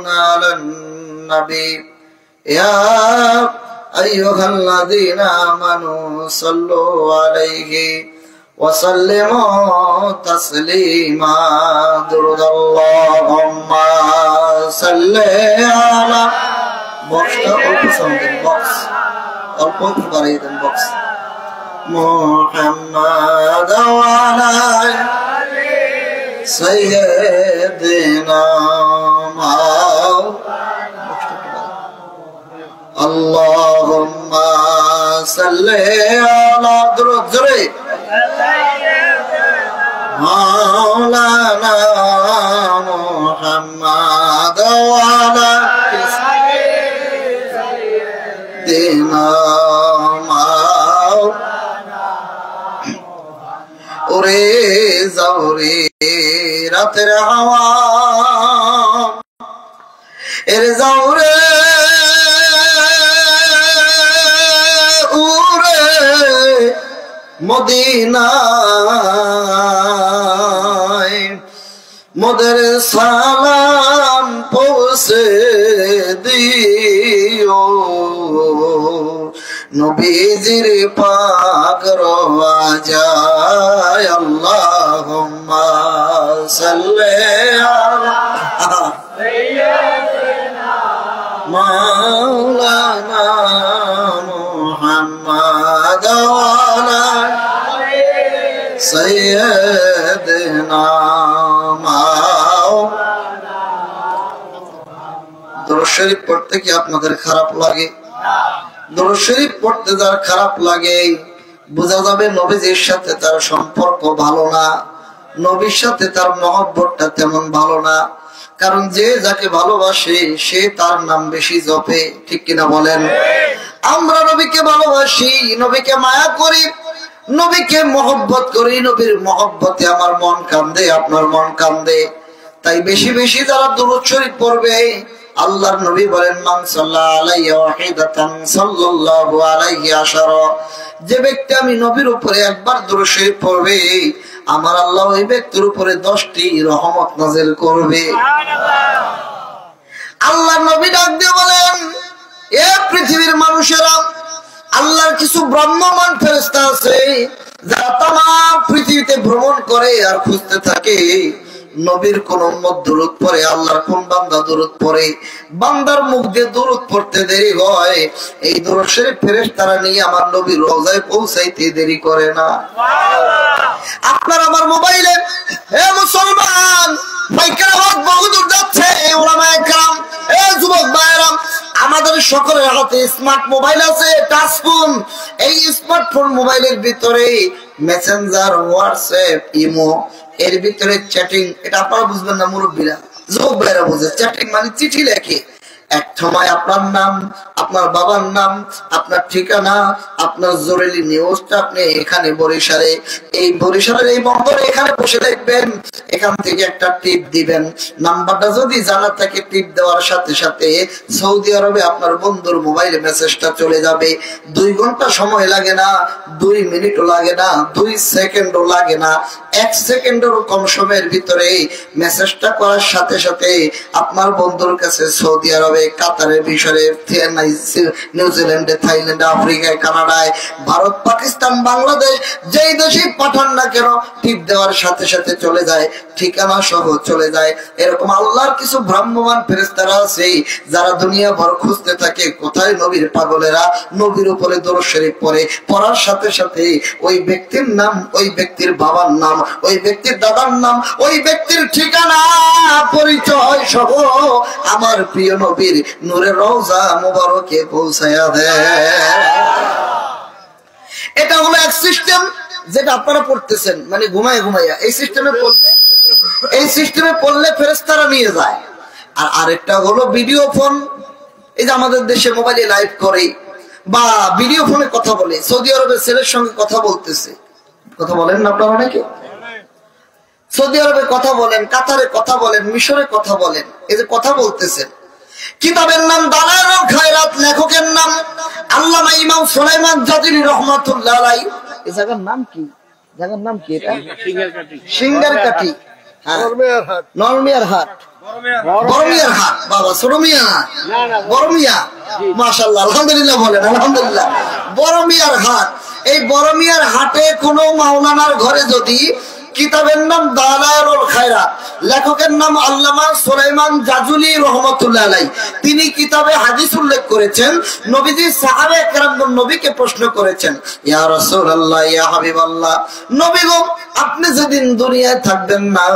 على النبي يا أيها الذين آمنوا صلوا عليه وسلموا تسليما درود اللهم صل على بوكس محمد وعلى سيدنا اللهم صل على درود مولانا محمد وعلى سيدنا ওরে যাওরে রাতের হাওয়া এর যাওরে উরে মদিনায় মোদের সালাম পৌঁছে দিও নবীজির পাক রওয়াজায় আল্লাহুম্মা সাল্লি আলা সাইয়্যিদিনা মাওলানা মুহাম্মদ ওয়া আলা সাইয়্যিদিনা মাওলানা দরুদ শরীফ পড়তে কি আপনাদের খারাপ লাগে? দরুদ শরীফ পড়তে যার খারাপ লাগে বোঝা যাবে নবীজির সাথে তার সম্পর্ক ভালো না, নবীর সাথে তার মহব্বতটা তেমন ভালো না। কারণ যে যাকে ভালোবাসে সে তার নাম বেশি জপে, ঠিক কিনা বলেন? আমরা নবীকে ভালোবাসি, নবীকে মায়া করি, নবীকে মহব্বত করি, নবীর মহব্বতে আমার মন কান্দে, আপনার মন কান্দে। তাই বেশি বেশি যারা দরুদ শরীফ পড়বে, আল্লাহর নবী বলেন মান সাল্লাল্লাহু আলাইহি ওয়াহিদাতান সাল্লাল্লাহু আলাইহি আশারা, যে ব্যক্তি আমি নবীর উপরে একবার দরুদ শরীফ পড়বে আমার আল্লাহ ওই ব্যক্তির উপরে 10টি রহমত নাযিল করবে। সুবহানাল্লাহ। আল্লাহর নবী ডাক দিয়ে বলেন, এ পৃথিবীর মানুষেরা, আল্লাহর কিছু ব্রহ্মমান ফেরেশতা আছে যারা তামাম পৃথিবীতে ভ্রমণ করে আর খুঁজতে থাকে নবীর কোন উম্মত দরুদ পড়ে, আল্লাহর কোন বান্দা দরুদ পড়ে। বান্দার মুখ দিয়ে দরুদ পড়তে দেরি হয়, এই দরুদ শরীফ ফেরেশতারা নিয়ে আমার নবীর রওজায় পৌঁছাইতে দেরি করে না। আপনার আমার মোবাইলে হে মুসলমান ভাইকেরা হক বহুদূর যাচ্ছে, ওলামায়ে কেরাম, এ যুবক ভাইরা, আমাদের সকলের হাতে স্মার্ট মোবাইল আছে, টাচ ফোন। এই স্মার্টফোন মোবাইলের ভিতরে মেসেঞ্জার, হোয়াটসঅ্যাপ, ইমো, এর ভিতরে চ্যাটিং। এটা আপনারা বুঝবেন না, মুরব্বীরা, যুবক ভাইরা বুঝে। চ্যাটিং মানে চিঠি লেখে, এক সময় আপনার নাম, আপনার বাবার নাম, আপনার ঠিকানা, আপনার জরুরি নিউজটা আপনি এখানে বরিশালে, এই বরিশালের এই বন্দরে এখানে বসে দেখবেন, এখান থেকে একটা টিপ দিবেন, নাম্বারটা যদি জানা থাকে টিপ দেওয়ার সাথে সাথে সৌদি আরবে আপনার বন্ধুর মোবাইলে মেসেজটা চলে যাবে। 2 ঘন্টা সময় লাগে না, 2 মিনিটও লাগে না, 2 সেকেন্ডও লাগে না, 1 সেকেন্ডেরও কম সময়ের ভিতরে মেসেজটা করার সাথে সাথে আপনার বন্ধুর কাছে সৌদি আরবে, কাতারে, মিশরে, নিউজিল্যান্ডে, থাইল্যান্ডে, আফ্রিকায়, কানাডায়, ভারত, পাকিস্তান, বাংলাদেশ, যেই দেশে পাঠান না কেন টিপ দেওয়ার সাথে সাথে চলে যায়, ঠিকানা সহ চলে যায়। এরকম আল্লাহর কিছু ভ্রাম্যমান ফেরেশতারা আছে যারা দুনিয়া ভর খুঁজতে থাকে কোথায় নবীর পাগলেরা নবীর উপরে দরুদ শরীফ পড়ে। পড়ার সাথে সাথে ওই ব্যক্তির নাম, ওই ব্যক্তির বাবার নাম, ওই ব্যক্তির দাদার নাম, ওই ব্যক্তির ঠিকানা, পরিচয় সহ আমার প্রিয় নবীর নূরের রওজা মুবারকে পৌঁছায়া দেয়। এটা হলো এক সিস্টেম যেটা আপনারা পড়তেছেন, মানে ঘুমায় ঘুমাইয়া এই সিস্টেমে পড়লে ফেরেশতারা নিয়ে যায়। আর আরেকটা হলো ভিডিও ফোন, এই যে আমাদের দেশে মোবাইলে লাইভ করে বা ভিডিও ফোনে কথা বলে, সৌদি আরবের ছেলের সঙ্গে কথা বলতেছে, কথা বলেন না আপনারা অনেকে? সৌদি আরবে কথা বলেন, কাতারে কথা বলেন, মিশরে কথা বলেন, এই যে কথা বলতেছেন। কিতাবের নাম দালাইলুল খায়রাত, লেখকের নাম আল্লামা ইমাম সুলাইমান জাজিরি রাহমাতুল্লাহ আলাইহি। এই জায়গার নাম কি? জায়গার নাম কি এটা? সিঙ্গারকাঠি, নরমিয়ার হাট। বড় মিয়ার হাট বাবা, ছোট মিয়া না, বড় মিয়া। মাশাআল্লাহ, আলহামদুলিল্লাহ বলেন আলহামদুলিল্লাহ। বড় মিয়ার হাট, এই বড় মিয়ার হাটে কোন মাওলানার ঘরে যদি কিতাবের নাম দালাইলুল খায়রাত, লেখকের নাম আল্লামা সুলাইমান জাজুলি রহমাতুল্লাহ আলাইহি, তিনি কিতাবে হাদিস উল্লেখ করেছেন, নবীজি সাহাবায়ে কেরামগণ নবীকে প্রশ্ন করেছেন, ইয়া রাসূলুল্লাহ, ইয়া হাবিবাল্লাহ, নবী গো, আপনি যেদিন দুনিয়ায় থাকবেন না,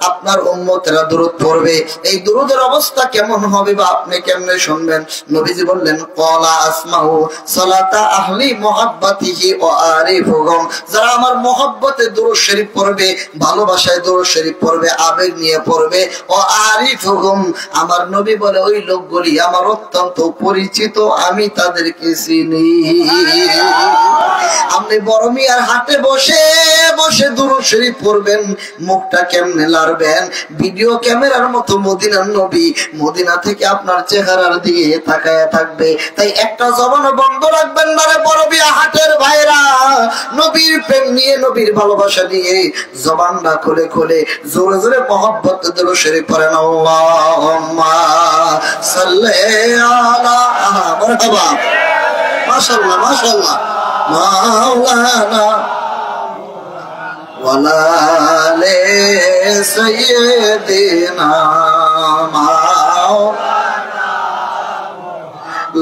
আপনার উম্মতেরা দুরূদ পড়বে, এই দুরূদের অবস্থা কেমন হবে বা আপনি কেমনে শুনবেন? নবীজি বললেন, ক্বালা আসমাউ সালাতা আহলি মুহাব্বাতিহি ওয়া আরিফুহুম, যারা আমার মহব্বতে দুরূদ শরীফ পড়বে, ভালোবাসায় দুরূদ শরীফ পড়বে, আবেগ নিয়ে পড়বে, ও আরিফুহুম, আমার নবী বলে ওই লোকগুলি আমার অত্যন্ত পরিচিত, আমি তাদেরকে চিনি। আপনি বড় মিয়ার হাটে বসে বসে দুরূদ শরীফ পড়বেন, মুখটা কেমনে লাড়বেন? ভিডিও ক্যামেরার মতো মদিনার নবী মদিনা থেকে আপনার চেহারার দিকে তাকায় থাকবে। তাই একটা জবান বন্ধ রাখবেন না রে বড় মিয়া হাটের ভাইরা। নবীর প্রেম নিয়ে, নবীর ভালোবাসা নিয়ে জবানটা খুলে খুলে জোরে জোরে মহব্বত দুরূদ শরীফ পড়েন। আল্লাহুম্মা সাল্লি আলা মারহাবা। মাশাআল্লাহ মাশাআল্লাহ। মাওলানা ওয়ালা আলি সাইয়্যিদিনা,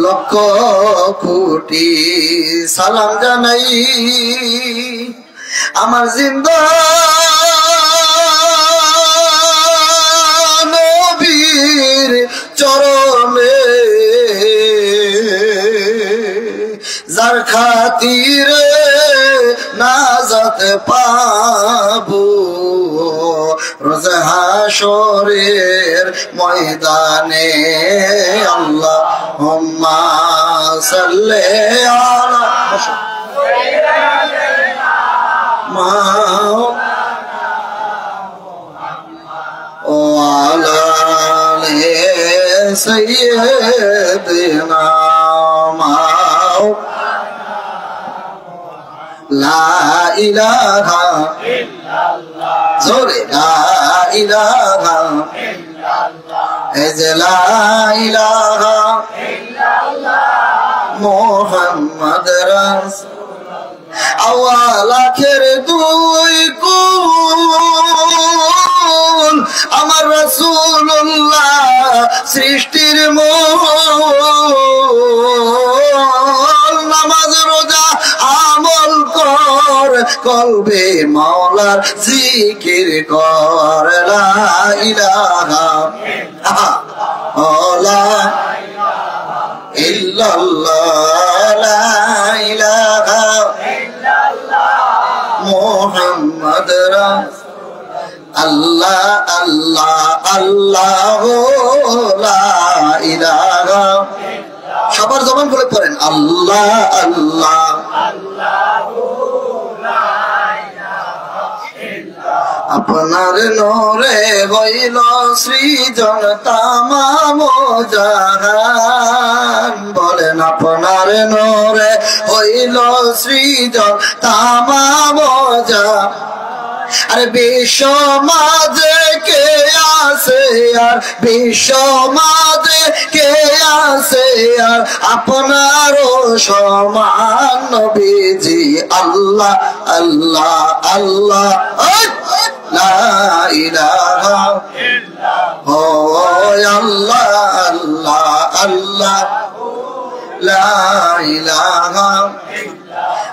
লক্ষ কোটি সালাম জানাই আমার জিন্দা নবীর চরণে, যার খাতিরে নাজাত পাবো রোজ হাশরের ময়দানে। আল্লাহুম্মা সাল্লি আলা ওয়ালা আলি সাইয়্যিদিনা লা ইলাহা ইল্লাল্লাহ, জোরে লা ইলাহা ইল্লাল্লাহ, এজে লা ইলাহা ইল্লাল্লাহ মুহাম্মদ রাসূলুল্লাহ। আওয়াল আখের দুই কুল আমার রাসূলুল্লাহ, সৃষ্টির মূল। নামাজ রোজা আমল কর, কলবে মাওলার জিকির কর, লা ইলাহা ইল্লাল্লাহ, লা ইলাহা মুহাম্মদ রাসূলুল্লাহ। আল্লাহ আল্লাহ আল্লাহ লা ইলাহা, সবার জবান খুলে পড়েন আল্লাহ আল্লাহ আল্লাহ। আপনার নূরে হইল সৃজন তামাম জাহান, বলেন আপনার নূরে হইল সৃজন তামাম জাহান। আরে বিশ্ব মাঝে কে আছে আর, বিশ্ব মাঝে কে আছে আর আপনারও সমান নবীজি। আল্লাহ আল্লাহ আল্লাহ লা ইলাহা ইল্লাল্লাহ, ও আল্লাহ আল্লাহ আল্লাহ লা ইলাহা ইল্লাল্লাহ।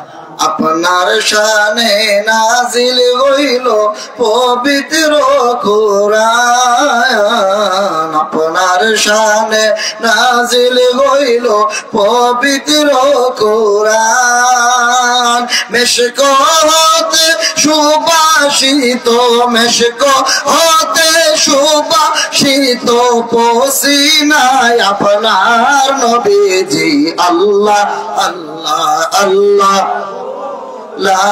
আপনার শানে নাজিল হইল পবিত্র কোরআন, আপনার শানে নাজিল হইল পবিত্র কোরআন। মেশক হতে সুবাসিত, মেশক হতে সুবাসিত পসিনায় আপনার নবীজি। আল্লাহ আল্লাহ আল্লাহ লা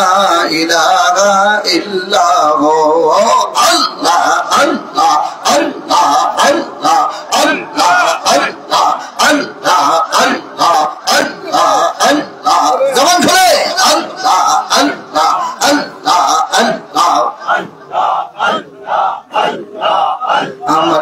ইলাহা ইল্লাল্লাহ, আল্লাহ আল্লাহ আল্লাহ আল্লাহ আল্লাহ আল্লাহ আল্লাহ আল্লাহ আল্লাহ আল্লাহ। জবান খুলে আল্লাহ আল্লাহ আল্লাহ আল্লাহ আল্লাহ আল্লাহ আল্লাহ। আমার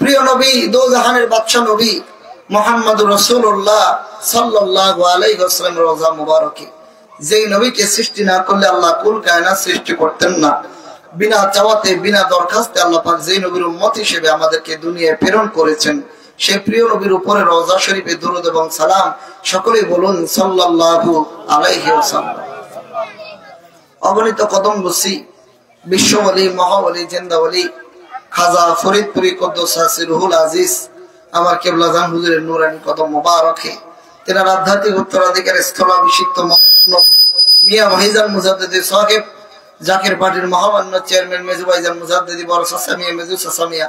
প্রিয় নবী দোজাহানের বাদশা নবী মুহাম্মদুর রাসূলুল্লাহ সাল্লাল্লাহু আলাইহি ওয়াসাল্লামের রওজা মুবারকে, যেই নবীকে সৃষ্টি না করলে আল্লাহ কুল কায়নাত সৃষ্টি করতেন না, বিনা চাওয়াতে বিনা দরখাস্তে আল্লাহ পাক যেই নবীর উম্মত হিসেবে আমাদেরকে দুনিয়ায় প্রেরণ করেছেন, সেই প্রিয় নবীর উপরে রওজা শরীফে দুরূদ এবং সালাম সকলেই বলুন সাল্লাল্লাহু আলাইহি ওয়াসাল্লাম। অগণিত কদম বসি বিশ্ব ওলি, মহাওলি, জিন্দা ওলি খাজা ফরিদপুরি কুদ্দুস রুহুল আজিজ আমার কিবলা জান হুজুরের নূরানী কদম মুবারকে, তেনার আধ্যাত্মিক উত্তরাধিকার স্থলাভিষিক্ত মিয়া ভাইজান মুজাদ্দিদি সাহেব, জাকির পার্টির মহামান্য চেয়ারম্যান মেজু ভাইজান মুজাদ্দিদি, বড় সাসামিয়া মেজু সাসামিয়া,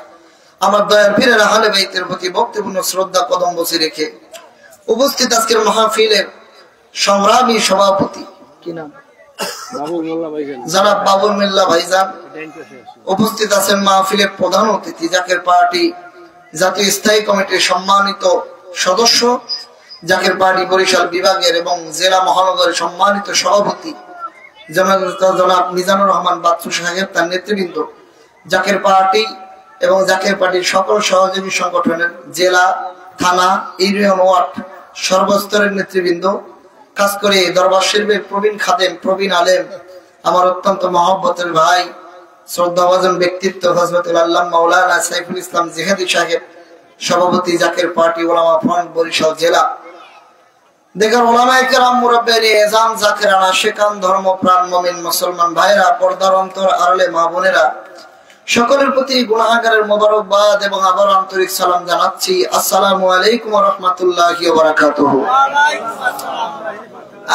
আমার দয়ার পীরের আহলে বাইতের প্রতি ভক্তিপূর্ণ শ্রদ্ধা কদম বসি রেখে উপস্থিত আজকের মাহফিলের সংগ্রামী সভাপতি কি নাম জনাব বাবুল মোল্লা ভাইজান, উপস্থিত আছেন মাহফিলের প্রধান অতিথি জাকের পার্টি জাতীয় স্থায়ী কমিটির সম্মানিত সদস্য, জাকের পার্টি বরিশাল বিভাগের এবং জেলা মহানগরের সম্মানিত সভাপতি জনাব মিজানুর রহমান বাচ্চু সাহেব, তার নেতৃবৃন্দ, জাকের পার্টি এবং জাকের পার্টির সকল সহযোগী সংগঠনের জেলা, থানা, ইউনিয়ন, ওয়ার্ড সর্বস্তরের নেতৃবৃন্দ, খাস করে দরবার শরীফের প্রবীণ খাদেম, প্রবীণ আলেম, আমার অত্যন্ত মহব্বতের ভাই, শ্রদ্ধাভাজন ব্যক্তিত্ব হযরতুল আল্লামা মাওলানা সাইফুল ইসলাম জিহাদি সাহেব, সভাপতি জাকের পার্টি ওলামা ফ্রন্ট বরিশাল জেলা, দেখার ওলামায়ে কেরাম, মুরাব্বিয়ানে এজাম, জাকেরানা, শেখান, ধর্মপ্রাণ মুমিন মুসলমান ভাইরা, পর্দার অন্তর আড়ালে মা বোনেরা, সকলের প্রতি গুনাহগারের মোবারকবাদ এবং আবার আন্তরিক সালাম জানাচ্ছি। আসসালামু আলাইকুম ওয়া রাহমাতুল্লাহি ওয়া বারাকাতুহু।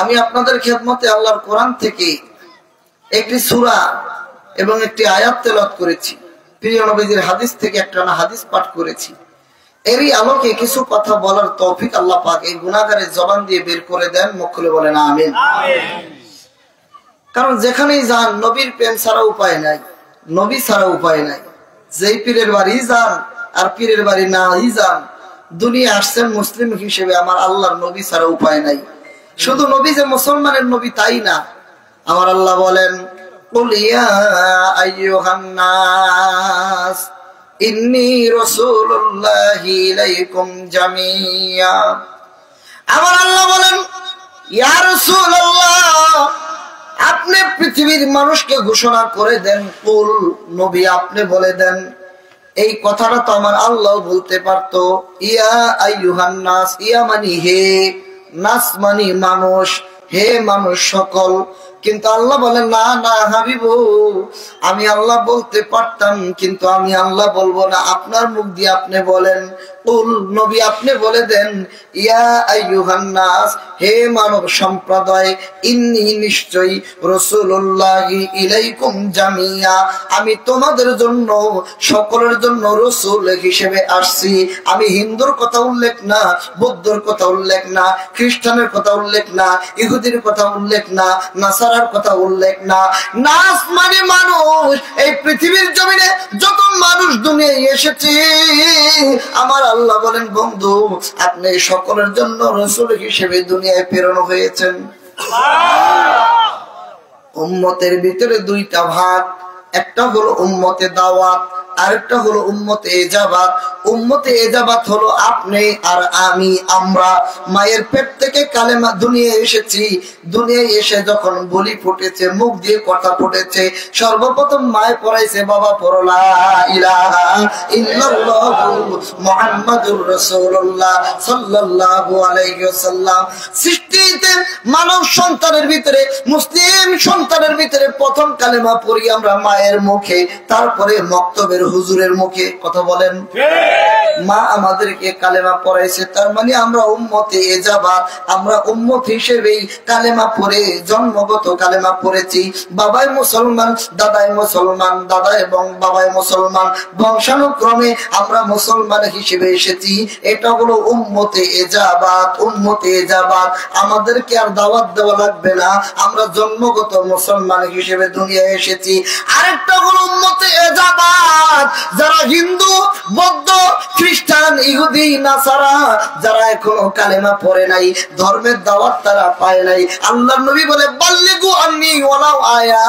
আমি আপনাদের খেদমতে আল্লাহর কোরআন থেকে একটি সূরা এবং একটি আয়াত তেলাওয়াত করেছি, প্রিয় নবীজির হাদিস থেকে একটা না হাদিস পাঠ করেছি। এরই আলোকে কিছু কথা বলার তৌফিক আল্লাহ পাক এই গুনাহগারের জবান দিয়ে বের করে দেন, মুখ খুলে বলেন আমিন। কারণ যেখানেই যান নবীর প্রেম ছাড়া উপায় নাই, নবী ছাড়া উপায় নাই। যেই পীরের বাড়ি যান আর পীরের বাড়ি নাই যান, দুনিয়া আসছেন মুসলিম হিসেবে, আমার আল্লাহর নবী ছাড়া উপায় নাই। শুধু নবী যে মুসলমানের নবী তাই না, আমার আল্লাহ বলেন কুল ইয়া আইয়ুহান নাস ইন্নী রাসূলুল্লাহি ইলাইকুম জামিয়া। আমার আল্লাহ বলেন ইয়া রাসূলুল্লাহ, আপনি পৃথিবীর মানুষকে ঘোষণা করে দেন, কুল নবী আপনি বলে দেন। এই কথাটা তো আমার আল্লাহ বলতে পারতো, ইয়া আইয়ুহান নাস, ইয়া মানি হে, নাস মানি মানুষ, হে মানুষ সকল। কিন্তু আল্লাহ বলেন না না হাবিবু, আমি আল্লাহ বলতে পারতাম কিন্তু আমি আল্লাহ বলবো না, আপনার মুখ দিয়ে আপনি বলেন। কুল নবী আপনি বলে দেন ইয়া আইয়ুহান নাস, হে মানব সম্প্রদায়, ইন্নী নিশ্চয়ই রাসূলুল্লাহি ইলাইকুম জামিয়া, আমি তোমাদের জন্য সকলের জন্য রাসূল হিসেবে আসছি। আমি হিন্দুর কথা উল্লেখ না, বৌদ্ধর কথা উল্লেখ না, খ্রিস্টানের কথা উল্লেখ না, ইহুদির কথা উল্লেখ না, নাসারার কথা উল্লেখ না। নাস মানে মানুষ। এই পৃথিবীর জমিনে যত মানুষ দুনিয়ায় এসেছে, আমার আল্লাহ বলেন বন্ধু আপনি সকলের জন্য রাসূল হিসেবে দুনিয়ায় প্রেরণ হয়েছেন। উম্মতের ভিতরে দুইটা ভাগ, একটা হলো উম্মতে দাওয়াত, আরেকটা হলো উম্মতে ইজাবাত। উম্মতে ইজাবাত হলো আপনি আর আমি, আমরা মায়ের পেট থেকে কালেমা দুনিয়ায় এসেছি। দুনিয়ায় এসে যখন বলি ফুটেছে, মুখ দিয়ে কথা ফুটেছে, সর্বপ্রথম মায়ে পড়াইছে বাবা পড়ো লা ইলাহা ইল্লাল্লাহু মুহাম্মাদুর রাসূলুল্লাহ সাল্লাল্লাহু আলাইহি ওয়াসাল্লাম। সৃষ্টিতে মানব সন্তানের ভিতরে, মুসলিম সন্তানের ভিতরে প্রথম কালেমা পড়ি আমরা মায়ের মুখে, তারপরে মক্তবের হুজুরের মুখে। কথা বলেন, মা আমাদেরকে কালেমা পড়াইছে, তার মানে আমরা উম্মতে ইজাবাত, আমরা উম্মত হিসেবেই কালেমা পড়ে জন্মগত কালেমা পড়েছি। বাবাই মুসলমান, দাদাই মুসলমান, দাদা এবং বাবাই মুসলমান, বংশানুক্রমে আমরা মুসলমান হিসেবে এসেছি। এটা হলো উম্মতে ইজাবাত। উম্মতে ইজাবাত, আমাদেরকে আর দাওয়াত দেওয়া লাগবে না, আমরা জন্মগত মুসলমান হিসেবে দুনিয়ায় এসেছি। আরেকটা হলো উম্মতে ইজাবাত, যারা হিন্দু, বৌদ্ধ, খ্রিস্টান, ইহুদি, নাসারা যারা এখনো কালেমা পড়ে নাই, ধর্মের দাওয়াত তারা পায় নাই, আল্লাহর নবী বলে বাল্লিগু আন্নী ওয়ালাউ আয়া,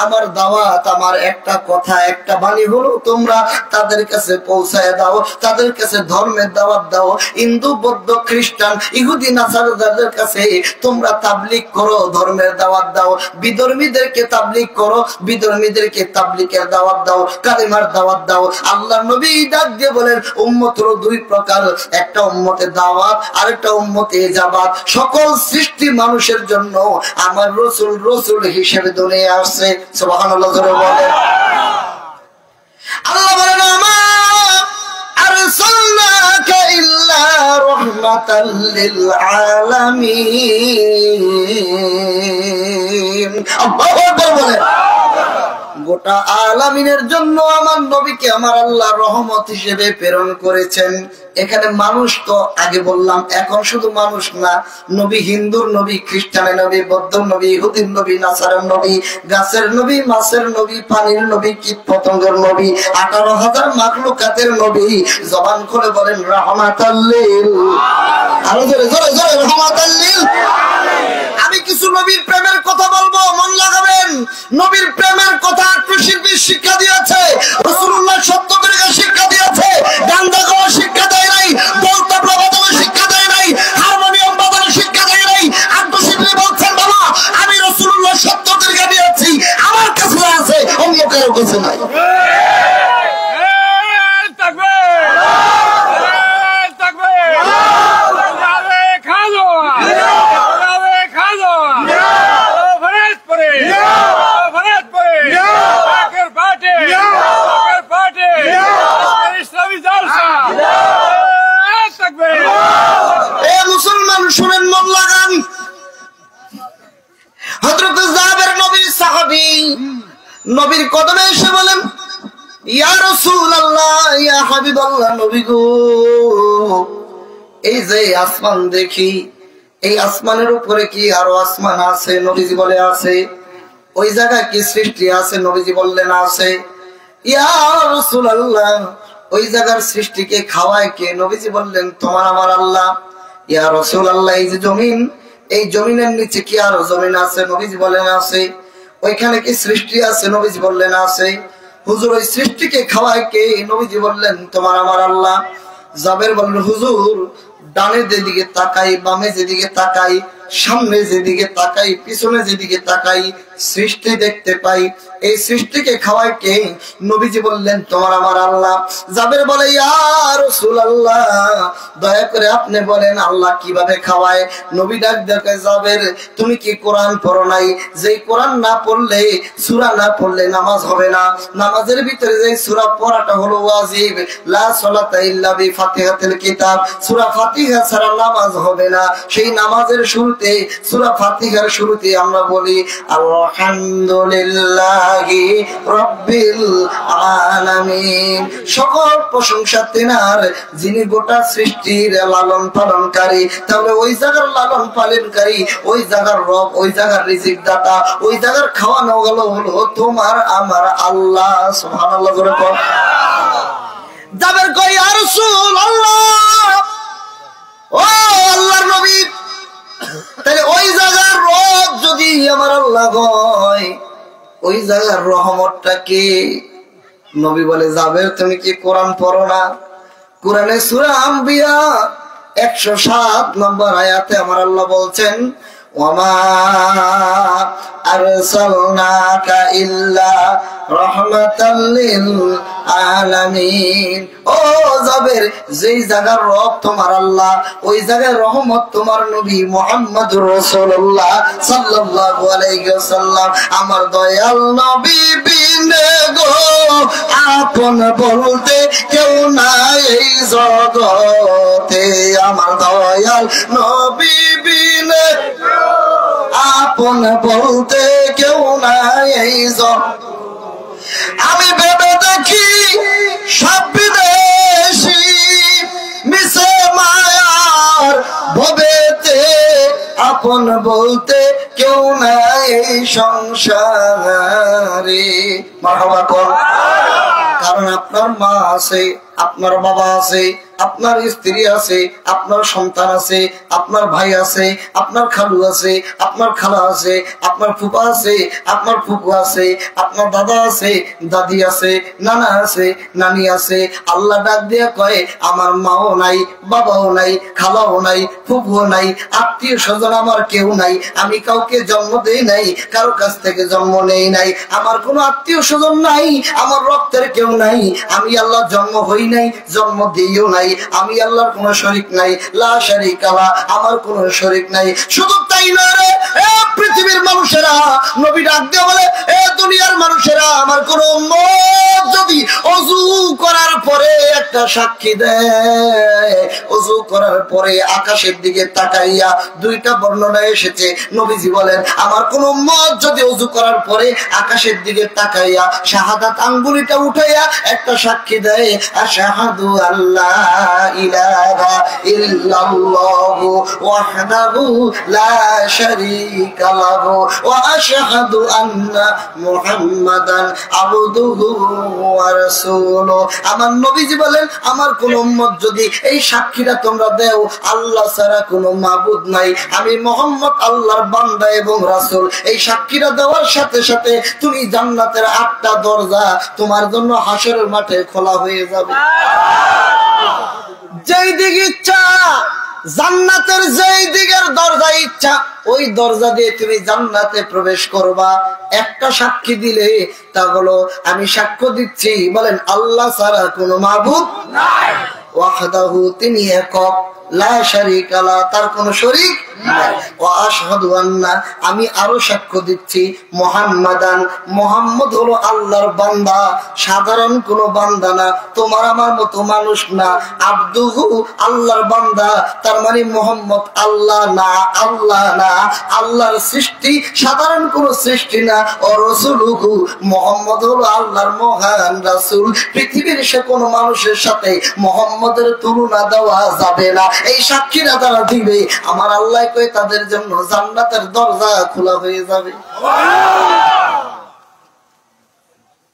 আমার দাওয়াত, আমার একটা কথা, একটা বাণী হলো তোমরা তাদের কাছে পৌঁছায় দাও, তাদের কাছে ধর্মের দাওয়াত দাও। হিন্দু, বৌদ্ধ, খ্রিস্টান, ইহুদি, নাসারাদের কাছে তোমরা তাবলীগ করো, ধর্মের দাওয়াত দাও। বিধর্মীদেরকে তাবলীগ করো, বিধর্মীদেরকে তাবলীগের দাওয়াত দাও, কালেমার দাওয়াত দাও। আল্লাহর নবী ডাক দিয়ে বলেন উম্মত হলো দুই প্রকার, একটা উম্মতে দাওয়াত, আরেকটা উম্মতে ইজাবাত। সকল সৃষ্টি মানুষের জন্য আমার রাসূল রাসূল হিসেবে দুনিয়ায় আসছে। সুবহানাল্লাহ জোরে বলেন। আল্লাহ বলেন আমা আরসালনাকা ইল্লা রাহমাতাল লিল আলামিন। আল্লাহু আকবার বলেন। গোটা আলামিনের জন্য আমার নবীকে আমার আল্লাহ রহমত হিসেবে প্রেরণ করেছেন। এখানে মানুষ তো আগে বললাম, এখন শুধু মানুষ না, নবী হিন্দুর নবী, খ্রিস্টানের নবী, বৌদ্ধ নবী, ইহুদির নবী, নাসারার নবী, গাছের নবী, মাছের নবী, পানির নবী, কীট পতঙ্গের নবী, 18,000 মাখলুকাতের নবী। জবান করে বলেন রাহমাতাল লিল, আরো জোরে জোরে জোরে রাহমাতাল লিল। আমি কিছু নবীর প্রেমের কথা বলবো, মন লাগাবেন। নবীর প্রেমের কথা শিল্পী শিক্ষা দিয়েছে, রাসূলুল্লাহ সত্য করে শিক্ষা দিয়েছে, গান্দা গাওয়া শিক্ষা দেয় নাই, বলতা প্রবাদনের শিক্ষা দেয় নাই, হারমোনিয়াম বাজানোর শিক্ষা দেয় নাই। আত্মশিল্পী বলছেন বাবা আমি রাসূলুল্লাহ সত্য করে দিয়েছি, আমার কাছে আছে, অন্য কারো কাছে নাই। মুসলমান শুনেন, মন লাগান। হযরত জাবের নবী সাহাবী নবীর কদমে এসে বলেন ইয়া রাসূলুল্লাহ, ইয়া হাবিবাল্লাহ, নবী গো, এই যে আসমান দেখি, এই আসমানের উপরে কি আরো আসমান আছে? নবীজি বলে আছে। ওই জায়গায় কি সৃষ্টি আছে? নবীজি বললেন আছে। ইয়া রাসূলুল্লাহ, ওই জায়গার সৃষ্টিকে খাওয়ায় কে? নবীজি বললেন তোমার আমার আল্লাহ। ইয়া রাসূলুল্লাহ, এই যে জমিন, এই জমিনের নিচে কি আরো জমিন আছে? নবীজি বললেন আছে। ওইখানে কি সৃষ্টি আছে? নবীজি বললেন আছে। হুজুর, ওই সৃষ্টিকে খাওয়ায় কে? নবীজি বললেন তোমার আমার আল্লাহ। জাবের বললেন হুজুর, ডানে যেদিকে তাকাই, বামে যেদিকে তাকাই, সামনে যেদিকে তাকাই, পিছনে যেদিকে তাকাই, সৃষ্টি দেখতে পাই। এই সৃষ্টিকে খাওয়ায় কে? নবীজি বললেন তোমার আমার আল্লাহ। জাবের বলে ইয়া রাসূলুল্লাহ, দয়া করে আপনি বলেন আল্লাহ কিভাবে খাওয়ায়? নবী ডাক দেখে জাবের, তুমি কি কোরআন পড়ো নাই? যে কোরআন না পড়লে, সূরা না পড়লে নামাজ হবে না। নামাজের ভিতরে যে সূরা পড়াটা হলো ওয়াজিব, লা সালাতা ইল্লা বিফাতিহাতিল কিতাব, সূরা ফাতিহা ছাড়া নামাজ হবে না। সেই নামাজের শুরুতে, সূরা ফাতিহার শুরুতে আমরা বলি আলহামদুলিল্লাহি রাব্বিল আলামিন। সকল প্রশংসা তিনার, যিনি গোটা সৃষ্টির লালন পালনকারী। তাহলে ওই জায়গার লালন পালনকারী, ওই জায়গার রব, ওই জায়গার রিজিক দাতা, ওই জায়গার খাওয়ানো গেল হলো তোমার আমার আল্লাহ। সুবহানাল্লাহ করে বল। জাবের কই ইয়া রাসূলুল্লাহ, ও আল্লাহর নবী, তাহলে ওই জায়গার রব যদি আমার আল্লাহ হয়, ওই জায়গার রহমতটা কে? নবী বলে জাবের, তুমি কি কোরআন পড়ো না? কোরআনে সূরা আম্বিয়া 107 নম্বর আয়াতে আমার আল্লাহ বলছেন ওয়ামা আরসালনাকা ইল্লা রাহমাতাল লিল আলামিন। ও জাবের, যেই জায়গার রব তোমার আল্লাহ, ওই জায়গায় রহমত তোমার নবী মুহাম্মদুর রাসূলুল্লাহ সাল্লাল্লাহু আলাইহি ওয়াসাল্লাম। আমার দয়াল নবী বিনে গো আপন বলতে কেউ নাই এই জগতে। আমার দয়াল নবী বিনে আপন বলতে কেউ নাই এই জগতে। আমি ভেবে দেখি সব বিদেশি মিশে মায়ার ভবেতে, আপন বলতে কেউ নাই এই সংসারে। মারহাবা কর। কারণ আপনার মা আছে, আপনার বাবা আছে, আপনার স্ত্রী আছে, আপনার সন্তান আছে, আপনার ভাই আছে, আপনার খালু আছে, আপনার খালা আছে, আপনার ফুপা আছে, আপনার ফুপু আছে, আপনার দাদা আছে, দাদি আছে, নানা আছে, নানি আছে। আল্লাহ ডাক দিয়ে কয় আমার মাও নাই, বাবাও নাই, খালাও নাই, ফুপুও নাই, আত্মীয় স্বজন আমার কেউ নাই, আমি কাউকে জন্ম দেই নাই, কারো কাছ থেকে জন্ম নেই নাই, আমার কোনো আত্মীয় স্বজন নাই, আমার রক্তের কেউ নাই, আমি আল্লাহ জন্ম হই নাই, জন্ম দিইও নাই, আমি আল্লাহর কোনো শরীক নাই, লা শারীকা লা, আমার কোনো শরীক নাই। শুধু তাই না রে, এ পৃথিবীর মানুষেরা, নবী ডাক দিয়ে বলে এ দুনিয়ার মানুষেরা, আমার কোন উম্মত যদি ওযু করার পরে একটা সাক্ষী দেয়, ওযু করার পরে আকাশের দিকে তাকাইয়া, দুইটা বর্ণনা এসেছে, নবীজি বলেন আমার কোন উম্মত যদি ওযু করার পরে আকাশের দিকে তাকাইয়া শাহাদাত আঙ্গুলিটা উঠাইয়া একটা সাক্ষী দেয়, আশহাদু আল্লা ইলাহা ইল্লাল্লাহু ওয়াহদাহু লা শারীকা লাহু ওয়া আশহাদু আন্না মুহাম্মাদান আবদুহু ওয়া রাসূলুহু। আমার নবীজি বলেন আমার কোন উম্মত যদি এই সাক্ষীটা তোমরা দেও আল্লাহ ছাড়া কোনো মাবুদ নাই, আমি মুহাম্মদ আল্লাহর বান্দা এবং রাসূল, এই সাক্ষীটা দেওয়ার সাথে সাথে তুমি জান্নাতের 8টা দরজা তোমার জন্য হাসরের মাঠে খোলা হয়ে যাবে। যেই দিকে ইচ্ছা, জান্নাতের যেই দিকের দরজা ইচ্ছা, ওই দরজা দিয়ে তুমি জান্নাতে প্রবেশ করবা। একটা সাক্ষী দিলে তা হলো আমি সাক্ষ্য দিচ্ছি, বলেন আল্লাহ ছাড়া কোনো মাবুদ নাই, ওয়াহদাহু তিনি একক, লা শারীকা লা তার কোনো শরীক নাই, ওয়া আশহাদু আন্না আমি আরো সাক্ষ্য দিচ্ছি মুহাম্মাদান মুহাম্মদ হলো আল্লাহর বান্দা, সাধারণ কোন বান্দা না, তোমার আমার মতো মানুষ না, আব্দুহু আল্লাহর বান্দা, তার মানে মুহাম্মদ আল্লাহ না, আল্লাহ না, আল্লাহর সৃষ্টি, সাধারণ কোন সৃষ্টি না, ও রাসূলুহু মুহাম্মদ হলো আল্লাহর মহান রাসূল। পৃথিবীর সে কোন মানুষের সাথে মুহাম্মদের তুলনা দেওয়া যাবে না। এই সাক্ষীরা তারা দিবে, আমার আল্লাহ কই তাদের জন্য জান্নাতের দরজা খোলা হয়ে যাবে।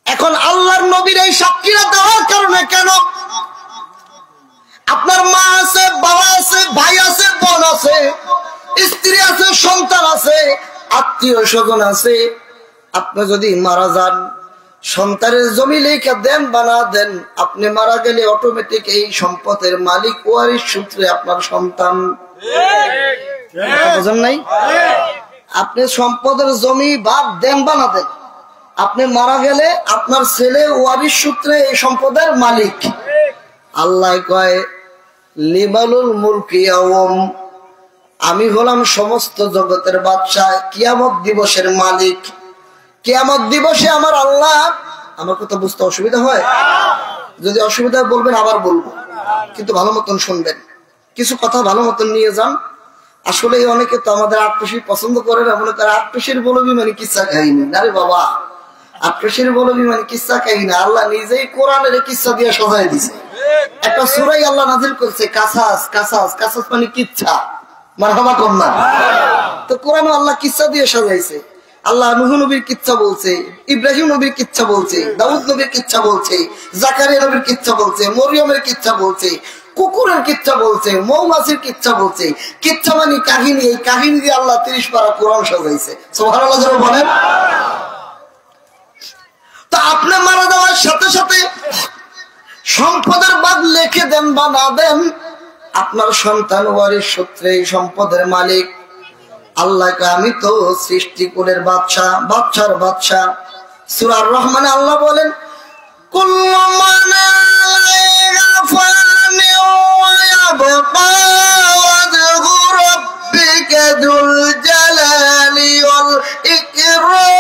এখন আল্লাহর নবীর এই সাক্ষীরা দেওয়ার কারণে কেন আপনার মা আছে, বাবা আছে, ভাই আছে, বোন আছে, স্ত্রী আছে, সন্তান আছে, আত্মীয় স্বজন আছে, আপনি যদি মারা যান সন্তানের জমি লেখা দেন বা না দেন, আপনি মারা গেলে অটোমেটিক এই সম্পদের মালিক ওয়ারিশ সূত্রে আপনার সন্তান। বুঝেন নাই? আপনি সম্পদের জমি বাদ দেন বা না দেন, আপনি মারা গেলে আপনার ছেলে ওয়ারিশ সূত্রে এই সম্পদের মালিক। আল্লাহ কয় লিমালুল মুলকি ইয়াউম, আমি হলাম সমস্ত জগতের বাদশা, কিয়ামত দিবসের মালিক। কিয়ামত দিবসে আমার আল্লাহ, আমার কথা বুঝতে অসুবিধা হয়? যদি অসুবিধা বলবেন আবার বলবো, কিন্তু ভালো মতন শুনবেন, কিছু কথা ভালো মতন নিয়ে যান। আসলে অনেকে তো আমাদের আট্টশি পছন্দ করে না, মনে করে আট্টশির বলবি মানে কিচ্ছা কাহিনী। আরে বাবা, আট্টশির বলবি মানে কিচ্ছা কাহিনী, আল্লাহ নিজেই কোরআনের কিচ্ছা দিয়ে সাজাই দিছে। একটা সূরাই আল্লাহ নাযিল করছে কাসাস, কাসাস, কাসাস মানে কিচ্ছা, মারহাবা কন্যা। তো কোরআন আল্লাহ কিচ্ছা দিয়ে সাজাইছে। আল্লাহ নূহ নবীর কিচ্ছা বলছে, ইব্রাহিম নবীর কিচ্ছা বলছে, দাউদ নবীর কিচ্ছা বলছে, জাকারিয়া নবীর কিচ্ছা বলছে, মরিয়মের কিচ্ছা বলছে, কুকুরের কিচ্ছা বলছে, মৌমাছির কিচ্ছা বলছে। কিচ্ছা মানে কাহিনী, এই কাহিনী দিয়ে আল্লাহ 30 পারা কোরআন সাজাইছে। সুবহানাল্লাহ বলেন। তো আপনি মারা যাওয়ার সাথে সাথে সম্পদের ভাগ লিখে দেন বা না দেন, আপনার সন্তান ওয়ারিশ সূত্রে এই সম্পদের মালিক। আল্লাহকে আমি তো সৃষ্টিকুলের বাদশা, বাদশার বাদশা। সূরা আর-রহমানে আল্লাহ বলেন কুল্লু মান আলাইহা ফান ওয়া ইয়াবকা ওয়াজহু রাব্বিকা যুল জালালি ওয়াল ইকরাম।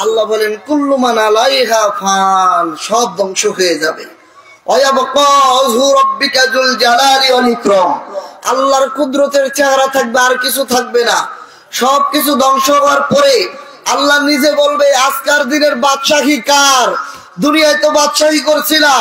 আল্লাহ বলেন কুল্লু মান আলাইহা ফান, সব ধ্বংস হয়ে যাবে। আল্লাহর কুদরতের চেহারা থাকবে, আর কিছু থাকবে না, সবকিছু ধ্বংস হওয়ার পরে আল্লাহ নিজে বলবে আজকের দিনের বাদশাহী কার, দুনিয়ায় তো বাদশাহী করছিলা,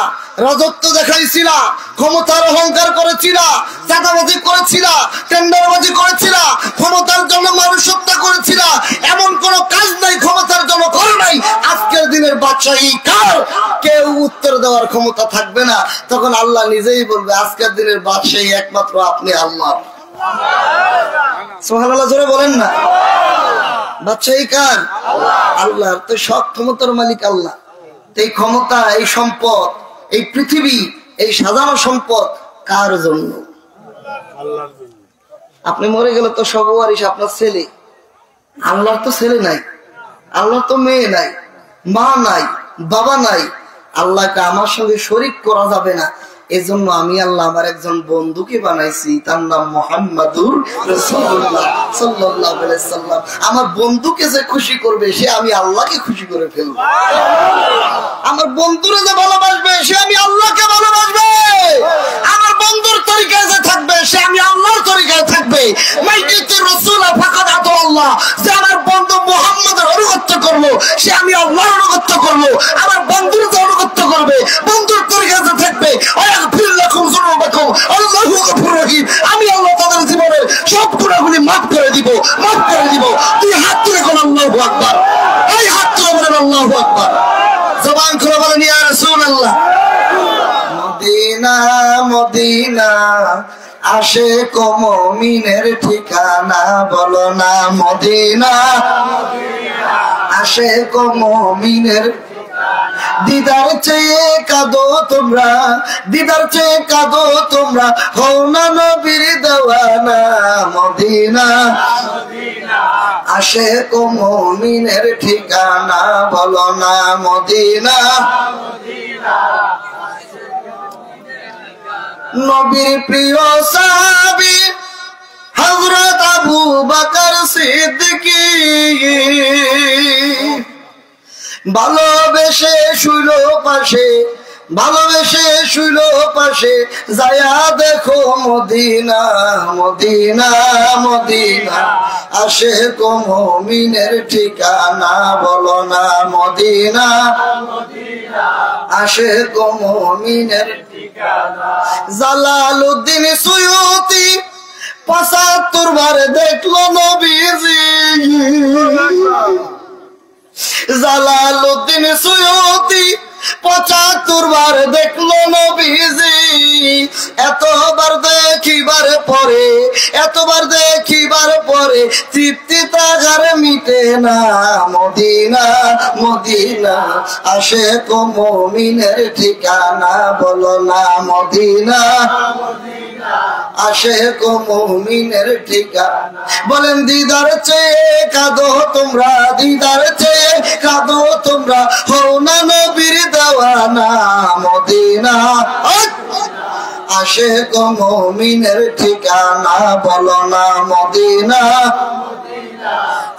রাজত্ব দেখাইছিলা, ক্ষমতার অহংকার করেছিলা, চাঁদাবাজি করেছিলা, টেন্ডারবাজি করেছিলা, ক্ষমতার জন্য মানুষ হত্যা করেছিলা। এমন কোন কাজ নাই ক্ষমতার জন্য করে নাই। আজকের দিনের বাদশাহী কার? কেউ উত্তর দেওয়ার ক্ষমতা থাকবে না। তখন আল্লাহ নিজেই বলবে, আজকের দিনের বাদশাহী একমাত্র আপনি আল্লাহ। সুবহানাল্লাহ, জোরে বলেন না। বাদশাহী কার? আল্লাহ। তো সব ক্ষমতার মালিক আল্লাহ। এই ক্ষমতা, এই সম্পদ, এই পৃথিবী, এই সাজানো সম্পদ কার জন্য? আল্লাহর জন্য। আপনি মরে গেলে তো সব ওয়ারিশ আপনার ছেলে। আল্লাহর তো ছেলে নাই, আল্লাহর তো মেয়ে নাই, মা নাই, বাবা নাই। আল্লাহকে আমার সঙ্গে শরীক করা যাবে না। এজন্য আমি আল্লাহ আমার একজন বন্ধুকে বানাইছি, তার নাম মুহাম্মাদুর রাসূলুল্লাহ সাল্লাল্লাহু আলাইহি সাল্লাম। আমার বন্ধুকে যে খুশি করবে সে আমি আল্লাহকে খুশি করে ফেলবো। আমার বন্ধুরে যে ভালোবাসবে সে আমি আল্লাহকে ভালোবাসবে। আমার বন্ধুর তরিকায় যে থাকবে সে আমি আল্লাহর তরিকায় থাকবে। মাইকিতুর রাসূল ফাকাদ আল্লাহ, যে আমার বন্ধু মুহাম্মদের অনুগত করলো সে আমি আল্লাহর অনুগত করলো। আমার বন্ধুর যে অনুগত করবে, বন্ধুর তরিকায় যে থাকবে, আমি আল্লাহ তাদের জীবনের সব গুনাহগুলি মাফ করে দিব, মাফ করে দিব। তুই হাত তুলে কোন আল্লাহু আকবার, এই হাত তুলে বলেন আল্লাহু আকবার, জবান খুলে বলেন ইয়া রাসূলুল্লাহ। মদিনা মদিনা আশিক ও মুমিনের ঠিকানা, বলো না মদিনা আশিক ও মুমিনের। দিদার চেয়ে কাঁদো তোমরা, দিদার চেয়ে কাঁদো তোমরা, হও না নবীর দেওয়ানা। মদিনা আশিক ও মুমিনের ঠিকানা, বলো না মদিনা। নবীর প্রিয় সাহাবী হযরত আবু বকর সিদ্দিকী, ভালোবেসে শুইল পাশে, ভালোবেসে শুইল পাশে, যায়া দেখো মদিনা মদিনা মদিনা আশিক ও মুমিনের ঠিকানা, বলো না মদিনা আশিক ও মুমিনের ঠিকানা। জালালউদ্দিন সুয়ুতি ৭৫ বার দেখলো নবীজি, জালালউদ্দিন সুয়ুতি ৭৫ বার দেখলো নবীজি। এতবার দেখিবার পরে, এতবার দেখিবার পরে তৃপ্তি তাহার মিটে না। মদিনা মদিনা আশিক ও মুমিনের ঠিকানা, বলো না মদিনা আশিক ও মুমিনের ঠিকানা। বলেন দিদার চেয়ে কাঁদো তোমরা, দিদার চেয়ে কাঁদো তোমরা, হও না নবীর দেওয়ানা। মদিনা আশিক ও মুমিনের ঠিকানা, বলো না মদিনা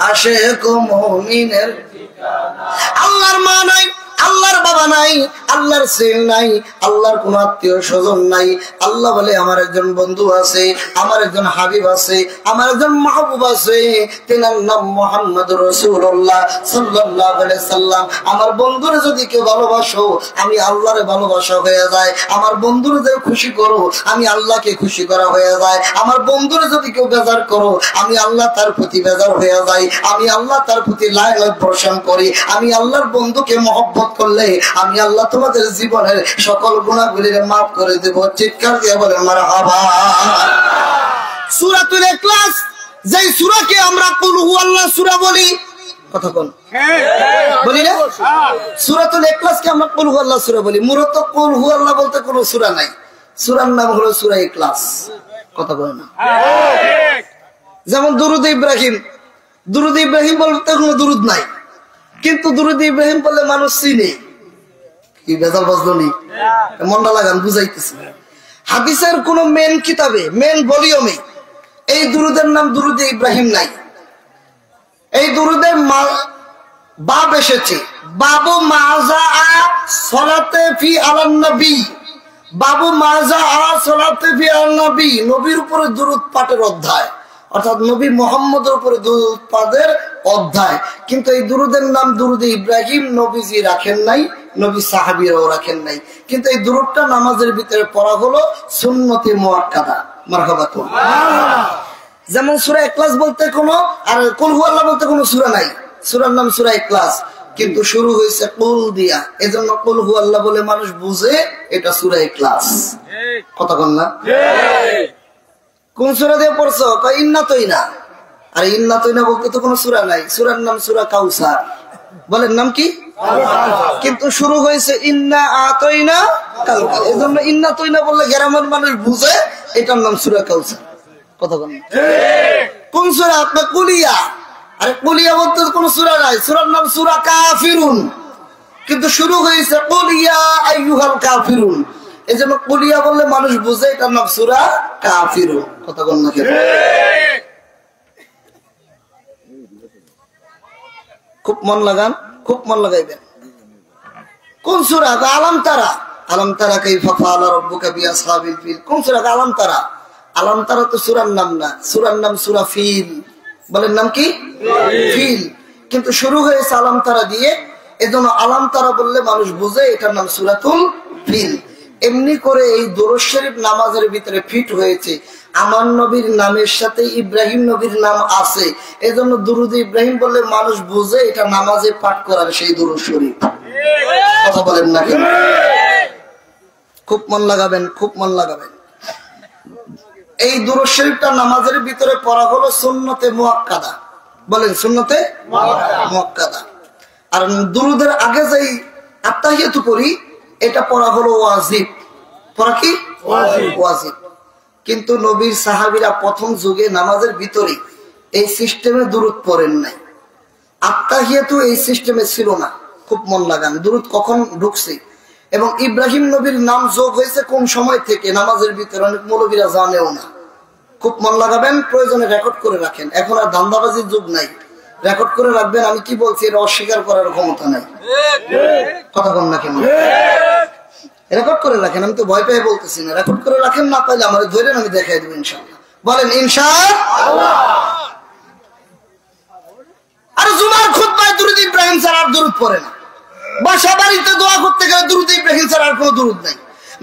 আশিক ও মুমিনের ঠিকানা। আল্লাহর মা নাই, আল্লাহর বাবা নাই, আল্লাহর ছেলে নাই, আল্লাহর কোন আত্মীয় স্বজন নাই। আল্লাহ বলে আমার একজন বন্ধু আছে, আমার একজন হাবিব আছে, আমার একজন মাহবুব আছে, তেনার নাম মুহাম্মদুর রাসূলুল্লাহ সাল্লাল্লাহু আলাইহি সাল্লাম। আমার বন্ধুরে যদি কেউ ভালোবাসো আমি আল্লাহরে ভালোবাসা হয়ে যায়। আমার বন্ধুরে যদি খুশি করো আমি আল্লাহকে খুশি করা হয়ে যায়। আমার বন্ধুরে যদি কেউ বেজার করো আমি আল্লাহ তার প্রতি বেজার হয়ে যাই। আমি আল্লাহ তার প্রতি লায়লায় বর্ষণ করি। আমি আল্লাহর বন্ধুকে মহব্বত করলে আমি আল্লাহ তোমাদের জীবনের সকল গুনাহগুলি মাফ করে দেব। চিৎকার দিয়ে বলেন মারহাবা। সূরাতুল ইখলাস, যেই সূরাকে আমরা কুল হুয়াল্লাহ সূরা বলি, কথা কোন বলি না? সূরাতুল ইখলাসকে আমরা কুল হুয়াল্লাহ সূরা বলি। মূলত কুল হুয়াল্লাহ বলতে কোনো সূরা নাই, সূরার নাম হলো সূরা ইখলাস। কথা বলে না? যেমন দুরুদ ইব্রাহিম, দুরুদ ইব্রাহিম বলতে কোনো দুরুদ নাই, কিন্তু দুরুদ ইব্রাহিম বললে মানুষ চিনে। কি বেজাল বাজলি মনটা লাগান, বুঝাইতেছি। হাদিসের কোন মেন কিতাবে, মেন ভলিউমে এই দুরুদের নাম দুরুদ ইব্রাহিম নাই। এই দুরুদের বাব এসেছে, বাবু মাজা সলাতে ফি আলান নবী, বাবু মাজা সলাতে ফি আলান নবী, নবীর উপরে দুরুদ পাঠের অধ্যায়, অর্থাৎ নবী মুহাম্মদের উপরে দুরুদ পাঠের অধ্যায়। কিন্তু এই দুরুদের নাম দুরুদে ইব্রাহিম নবীজি রাখেন নাই, নবী সাহাবীরাও রাখেন নাই। কিন্তু এই দুরুদটা নামাজের ভিতরে পড়া হলো সুন্নতে মুআক্কাদা। মারহাবা। যেমন সূরা ইখলাস বলতে কোনো আর কুল হুয়াল্লাহ বলতে কোনো সূরা নাই, সূরার নাম সূরা ইখলাস, কিন্তু শুরু হয়েছে কুল দিয়া, এজন্য কুল হুয়াল্লাহ বলে মানুষ বুঝে এটা সূরা ইখলাস। কথা বল না? কোন সূরা দিয়ে পড়ছো? কয় ইন্না তৈনা। আর ইন্না তৈনা বলতে তো কোনো সূরা নাই, সূরার নাম সূরা কাউসার। বলেন নাম কি? কিন্তু শুরু হয়েছে ইন্না আতাইনা কাউসার, এজন্য ইন্না তৈনা বললে গ্রামের মানুষ বুঝে এটার নাম সূরা কাউসার। কথা বল না? কোন সূরা? আপনার কুলিয়া। আরে কুলিয়া বলতে কোন সূরা নাই, সূরার নাম সূরা কাফিরুন, কিন্তু শুরু হয়েছে কুলিয়া আইয়ুহাল কাফিরুন, এজন্য কুলিয়া বললে মানুষ বুঝে এটার নাম সূরা কাফিরুন। কথা বল না? খুব মন লাগান, খুব মন লাগাইবেন। কোন সূরা? আলাম তারা। আলাম তারা কাইফা ফাআলা রাব্বুকা বিআসহাবিল ফিল। কোন সূরা? আলাম তারা। আলাম তারা তো সূরার নাম না, সূরার নাম সূরা ফিল। বলেন নাম কি? ফিল। কিন্তু শুরু হয়েছে আলাম তারা দিয়ে, এজন্য আলাম তারা বললে মানুষ বুঝে এটার নাম সূরাতুল ফিল। এমনি করে এই দুরূদ শরীফ নামাজের ভিতরে ফিট হয়েছে। আমার নবীর নামের সাথে ইব্রাহিম নবীর নাম আছে, এজন্য দুরুদ ইব্রাহিম বললে মানুষ বুঝে এটা নামাজে পাঠ করার সেই দুরূদ শরীফ। কথা বলেন না কেন? খুব মন লাগাবেন, খুব মন লাগাবেন। এই দুরূদ শরীফটা নামাজের ভিতরে পড়া হলো সুন্নতে মুআক্কাদা। বলেন সুন্নতে মুআক্কাদা। আর দুরুদের আগে যেই আত্তাহিয়াতু পড়ি এটা পড়া হলো ওয়াজিব। পড়া কি? ওয়াজিব। কিন্তু নবীর সাহাবীরা প্রথম যুগে নামাজের ভিতরে এই সিস্টেমে দুরুদ পড়েন নাই, আত্তাহিয়াতু এই সিস্টেমে ছিল না। খুব মন লাগান, দুরুদ কখন ঢুকছে এবং ইব্রাহিম নবীর নাম যোগ হয়েছে কোন সময় থেকে নামাজের ভিতরে অনেক মৌলবীরা জানেও না। খুব মন লাগাবেন, প্রয়োজনে রেকর্ড করে রাখেন। এখন আর ধান্দাবাজির যুগ নাই, রেকর্ড করে রাখবেন। আমি কি বলছি এটা অস্বীকার করার ক্ষমতা নাই। কথা বল না কেন? রেকর্ড করে রাখেন। আমি তো ভয় পেয়ে বলতেছি না, রেকর্ড করে রাখেন। না পাইলে আমার ধরেন, আমি দেখাই দেবো ইনশাআল্লাহ। বলেন ইনশাআল্লাহ। আর জুমার খুতবায় দুরূদ ইব্রাহিম ছাড়া আর দুরূদ পড়ে না। বাসা বাড়িতে দোয়া করতে গেলে দুরূদ ইব্রাহিম ছাড়া আর কোনো দুরূদ নাই।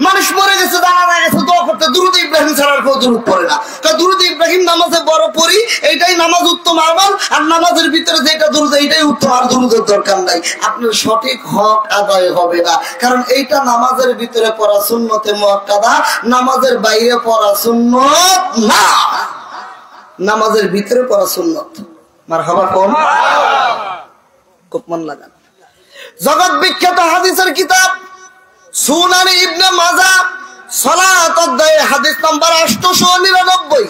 মানুষ মরে গেছে, জানা গেছে, দোয়া করতে দুরূদ ইব্রাহিম ছাড়া আর কোনো দুরূদ পড়ে না। কারণ দুরূদ ইব্রাহিম নামাজে বড় পড়ি, এইটাই নামাজ উত্তম আমল। আর নামাজের ভিতরে যেটা দুরূদ এইটাই উত্তম, আর দুরূদের দরকার নাই। আপনার সঠিক হক আদায় হবে না, কারণ এইটা নামাজের ভিতরে পড়া সুন্নতে মুআক্কাদা, নামাজের বাইরে পড়া সুন্নত না, নামাজের ভিতরে পড়া সুন্নত। মারহাবা কোন? খুব মন লাগান। জগৎ বিখ্যাত হাদিসের কিতাব সুনান ইবনে মাজাহ সালাত অধ্যায়ে হাদিস নাম্বার 899,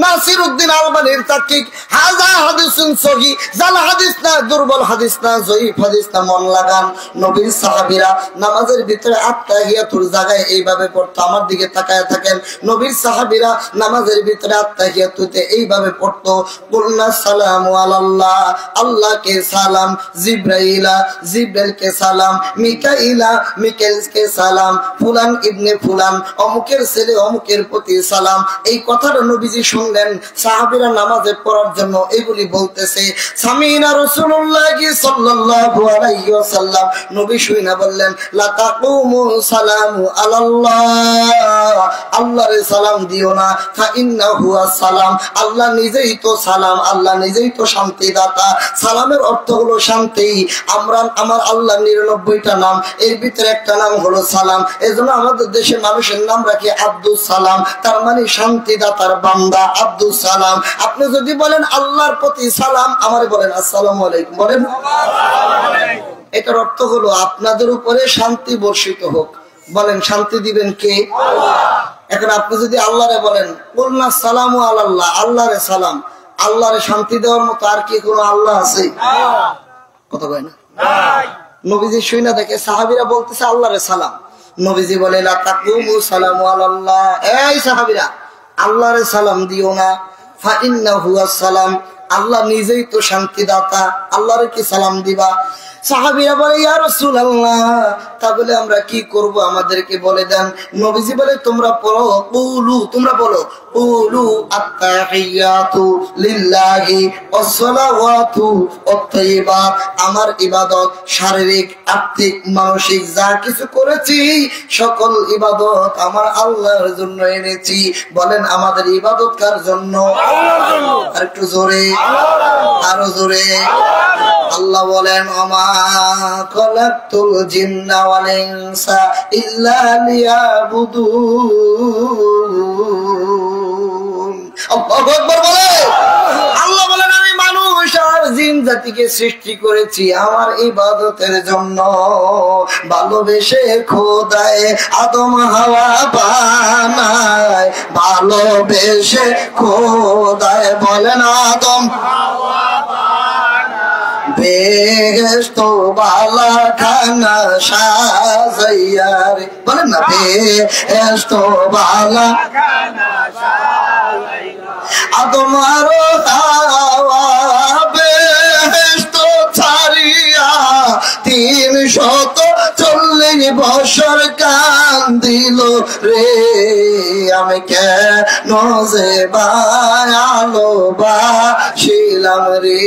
নাসিরউদ্দিন আলবানীর তাহকিক। হাযা হাদিসুন সহিহ, জাল হাদিস না, দুর্বল হাদিস না, জয়ীফ হাদিস না। মন লাগান। নবীর সাহাবীরা নামাজের ভিতরে আত্তাহিয়াতুর জায়গায় এইভাবে পড়তো। আমার দিকে তাকায় থাকেন। নবীর সাহাবীরা নামাজের ভিতরে আত্তাহিয়াতুতে এইভাবে পড়তো, কুলনা সালামু আলাল্লাহ, আল্লাহকে সালাম, জিবরাইলা, জিবরাইলকে সালাম, মিকাইলা, মিকাইলকে সালাম, ফুলান ইবনে ফুলান, অমুকের ছেলে অমুকের প্রতি সালাম। এই কথাটা নবীজি শুনলেন, সাহাবীরা নামাজে পড়ার জন্য এগুলি বলতেছে। সামিনা রাসূলুল্লাহ সাল্লাল্লাহু আলাইহি ওয়াসাল্লাম, নবী শুইনা বললেন, লা তাকুমু সালামু আলাল্লাহ, আল্লাহরে সালাম দিও না, ফা ইন্নাহু আসসালাম, আল্লাহ নিজেই তো সালাম, আল্লাহ নিজেই তো শান্তি দাতা। সালামের অর্থ হলো শান্তি। আমার আল্লাহ 99টা নাম, এর ভিতরে একটা নাম হলো সালাম। এজন্য আমাদের দেশে মানুষের নাম রাখে আব্দুস সালাম, তার মানে শান্তি দাতার বান্দা আব্দুস সালাম। আপনি যদি বলেন আল্লাহর প্রতি সালাম, আমারে বলেন আসসালামু আলাইকুম, বলেন। এটার অর্থ হলো আপনাদের উপরে শান্তি বর্ষিত হোক। বলেন শান্তি দিবেন কে? এখন আপনি যদি আল্লাহরে বলেন, কুলনা সালামু আলাল্লাহ, আল্লাহরে সালাম, আল্লাহরে শান্তি দেওয়ার মতো আর কি কোনো আল্লাহ আছে? কথা কয় না। নবীজি শুইনা দেখে সাহাবীরা বলতেছে আল্লাহরে সালাম। নবীজি বলে, লা তাকুমু সালামু আলাল্লাহ, এই সাহাবীরা আল্লাহরে সালাম দিও না, ফা ইন্নাহু আসসালাম, আল্লাহ নিজেই তো শান্তিদাতা, আল্লাহরে কি সালাম দিবা? সাহাবীরা বলে ইয়া রাসূলুল্লাহ তাহলে আমরা কি করব আমাদেরকে বলে দেন। নবীজি বলে তোমরা পড়ো কুলু, তোমরা বলো কুলু আত্তাহিয়াতু লিল্লাহি ওয়াসসালাওয়াতু ওয়াত-তাইয়্যিবাত। আমার ইবাদত শারীরিক, আত্মিক, মানসিক যা কিছু করেছি সকল ইবাদত আমার আল্লাহর জন্য এনেছি। বলেন আমাদের ইবাদত কার জন্য? আল্লাহর জন্য। আর একটু জোরে, আরো জোরে। আল্লাহ বলেন ওমা খালাকতুল জিন্না ওয়াল ইনসা ইল্লা লিয়াবুদুন। আল্লাহু আকবার বলে। আল্লাহ বলেন আমি মানুষ আর জিন জাতিকে সৃষ্টি করেছি আমার ইবাদতের জন্য। ভালোবেসে খোদায় আদম হাওয়া বানায়, ভালোবেসে খোদায় বলেন আদম বেহেশত বালা খানা সাজাইয়া রে, বলেন না বেহেশত বালা খানা সাজাইয়া আদম আর হাওয়া বেহেশত ছাড়িয়া 340 বছর কান্দিল রে। আমি কেন যে ভালোবাসিলাম রে।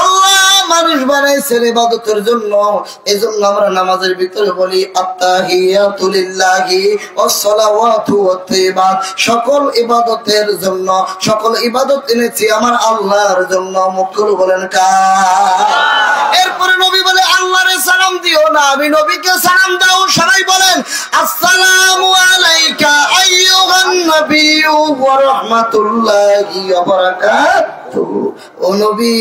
আল্লাহ মানুষ বানাইছে ইবাদতের জন্য, এজন্য আমরা নামাজের ভিতরে বলি আত্তাহিয়াতু লিল্লাহি ওয়াসসালাওয়াতু ওয়াত-তাইয়্যিবাত। সকল ইবাদতের জন্য, সকল ইবাদত এনেছি আমার আল্লাহর জন্য। মুখ খুলে বলেন কার? এরপরে নবী বলে আল্লাহরে সালাম দিও না, আমি নবীকে সালাম দাও। সবাই বলেন আসসালামু আলাইকা আইয়ুহান নাবিয়্যু ওয়া রাহমাতুল্লাহি ওয়া বারাকাতুহু। ও নবী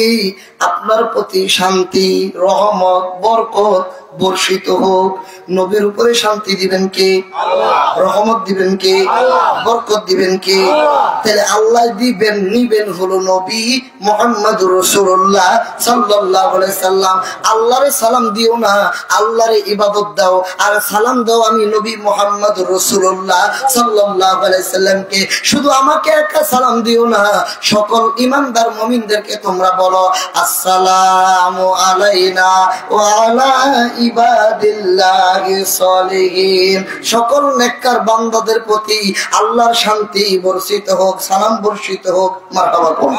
আপনার প্রতি শান্তি, রহমত, বরকত বর্ষিত হোক। নবীর উপরে শান্তি দিবেন কে? আল্লাহ। রহমত দিবেন কে? আল্লাহ। বরকত দিবেন কে? আল্লাহ। তাহলে আল্লাহ দিবেন, নিবেন হলো নবী মুহাম্মদুর রাসূলুল্লাহ সাল্লাল্লাহু আলাইহি সাল্লাম। আল্লাহরে সালাম দিও না, আল্লাহরে ইবাদত দাও। আর সালাম দাও আমি নবী মুহাম্মদুর রাসূলুল্লাহ সাল্লাল্লাহু আলাইহি সাল্লামকে। শুধু আমাকে একা সালাম দিও না, সকল ঈমানদার মুমিনদেরকে তোমরা বলো আসসালামু আলাইনা ওয়া আলা ইবাদিল্লাহিস সলিহিন। সকল নেককার বান্দাদের প্রতি আল্লাহর শান্তি বর্ষিত হোক, সালাম বর্ষিত হোক। মারহাবা বলুন।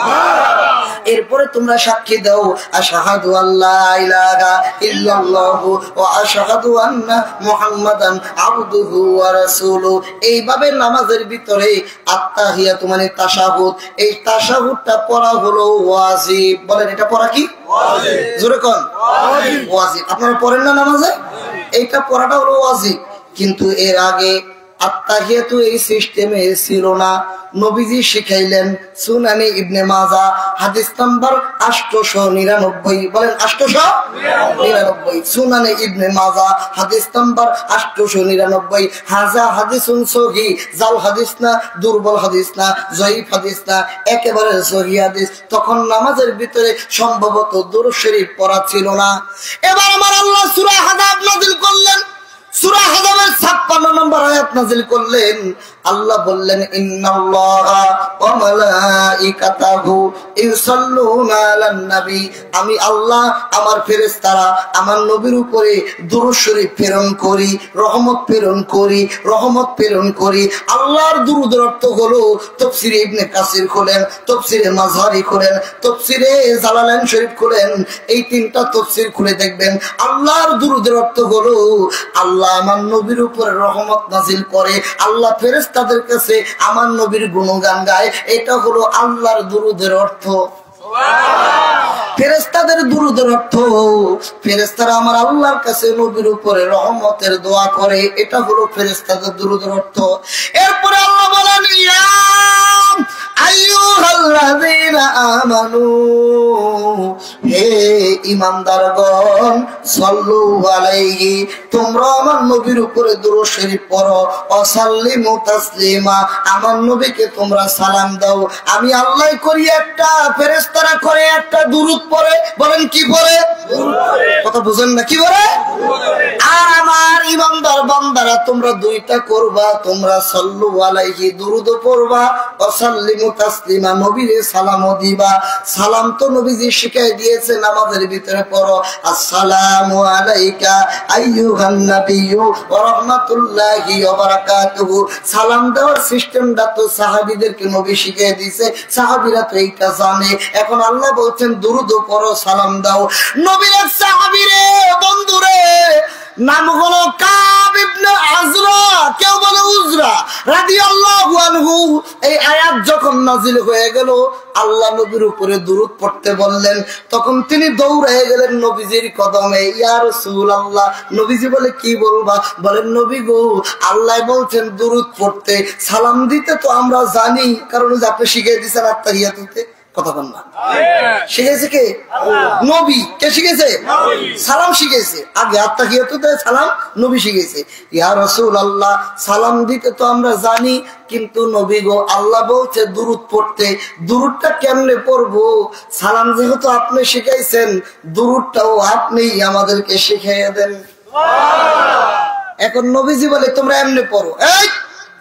এরপরে তোমরা সাক্ষী দাও আশহাদু আল্লা ইলাহা ইল্লাল্লাহু ওয়া আশহাদু আন্না মুহাম্মাদান আবদুহু ওয়া রাসূলুহু। এইভাবে নামাজের ভিতরে আত্তাহিয়াতু মানে তাশাহুদ, এই তাশাহুদটা পড়া হলো ওয়াজিব। বলেন এটা পড়া কি? ওয়াজিব। জোরে কোন? ওয়াজিব। ওয়াজিব। আপনারা পড়েন না নামাজে? এইটা পড়াটা হলো ওয়াজিব। কিন্তু এর আগে আত্তাহিয়াতু এই সিস্টেমে ছিল না। নবীজি শিখাইলেন সুনানে ইবনে মাজাহ হাদিস নাম্বার 899। বলেন 899। সুনানে ইবনে মাজাহ হাদিস নাম্বার 899। হাযা হাদিসুন সহিহ। জাল হাদিস না, দুর্বল হাদিস না, জয়ীফ হাদিস না, একেবারে সহিহ হাদিস। তখন নামাজের ভিতরে সম্ভবত দুরূদ শরীফ পড়া ছিল না। এবার আমার আল্লাহ সূরা আহজাব নাযিল করলেন। সূরা আহজাবের 56 নম্বর আয়াত নাযিল করলেন। আল্লাহ বললেন ইন্নাল্লাহা ওয়া মালাইকাতাহু ইউসাল্লুনা আলান নবী। আমি আল্লাহ আমার ফেরেশতারা আমার নবীর উপরে দুরূদ শরীফ প্রেরণ করি, রহমত প্রেরণ করি, রহমত প্রেরণ করি। আল্লাহর দুরূদের অর্থ হলো তাফসীরে ইবনে কাসির খোলেন, তাফসীরে মাযহারি খোলেন, তাফসীরে জালালাইন শরীফ খোলেন। এই তিনটা তাফসীর খুলে দেখবেন আল্লাহর দুরূদের অর্থ হলো আল্লাহ আমার নবীর উপরে রহমত নাযিল করে, আল্লাহ ফেরেশতাদের কাছে আমার নবীর গুণগান গায়। এটা হলো আল্লাহর দুরূদের অর্থ। ফেরেশতাদের দুরূদের অর্থ ফেরেশতারা আমার আল্লাহর কাছে নবীর উপরে রহমতের দোয়া করে। এটা হলো ফেরেশতাদের দুরূদের অর্থ। এরপরে আল্লাহ বলেন ইয়া আইয়ুহাল্লাযীনা আমানু, হে ঈমানদারগণ, সাল্লু আলাইহি, তোমরা আমার নবীর উপরে দুরূদ শরীফ পড়ো, ওয়াসাল্লিমু তাসলিমা, আমার নবীকে তোমরা সালাম দাও। আমি আল্লাহ করি একটা, ফেরেশতারা করে একটা, দুরূদ পড়ে। বলেন কি পড়ে? কথা বুঝেন না? কি পড়ে? আর আমার ঈমানদার বান্দারা তোমরা দুইটা করবা, তোমরা সাল্লু আলাইহি দুরূদ পড়বা, ওয়াসাল্লিমু তাসলিমা নবীরে সালামও দিবা। সালাম তো নবীজি শিখাই দিয়ে দিয়েছে নামাজের ভিতরে পড়ো আসসালামু আলাইকা আইয়ুহান নাবিয়্যু ওয়া রাহমাতুল্লাহি ওয়া বারাকাতুহু। সালাম দেওয়ার সিস্টেমটা তো সাহাবীদেরকে নবী শিখিয়ে দিয়েছে, সাহাবীরা তো এইটা জানে। এখন আল্লাহ বলছেন দুরূদ পড়ো, সালাম দাও। নবীর এক সাহাবী রে, বন্ধু রে, নাম হলো কাব ইবনে আজরা, কেউ বলে উজরা, রাদিয়াল্লাহু আনহু। এই আয়াত যখন নাজিল হয়ে গেল, আল্লাহ নবীর উপরে দুরূদ পড়তে বললেন, তখন তিনি দৌড়ে গেলেন নবীজির কদমে। ইয়া রাসূলুল্লাহ, নবীজি বলে কি বলবা? বলেন নবী গো, আল্লাহ বলছেন দুরূদ পড়তে, সালাম দিতে তো আমরা জানি, কারণ আপনি শিখিয়ে দিয়েছেন আত্তাহিয়াতুতে। কথা বল না, শিখেছে কে? নবী। কে শিখেছে? সালাম শিখেছে আগে, আত্তাহিয়াতুতে সালাম নবী শিখেছে। ইয়া রাসূলুল্লাহ, সালাম দিতে তো আমরা জানি, কিন্তু নবী গো, আল্লাহ বলছে দুরূদ পড়তে, দুরূদটা কেমনে পড়বো? সালাম যেহেতু আপনি শিখাইছেন, দুরূদটাও আপনিই আমাদেরকে শিখিয়ে দেন। এখন নবীজি বলে তোমরা এমনি পড়ো। এই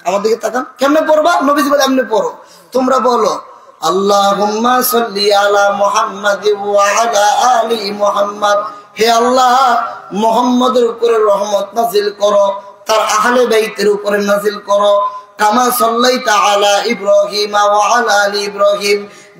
আমার দিকে তাকান, কেমনে পড়বা? নবীজি বলে এমনি পড়ো। তোমরা বলো আল্লাহুম্মা সাল্লি আলা মুহাম্মাদ ওয়া আলা আলি মুহাম্মাদ। হে আল্লাহ, মুহাম্মাদের উপরে রহমত নাজিল করো, তার আহলে বাইতের উপরে নাজিল করো। কামা সাল্লাইতা আলা ইব্রাহিম ওয়া আলা আলি ইব্রাহিম,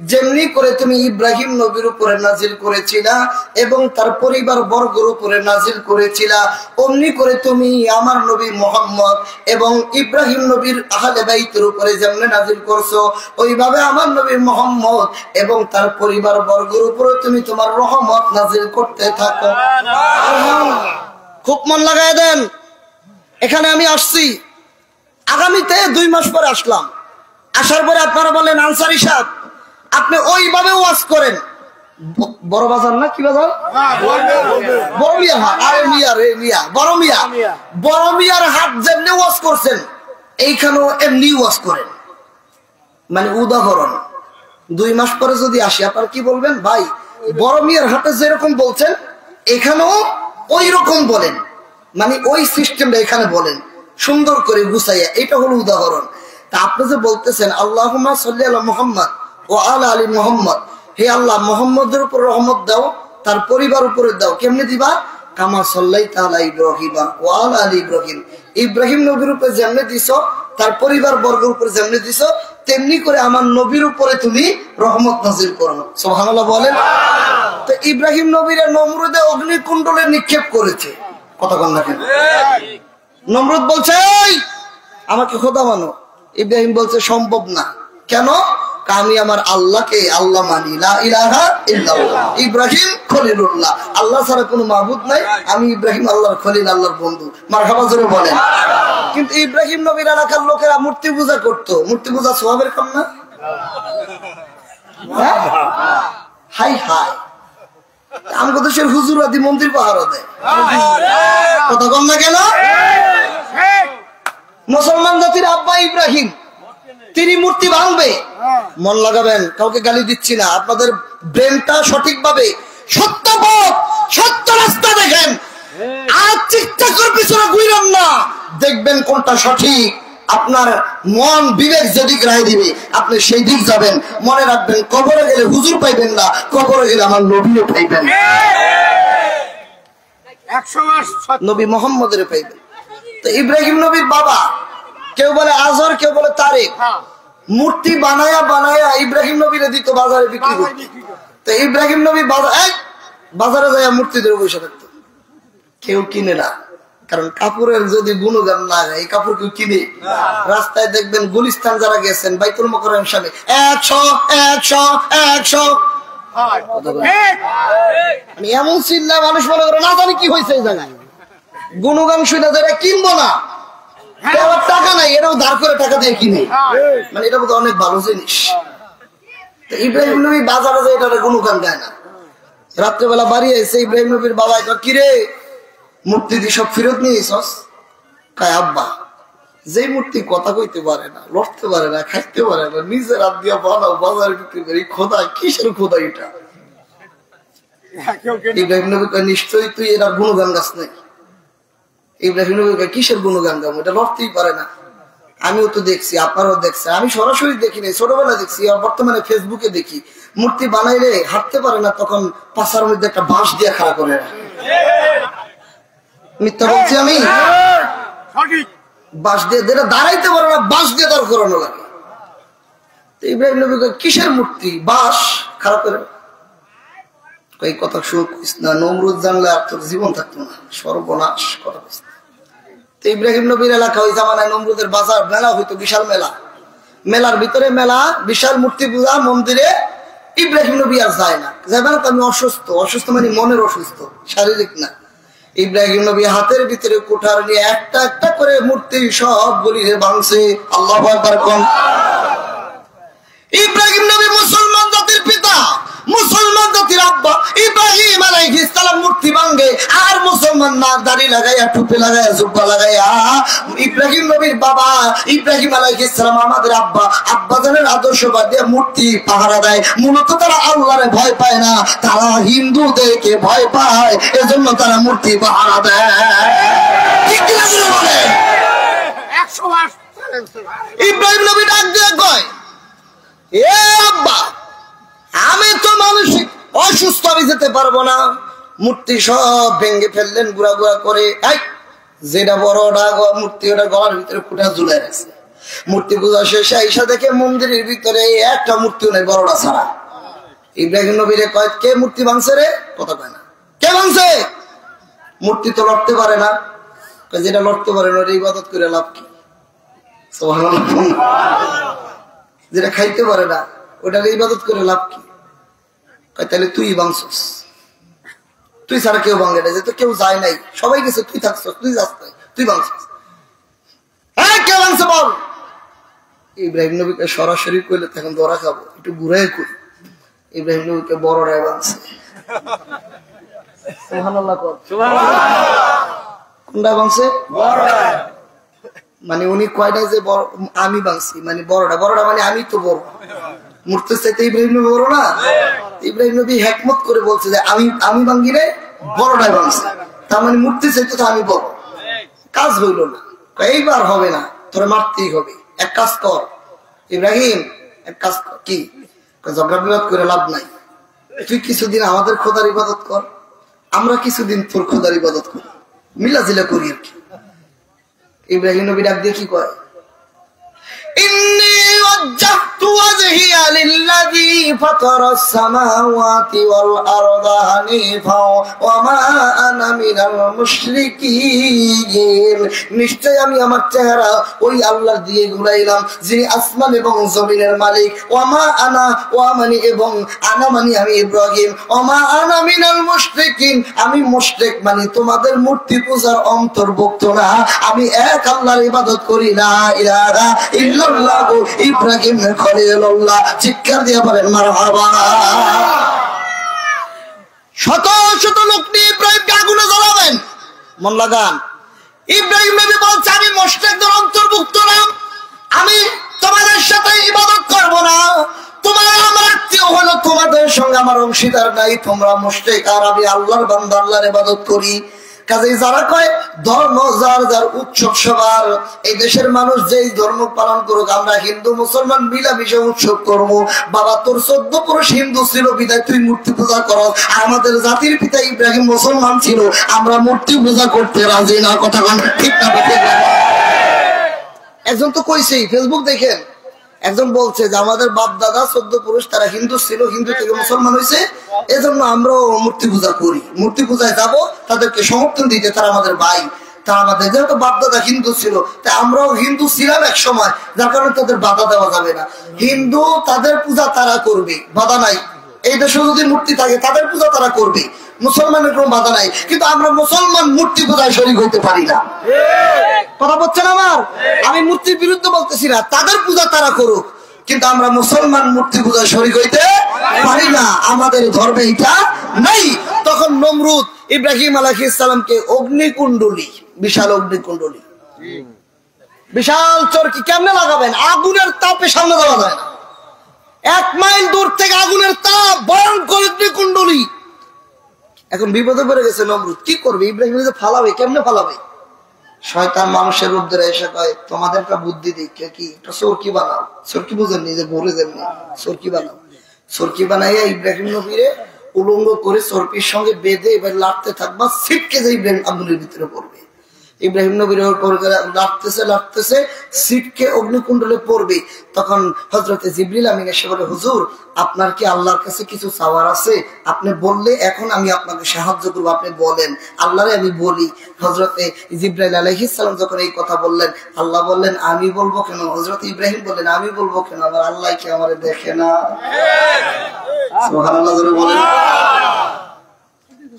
যেমনি করে তুমি ইব্রাহিম নবীর উপরে নাজিল করেছিলা এবং তার পরিবার বর্গের উপরে নাজিল করেছিলা, অমনি করে তুমি আমার নবী মুহাম্মদ এবং ইব্রাহিম নবীর আহলে বাইতের উপরে যেমনি নাজিল করছো, ওইভাবে আমার নবী মুহাম্মদ এবং তার পরিবার বর্গের উপরে তুমি তোমার রহমত নাজিল করতে থাকো। খুব মন লাগাই দেন। এখানে আমি আসছি, আগামীতে 2 মাস পরে আসলাম। আসার পরে আপনারা বলেন আনসারী সাহেব আপনি ওইভাবে ওয়াজ করেন। বড় বাজার না কি বাজার? বড় মিয়ার হাট। আরে মিয়া রে মিয়া, বড় মিয়া, বড় মিয়ার হাট যেমনি ওয়াজ করছেন, এইখানেও এমনি ওয়াজ করেন। মানে উদাহরণ, 2 মাস পরে যদি আসি আপনারা কি বলবেন? ভাই বড় মিয়ার হাটে যেরকম বলছেন এখানেও ওই রকম বলেন, মানে ওই সিস্টেমটা এখানে বলেন, সুন্দর করে গুছাইয়া। এটা হলো উদাহরণ। তা আপনি যে বলতেছেন আল্লাহুম্মা সাল্লি আলা মুহাম্মাদ ওয়া আলা আলি মুহাম্মাদ, হে আল্লাহ মুহাম্মদের উপর রহমত দাও, তার পরিবার উপরে দাও। কেমনে দিবা? কামা সাল্লাইতা আলা ইব্রাহিম ওয়া আলা আলি ইব্রাহিম, ইব্রাহিম নবীর উপরে যেমনে দিছো, তার পরিবার বর্গের উপরে যেমনে দিছো, তেমনি করে আমার নবীর উপরে তুমি রহমত নাজিল করো। সুবহানাল্লাহ বলেন। তো ইব্রাহিম নবীর নমরুদে অগ্নিকুণ্ডলে নিক্ষেপ করেছে, কথা বল না কেন? নমরুদ বলছে আমাকে খোদা মানো, ইব্রাহিম বলছে সম্ভব না। কেন? আমি আমার আল্লাহকে আল্লাহ মানি, লা ইলাহা ইল্লাল্লাহ, ইব্রাহিম খলিলুল্লাহ, আল্লাহ ছাড়া কোনো মাবুদ নাই, আমি ইব্রাহিম আল্লাহর খলিল, আল্লাহর বন্ধু। মারহাবা জোরে বলেন। কিন্তু ইব্রাহিম নবীর এলাকার লোকেরা মূর্তি পূজা করতো। মূর্তি পূজা সওয়াবের কাম না? হাই হাই, আমগো দেশের হুজুরাদি মন্দির পাহারা দেয়, কথা কম না কেন? মুসলমান জাতির আব্বা ইব্রাহিম, তিনি মূর্তি ভাঙবে, মন লাগাবেন। কাউকে গালি দিচ্ছি না, আপনাদের ব্রেনটা সঠিকভাবে সত্য পথ সত্য রাস্তা দেখেন, আর চিত্তাকর পিছনে ঘুরেন না, দেখবেন কোনটা সঠিক। আপনার মন বিবেক যেদিক রায় দিবে আপনি সেই দিক যাবেন। মনে রাখবেন কবরে গেলে হুজুর পাইবেন না, কবরে গেলে আমার নবীও পাইবেন, নবী মুহাম্মদের পাইবেন। তো ইব্রাহিম নবীর বাবা, কেউ বলে আজর, কেউ বলে তারেক, মূর্তি বানায়া বানায়া ইব্রাহিম নবীরে দিত বাজারে বিক্রি করত। তো ইব্রাহিম নবী বাজারে যায় মূর্তি ধরে বসে থাকতো, কেউ কিনে না, কারণ কাপড়ের যদি গুণগান না গায় এই কাপড় কেউ কিনে? রাস্তায় দেখবেন গুলিস্তান যারা গেছেন বাইতুল মুকাররমের সামনে 100 100 100 এমন চিল্লা, মানুষ মনে করে না জানি কি হয়েছে এই জায়গায়। গুণগান শুনে যারা কিনবো না, টাকা নাই, এটাও ধার করে টাকা দিয়ে কিনে, মানে এটা বোধ অনেক ভালো জিনিস। ইব্রাহিম নবী বাজারে যায় এটা গুণগান গায় না। রাত্রেবেলা বাড়ি এসে ইব্রাহিম নবীর বাবা কিরে মূর্তি দিয়ে সব ফেরত নিয়েছস? কায় আব্বা, যে মূর্তি কথা কইতে পারে না, লড়তে পারে না, খাইতে পারে না, নিজের হাত দিয়া বানাও, বাজারে বিক্রি করি, খোদা কিসের খোদা এটা? ইব্রাহিম নবী কয় নিশ্চয়ই তুই এটার গুণগান গাছ নাই। ইব্রাহিম নবী কয় কিসের গুণগান গাবো, এটা লড়তেই পারে না। আমিও তো দেখছি, আপনারাও দেখছেন, আমি সরাসরি দেখি নাই, ছোটবেলা দেখছি, বর্তমানে ফেসবুকে দেখি মূর্তি বানাইলে হাঁটতে পারে না, তখন পাশার মধ্যে একটা বাঁশ দিয়ে খাড়া করে রাখে। মিথ্যা বলছি আমি? বাঁশ দিয়ে দাঁড়াইতে পারে না, বাঁশ দিয়ে দাঁড় করানো লাগে। ইব্রাহিম নবী কিসের মূর্তি? বাঁশ খারাপ করে। এই কথা শুনিস না, নমরুদ জানলে আর তোর জীবন থাকতো না, সর্বনাশ কথা বলছে। তো ইব্রাহিম নবীর এলাকা ওই জামানায় নমরুদের বাজার মেলা হইতো, বিশাল মেলা। মেলার ভিতরে মেলা, বিশাল মূর্তি পূজা, মন্দিরে ইব্রাহিম নবী আর যায় না। যাবে না তো আমি অসুস্থ, অসুস্থ মানে মনের অসুস্থ, শারীরিক না। ইব্রাহিম নবী হাতের ভিতরে কুঠার নিয়ে একটা একটা করে মূর্তি সবগুলি ভাঙছে। আল্লাহু আকবার কোন। ইব্রাহিম নবী মুসলমান জাতির পিতা, মুসলমান জাতির আব্বা। ইব্রাহিম আলাইহিস সালাম মূর্তি ভাঙে আর মুসলমান নাক দাড়ি লাগাইয়া, টুপি লাগাইয়া, জুব্বা লাগাইয়া। ইব্রাহিম নবীর বাবা ইব্রাহিম আলাইহিস সালাম আমাদের আব্বা, আব্বাজানের আদর্শবাদ দিয়ে মূর্তি পাহারা দেয়। মূলত তারা আল্লাহরে ভয় পায় না, তারা হিন্দুদেরকে ভয় পায়, এজন্য তারা মূর্তি পাহারা দেয়। ঠিক কি না বলে? 100 বার ইব্রাহিম নবী ডাক দিয়ে কয়, এ আব্বা, আমি তো মানসিক অসুস্থ, আমি যেতে পারবো না। মূর্তি সব ভেঙে ফেললেন গুড়া গুড়া করে। যেটা বড় মূর্তি, ওটা গলার ভিতরে ফুটা ঝুলে রাখছে। মূর্তি পূজা শেষে আইসা দেখে মন্দিরের ভিতরে একটা মূর্তিও নেই, বড়টা ছাড়া। ইব্রাহিম নবীরে কয়, কে মূর্তি ভাঙছে রে? কথা কয় না, কে ভাঙছে? মূর্তি তো লড়তে পারে না। যেটা লড়তে পারে না ওটা ইবাদত করে লাভ কি? যেটা খাইতে পারে না ওটা ইবাদত করে লাভ কি? তাহলে তুই ভাঙছস, তুই ছাড়া কেউ ভাঙে না, যেহেতু কেউ যায় নাই, সবাই গেছে, তুই থাকছস, তুই যাস নাই, তুই ভাঙছস। হ্যাঁ, কে ভাঙছে বল? ইব্রাহিম নবীকে সরাসরি কইলে তখন ধরা খাবো, একটু ঘুরে কই। ইব্রাহিম নবীকে বড়রাই ভাঙছে। সুবহানাল্লাহ কর। কোনটা ভাঙছে? মানে উনি কয়টাই যে আমি ভাঙছি, মানে বড়টা, বড়টা মানে আমি তো বড়। মূর্তির চাইতে ইব্রাহিম নবী বড় না? ইব্রাহিম নবী হিকমত করে বলছে যে আমি ভাঙি রে, বড়টাই ভাঙছে, তার মানে মূর্তির চাইতে তো আমি বড়। কাজ হইল না, এইবার হবে না, তোরা মারতেই হবে। এক কাজ কর ইব্রাহিম, এক কাজ কর। কি? ঝগড়া বিবাদ করে লাভ নাই, তুই কিছুদিন আমাদের খোদার ইবাদত কর, আমরা কিছুদিন তোর খোদার ইবাদত করি, মিলাজিলা করি আর কি। ইব্রাহিম নবী ডাক দিয়ে কি কয়? ইন্নী ওয়াজ্জাহতু ওয়াজহিয়া লিল্লাযী ফাতারাস সামাওয়াতি ওয়াল আরদা হানিফা ওয়া মা আনা মিনাল মুশরিকিন। নিশ্চয় আমি আমার চেহারা ওই আল্লাহর দিয়ে ঘুরাইলাম যিনি আসমান এবং জমিনের মালিক। ওয়া মা আনা, ওয়া মানে এবং, আনা মানে আমি ইব্রাহিম। ওয়া মা আনা মিনাল মুশরিকিন, আমি মুশরিক মানে তোমাদের মূর্তি পূজার অন্তর্ভুক্ত না। আমি এক আল্লাহর ইবাদত করি। লা ইলাহা ইল্লাল্লাহ ইব্রাহিম খলিলুল্লাহ। চিৎকার দিয়ে বলেন মারহাবা। শত শত লোক নিয়ে ইব্রাহিমকে আগুনে জ্বালাবেন, মন লাগান। ইব্রাহিম নবী বলছে আমি মুশরিকদের অন্তর্ভুক্ত না, আমি তোমাদের সাথে ইবাদত করব না, তোমরা আমার আত্মীয় হলো, তোমাদের সঙ্গে আমার অংশীদার নাই, তোমরা মুশরিক আর আমি আল্লাহর বান্দা, আল্লাহর ইবাদত করি। কাজেই যারা কয় ধর্ম যার যার, উৎসব সবার, এই দেশের মানুষ যেই ধর্ম পালন করুক, আমরা হিন্দু মুসলমান মিলামিশে উৎসব করবো। বাবা তোর 14 পুরুষ হিন্দু ছিল বিদায় তুই মূর্তি পূজা করো, আমাদের জাতির পিতা ইব্রাহিম মুসলমান ছিল, আমরা মূর্তি পূজা করতে রাজি না। কথা ঠিক না? একজন তো কইছেই, ফেসবুক দেখেন, একজন বলছে যে আমাদের বাপ দাদা 14 পুরুষ তারা হিন্দু ছিল, হিন্দু থেকে মুসলমান হয়েছে, এজন্য আমরাও মূর্তি পূজা করি, মূর্তি পূজায় যাব, তাদেরকে সমর্থন দিতে, তারা আমাদের ভাই, তারা আমাদের, যেহেতু বাপ দাদা হিন্দু ছিল তাই আমরাও হিন্দু ছিলাম এক সময়, যার কারণে তাদের বাধা দেওয়া যাবে না। হিন্দু তাদের পূজা তারা করবে, বাধা নাই। এই দেশে যদি মূর্তি থাকে তাদের পূজা তারা করবে, মুসলমানের কোনো বাধা নাই। কিন্তু আমরা মুসলমান মূর্তি পূজায় শরীক হইতে পারি না। কথা বলছেন আমার? আমি মূর্তির বিরুদ্ধে বলতেছি না, তাদের পূজা তারা করুক, কিন্তু আমরা মুসলমান মূর্তি পূজায় শরীক হইতে পারি না, আমাদের ধর্মে এটা নাই। তখন নমরুদ ইব্রাহিম আলাইহিস সালামকে অগ্নিকুণ্ডলী, বিশাল অগ্নিকুণ্ডলী, বিশাল চরকি কেমনে লাগাবেন? আগুনের তাপে সামনে যাওয়া যায় না, 1 মাইল দূর থেকে আগুনের তাপ, ভয়ঙ্কর অগ্নিকুণ্ডলী। এখন বিপদে পড়ে গেছে নমরুদ, কি করবে? ইব্রাহিম ফালাবে, কেমনে ফালাবে? শয়তান মানুষের রূপ ধরে এসে কয় তোমাদের একটা বুদ্ধি দিই, কি একটা চরকি বানাও। চরকি বুঝেন নিজে ভরে যেমনি চরকি বানাও, চরকি বানাইয়া ইব্রাহিম নবীরে উলঙ্গ করে চরকির সঙ্গে বেঁধে এবার লাড়তে থাকবা, ছিটকে যে ইব্রাহিম আগুনের ভিতরে পড়বে। ইব্রাহিম নবীর লাড়তেছে ছিটকে অগ্নিকুণ্ডলে পড়বে। তখন হযরতে জিবরিল আমিন এসে বলে, হুজুর আপনার কি আল্লাহর কাছে কিছু চাওয়ার আছে? আপনি বললে এখন আমি আপনাকে সাহায্য করবো, আপনি বলেন। আল্লাহরে আমি বলি। হযরতে জিবরাইল আলাইহিস সালাম যখন এই কথা বললেন, আল্লাহ বললেন আমি বলবো কেন? হযরত ইব্রাহিম বললেন আমি বলবো কেন, আমার আল্লাহ কি আমারে দেখে না? সুবহানাল্লাহ জোরে বলেন।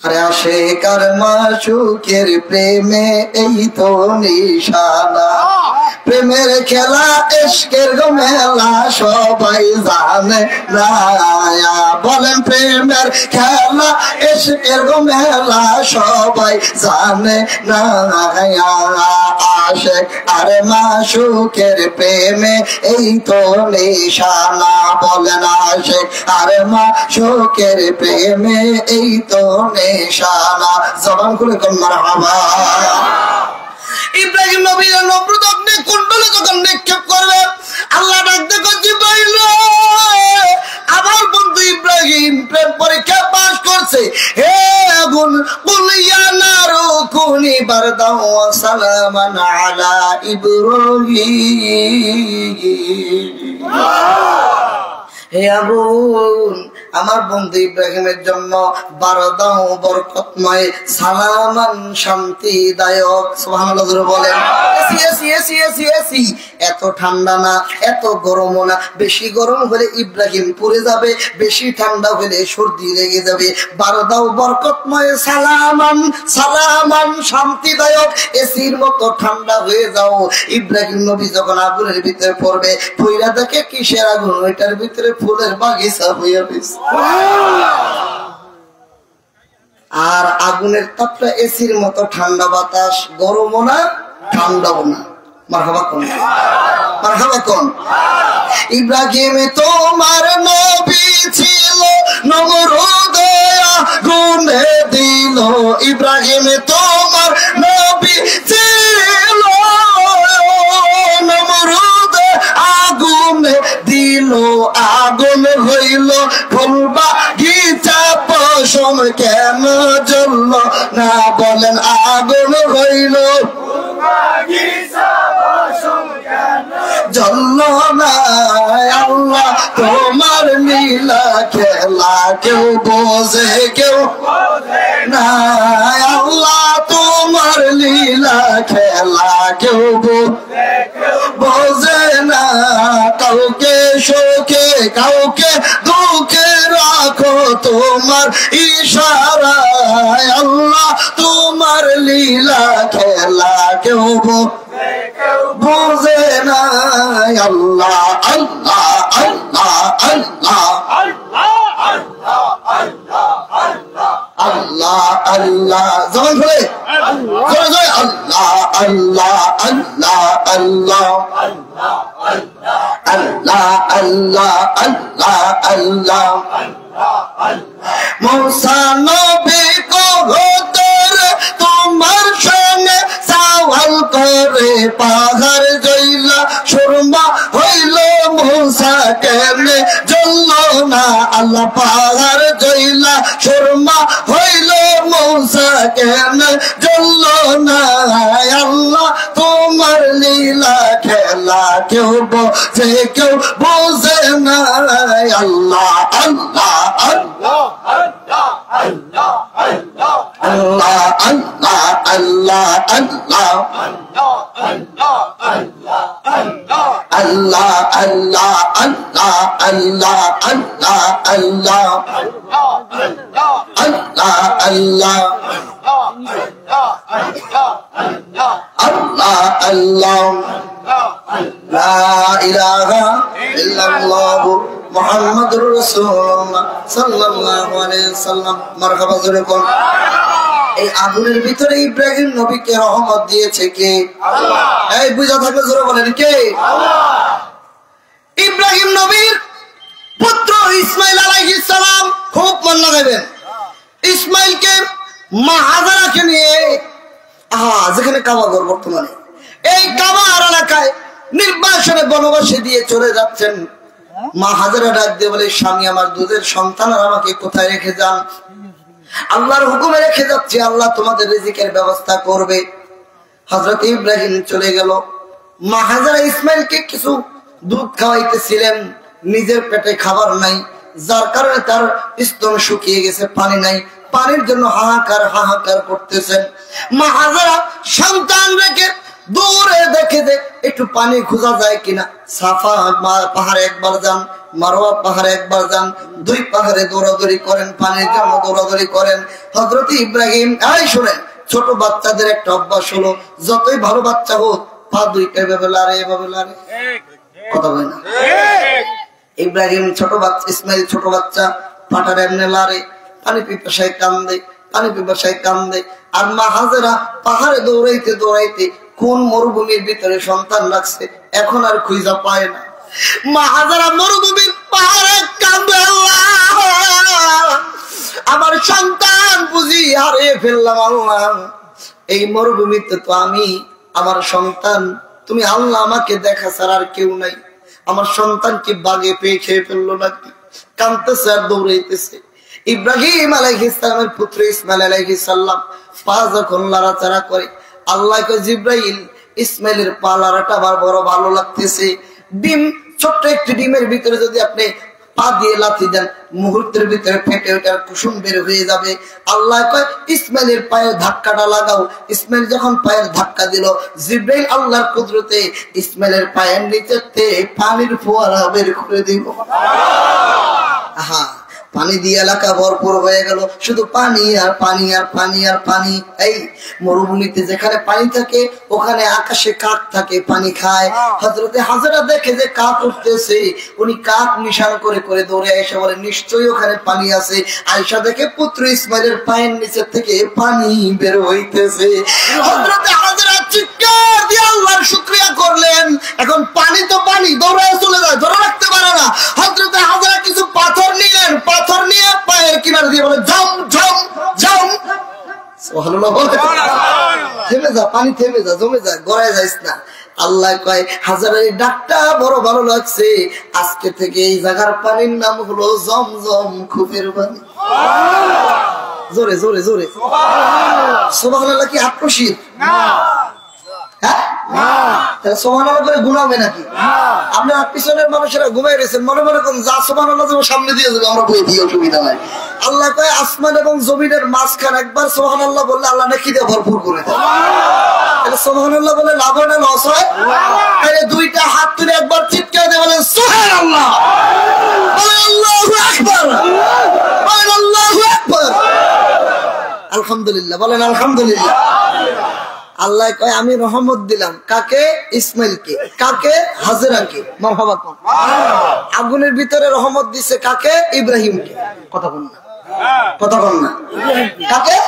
আরে আশিকার মাশুকের প্রেমে এই তো নিশানা, প্রেমের খেলা ইশকের মেলা সবাই জানে না। বলেন প্রেমের খেলা ইশকের মেলা সবাই জানে না। আশিক আর মাশুকের প্রেমে এই তো নিশানা। বলেন আশিক আর মাশুকের প্রেমে এই তো নিশানা। জবান খুলে কোন মারহাবা। ইব্রাহিম নবীর নমরুদ অগ্নিকুণ্ডলে যখন নিক্ষেপ করবে, আল্লাহ ডাকতে জিবরাইল, আমার বন্ধু ইব্রাহিম প্রেম পরীক্ষা পাস করছে। হে আগুন, কুল ইয়া নারু কুনি বারদাও ওয়া সালামান আলা ইব্রাহিম। হে আগুন, আমার বন্ধু ইব্রাহিমের জন্য বারদাও বরকতময়, সালামান শান্তিদায়ক। সুবহানাল্লাহ বলেন। এত ঠান্ডা না, এত গরম না। বেশি গরম হলে ইব্রাহিম পুড়ে যাবে, বেশি ঠান্ডা হলে সর্দি লেগে যাবে। বারদাও বরকতময়, সালামান সালামান শান্তিদায়ক, এসির মতো ঠান্ডা হয়ে যাও। ইব্রাহিম নবী যখন আগুনের ভিতরে পড়বে, পইরা দেখে কিসের আগুন? ওইটার ভিতরে ফুলের বাগিচা হইয়া গেছে। আর আগুনের তাপটা এসির মতো ঠান্ডা, বাতাস গরমও না ঠান্ডাও না। মারহাবা কোন, মারহাবা কোন। ইব্রাহিম তোমার নবী ছিল, নমরুদ আগুনে দিল। ইব্রাহিম তোমার নবী ছিল, নমরুদ আগুনে দিল। আগুন হইল ফুলবা গিচা, পশম কেন জ্বলল না? বলেন আগুন হইল জ্বলল না। আল্লাহ তোমার লীলা খেলা কেউ বোঝে কেউ না। আল্লাহ তোমার লীলা খেলা কেউ বোঝে না। কাউকে সুখে কাউকে দুঃখে রাখো তোমার ইশারায়। আল্লাহ তোমার লীলা খেলা কেউ বোঝে না। আল্লাহ আল্লাহ আল্লাহ আল্লাহ আল্লাহ আল্লাহ। জবান খুলে আল্লাহ আল্লাহ আল্লাহ আল্লাহ আল্লাহ আল্লাহ আল্লাহ আল্লাহ। মুসা নবী কবুতরে তোমার সঙ্গে সওয়াল করে, পাহাড় জইলা সুরমা হইল মুসা কেমনে জ্বলল না? আল্লাহ পাহাড় জইলা সুরমা হইল মুসা কেমনে জ্বলল না? আল্লাহ তোমার লীলা খেলা কেউ বোঝে কেউ বোঝে না। আল্লাহ আল্লাহ আল্লাহ আল্লাহ আল্লাহ আল্লাহ আল্লাহ আল্লাহ আল্লাহ আল্লাহ আল্লাহ আল্লাহ আল্লাহ আল্লাহ আল্লাহ আল্লাহ আল্লাহ আল্লাহ আল্লাহ। লা ইলাহা ইল্লাল্লাহ মুহাম্মাদুর রাসূলুল্লাহ সাল্লাল্লাহু আলাইহি ওয়াসাল্লাম। মারহাবা জোরে কোন। এই আগুনের ভিতরে ইব্রাহিম নবীকে রহমত দিয়েছে কে? আল্লাহ। এই বুঝা থাকলে জোরে বলেন কে? আল্লাহ। ইব্রাহিম নবীর পুত্র ইসমাইল আলাইহিস সালাম, খুব মন লাগাবেন, ইসমাইলকে মা হাজারাকে নিয়ে যেখানে কাবাগর বর্তমানে, এই কাবার এলাকায় নির্বাসনে বনবাসে দিয়ে চলে যাচ্ছেন। মা হাজেরা ডাক দিয়ে বলে, স্বামী আমার দুধের সন্তান আর আমাকে কোথায় রেখে যান? আল্লাহর হুকুমে রেখে যাচ্ছি, আল্লাহ তোমাদের রিজিকের ব্যবস্থা করবে। হযরত ইব্রাহিম চলে গেল। মা হাজেরা ইসমাইলকে কিছু দুধ খাওয়াইতেছিলেন, নিজের পেটে খাবার নাই, যার কারণে তার স্তন শুকিয়ে গেছে, পানি নাই। পানির জন্য হাহাকার হাহাকার করতেছেন। মা হাজেরা সন্তান রেখে দূরে দেখে যে একটু পানি খোঁজা যায় কিনা। সাফা পাহাড়ে একবার যান, মারওয়া পাহাড়ে একবার যান, দুই পাহাড়ে দৌড়াদৌড়ি করেন, পানির জন্য দৌড়াদৌড়ি করেন। হযরত ইব্রাহিম, এই শুনেন, ছোট বাচ্চাদের একটা অভ্যাস হলো, যতই ভালো বাচ্চা হোক পা দুইটা এভাবে লাড়ে, এভাবে লাড়ে, কথা বলে না। ইব্রাহিম ছোট বাচ্চা, ইসমাইল ছোট বাচ্চা, পাটার এমনি লাড়ে, পানি পিপাসায় কান্দে, পানি পিপাসায় কান্দে। আর মা হাজেরা পাহাড়ে দৌড়াইতে দৌড়াইতে কোন মরুভূমির ভিতরে সন্তান রাখছে এখন আর খুঁজা পায় না। মা হাজেরা মরুভূমির পাহাড়ে কান্দে, আমার সন্তান বুঝি হারিয়ে ফেললাম আল্লাহ। এই মরুভূমিতে তো আমি, আমার সন্তান, তুমি আল্লাহ আমাকে দেখা ছাড়া আর কেউ নাই। আমার সন্তান কি বাগে পেয়ে খেয়ে ফেললো নাকি? কাঁদতেছে আর দৌড়াইতেছে। ইব্রাহিম আলাইহিস সালামের পুত্র ইসমাইল আলাইহিস সালাম পা যখন লড়াচড়া করে, আল্লাহ কয়, জিব্রাইল, ইসমাইলের পা লড়াটা আমার বড় ভালো লাগতেছে। ডিম, ছোট্ট একটি ডিমের ভিতরে যদি আপনি পা দিয়ে লাথি দেন, মুহূর্তের ভিতরে ফেটে ওঠার কুসুম বের হয়ে যাবে। আল্লাহ কয়, ইসমাইলের পায়ের ধাক্কাটা লাগাও। ইসমাইল যখন পায়ের ধাক্কা দিল, জিব্রাইল আল্লাহর কুদরতে ইসমাইলের পায়ের নিচে পানির ফোয়ারা বের করে দিল। হ্যাঁ, পানি দিয়ে এলাকা ভরপুর হয়ে গেল, শুধু পানি আর পানি আর পানি আর পানি। এই মরুভূমিতে যেখানে পানি থাকে ওখানে আকাশে কাক থাকে, পানি খায়। হযরতে হাজেরা দেখে যে কাক উঠতেছে, উনি কাক নিশান করে করে দৌড়ে এসে বলে, নিশ্চয়ই ওখানে পানি আছে। আয়েশা দেখে পুত্র ইসমাইলের পায়ের নিচে থেকে পানি বের হইতেছে। হযরতে হাজেরা চিৎকার দিয়ে আল্লাহর শুকরিয়া করলেন। এখন পানি তো পানি, দৌড়ে চলে যায়, ধরে রাখতে পারে না। হযরতে হাজেরা কিছু পাথর নিলেন, পাথর নিয়ে পায়ের কিনারে দিয়ে বলে, ঝম ঝম ঝম, সুবহানাল্লাহ বলে, থেমে যা, পানি থেমে যা, জমে যা, গড়ায় যাইস না। আল্লাহ কয়, হাজারের ডাকটা বড় ভালো লাগছে, আজকে থেকে এই জায়গার পানির নাম হলো জমজম, খুফের পানি। জোরে জোরে জোরে সুবহানাল্লাহ। কি আত্মশীল না? সুবহানাল্লাহ করে ঘুমাবে নাকি? আপনার পিছনের মানুষেরা ঘুমাই রয়েছেন, মনে মনে করেন যা সুবহানাল্লাহ যাবো সামনে দিয়ে যাবে, আমরা বই দিয়ে অসুবিধা নাই। আল্লাহ কয়, আসমান এবং জমিনের মাঝখান একবার সুবহানাল্লাহ বললে আল্লাহ নেকি দিয়ে ভরপুর করে দেয়। সুবহানাল্লাহ বলে লাভ হয় না, লস হয়? দুইটা হাত তুলে একবার চিৎকার দিয়ে বলেন সুবহানাল্লাহ, বলেন আল্লাহু আকবার, বলেন আল্লাহু আকবার, আলহামদুলিল্লাহ, বলেন আলহামদুলিল্লাহ। আল্লাহ কয়, আমি রহমত দিলাম কাকে? ইসমাইলকে। কাকে? হাজেরাকে। মারহাবা কোন? আগুনের ভিতরে রহমত দিছে কাকে? ইব্রাহিমকে। কথা বল না, কথা বল না, কাকে?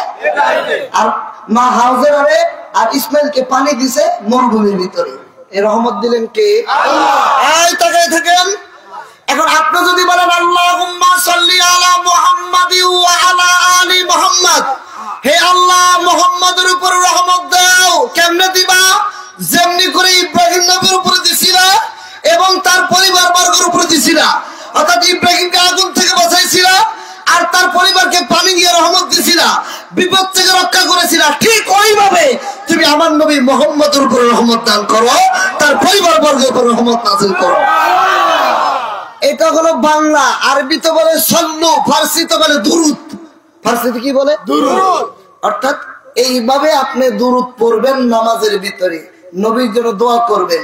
আর মা হাজেরারে আর ইসমাইলকে পানি দিছে মরুভূমির ভিতরে। এই রহমত দিলেন কে? এই তাকায় থাকেন। এখন আপনি যদি বলেন আল্লাহুম্মা সাল্লি আলা মুহাম্মাদি ওয়া আলা আলি মুহাম্মাদ, হে আল্লাহ মুহাম্মাদের উপর রহমত দাও, কেমনে দিবা? যেমনি করে ইব্রাহিম নবীর উপরে দিছিলা এবং তার পরিবার বর্গের উপরে দিছিলা, অর্থাৎ ইব্রাহিমকে আগুন থেকে বাঁচাইছিলা আর তার পরিবারকে পানি দিয়ে রহমত দিছিলা, বিপদ থেকে রক্ষা করেছিলা, ঠিক ওইভাবে তুমি আমার নবী মুহাম্মাদের উপর রহমত দান করো, তার পরিবার বর্গের উপর রহমত নাযিল করো। এটা হলো বাংলা। আরবিতে বলে সাল্লু, ফার্সিতে বলে দুরুদ। ফার্সিতে কি বলে? দুরুদ। অর্থাৎ এইভাবে আপনি দুরুদ পড়বেন নামাজের ভিতরে, নবীর জন্য দোয়া করবেন।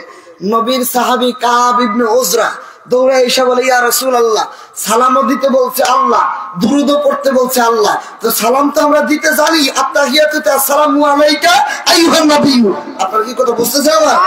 নবীর সাহাবী কাব ইবনে উজরা দৌড়ে এসে বলে, ইয়া রাসূলুল্লাহ, সালামও দিতে বলছে আল্লাহ, দুরুদও পড়তে বলছে আল্লাহ, তো সালাম তো আমরা দিতে জানি, আত্তাহিয়াতুতে আসসালামু আলাইকা আইয়ুহান নাবিয়্যু। আপনারা কি কথা বুঝতেছেন? আমার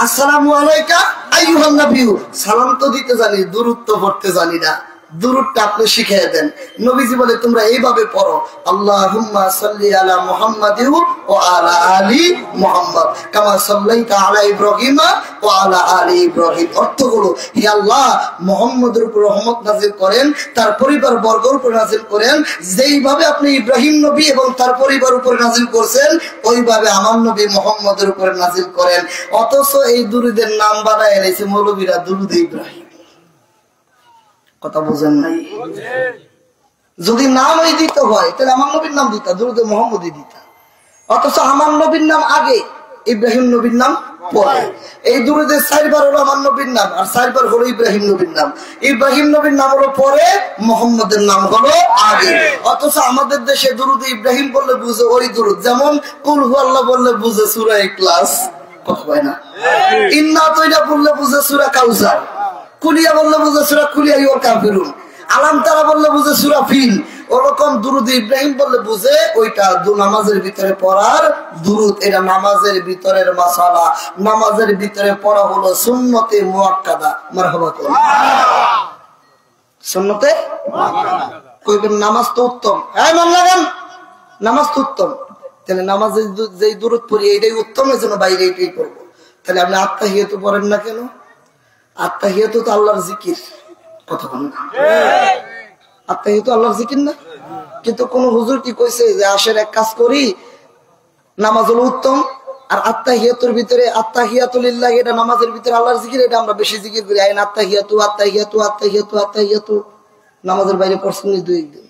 আসসালামু আলাইকা আইয়ুহান নাবিয়্যু, সালাম তো দিতে জানি, দুরুদ তো পড়তে জানি না। দুরুদটা আপনি শিখিয়ে দেন। নবীজি বলে, তোমরা এইভাবে পড়ো, আল্লাহুম্মা সাল্লি আলা মুহাম্মাদি ওয়া আলা আলি মুহাম্মাদ কামা সাল্লাইতা আলা ইব্রাহিমা ওয়া আলা আলি ইব্রাহিম। অর্থ হলো, হে আল্লাহ, মুহাম্মাদের উপর রহমত নাযিল করেন, তার পরিবার বর্গের উপর নাযিল করেন, যেইভাবে আপনি ইব্রাহিম নবী এবং তার পরিবার উপর নাযিল করছেন, ওইভাবে আমার নবী মুহাম্মাদের উপর নাযিল করেন। অথচ এই দুরুদের নাম বানায় এনেছে মৌলবীরা দুরুদ ইব্রাহিম। কথা বুঝেন নাই? যদি নামই দিতে হয় তাহলে আমার নবীর নাম দিতা, দুরুদে মুহাম্মদই দিতা। অথচ আমার নবীর নাম আগে, ইব্রাহিম নবীর নাম পরে। এই দুরুদে 4 বার হলো আমার নবীর নাম, আর 4 বার হলো ইব্রাহিম নবীর নাম। ইব্রাহিম নবীর নাম হলো পরে, মুহাম্মদের নাম হলো আগে। অথচ আমাদের দেশে দুরুদে ইব্রাহিম বললে বুঝে ওই দুরুদ, যেমন কুল হু আল্লাহ বললে বুঝে সূরা ইখলাস, কথা হয় না? ইন্না আতাইনা বললে বুঝে সূরা কাউসার, কুলিয়া বললে বুঝে সূরা কুলিয়া ওয়াল কাফিরুন, আলাম তারা বললে বুঝে সূরা ফিল। ওরকম দুরুদ ইব্রাহিম বললে বুঝে ওইটা নামাজের ভিতরে পড়ার দুরুদ। এটা নামাজের ভিতরের মাসালা, নামাজের ভিতরে পড়া হলো সুন্নতে মুআক্কাদা। মারহাবা করি সুন্নতে কইবেন নামাজ তো উত্তম, হ্যাঁ মন লাগান, নামাজ তো উত্তম। তাহলে নামাজে যেই দুরুদ পড়ি এটাই উত্তম, এর জন্য বাইরে এটাই পড়বো। তাহলে আপনি আত্তাহিয়াতু পড়েন না কেন? আত্তাহিয়াতু তো আল্লাহর জিকির, কথা বলেন না? আত্তাহিয়াতু আল্লাহর জিকির না? কিন্তু কোন হুজুর কি কইছে যে আসেন এক কাজ করি, নামাজ হলো উত্তম, আর আত্তাহিয়াতুর ভিতরে আত্তাহিয়াতু লিল্লাহ, এটা নামাজের ভিতরে আল্লাহর জিকির, এটা আমরা বেশি জিকির করি। আইন আত্তাহিয়াতু আত্তাহিয়াতু আত্তাহিয়াতু আত্তাহিয়াতু। নামাজের বাইরে পড়ছেন দুই একদিন?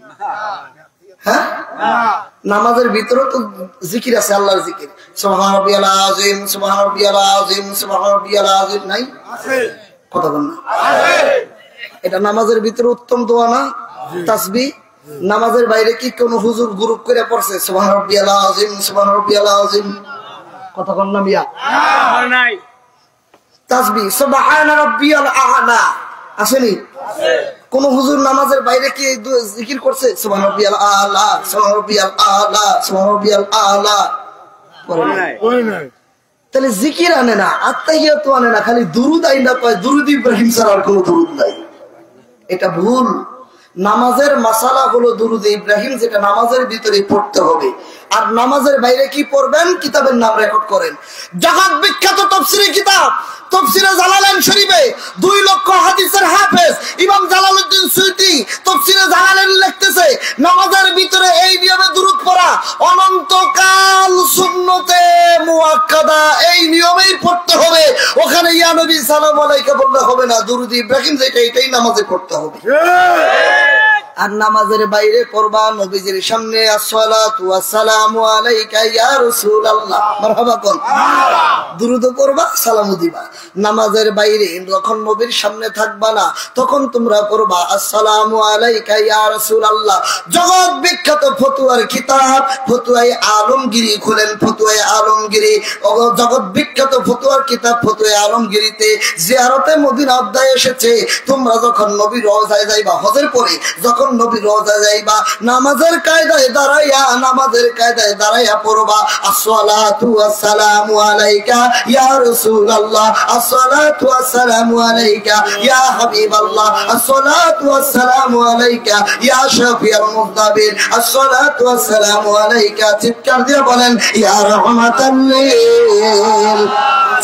হ্যাঁ, নামাজের ভিতরে তো জিকির আছে, আল্লাহর জিকির। সুবহান রাব্বিয়াল আযীম, সুবহান রাব্বিয়াল আযীম, সুবহান রাব্বিয়াল আযীম, নাই? আছে, কথা বল না? আছে। এটা নামাজের ভিতরে উত্তম দোয়া না? তাসবিহ। নামাজের বাইরে কি কোন হুজুর গ্রুপ করে পড়ছে সুবহান রাব্বিয়াল আযীম, সুবহান রাব্বিয়াল আযীম, কথা বল না মিয়া? হয় নাই। তাসবিহ সুবহান রাব্বিয়াল আ'লা আসেনি? আছে। কোন হুজুর নামাজের বাইরে কি জিকির করছে সুবহান রাব্বিয়াল আ'লা, সুবহান রাব্বিয়াল আ'লা, সুবহান রাব্বিয়াল আ'লা? হয় নাই। তাহলে জিকির আনে না, আত্তাহিয়াতু আনে না, খালি দুরুদ আইনা কয় দুরুদ ইব্রাহিম ছাড়া আর কোনো দুরুদ নাই। এটা ভুল। নামাজের মাসালা হলো দুরুদ ইব্রাহিম, যেটা নামাজের ভিতরে পড়তে হবে। আর নামাজের বাইরে কি পড়বেন? কিতাবের নাম রেকর্ড করেন। জগৎ বিখ্যাত তাফসীরের কিতাব তাফসীরে জালালাইন শরীফে 2 লক্ষ হাদিসের হাফেজ ইমাম জালালউদ্দিন সুয়ুতী তাফসীরে জালালাইন লিখতেছে, নামাজের ভিতরে এই নিয়মে দুরুদ পড়া অনন্তকাল সুন্নতে মুআক্কাদা, এই নিয়মেই পড়তে হবে। ওখানে ইয়া নবী সাল্লাল্লাহু আলাইহি বললে হবে না, দুরুদ ইব্রাহিম যেটা এটাই নামাজে পড়তে হবে। আর নামাজের বাইরে পড়বা নবীজির সামনে আসসালাতু ওয়াসসালামু আলাইকা ইয়া রাসূলুল্লাহ, মারহাবা কোন, দুরুদ পড়বা, সালামও দিবা। নামাজের বাইরে যখন নবীর সামনে থাকবা না, তখন তোমরা পড়বা আসসালামু আলাইকা ইয়া রাসূলুল্লাহ। জগৎ বিখ্যাত ফতোয়ার কিতাব ফতোয়ায়ে আলমগীরি খুলেন, ফতোয়ায়ে আলমগীরি, জগৎ বিখ্যাত ফতোয়ার কিতাব ফতোয়ায়ে আলমগীরিতে জিয়ারতে মদিনা অধ্যায় এসেছে, তোমরা যখন নবীর রওজায় যাইবা, হজের পরে যখন নবীর রওজায় যাইবা, নামাজের কায়দায় দাঁড়াইয়া, নামাজের কায়দায় দাঁড়াইয়া পড়বা আসসালাতু ওয়াসসালামু আলাইকা ইয়া রাসূলুল্লাহ, আসসালাতু ওয়াসসালামু আলাইকা ইয়া হাবিবাল্লাহ, আসসালাতু ওয়াসসালামু আলাইকা ইয়া শাফিউল মুযনিবিন, আসসালাতু ওয়াসসালামু আলাইকা, চিৎকার দিয়ে বলেন ইয়া রাহমাতাল লিল,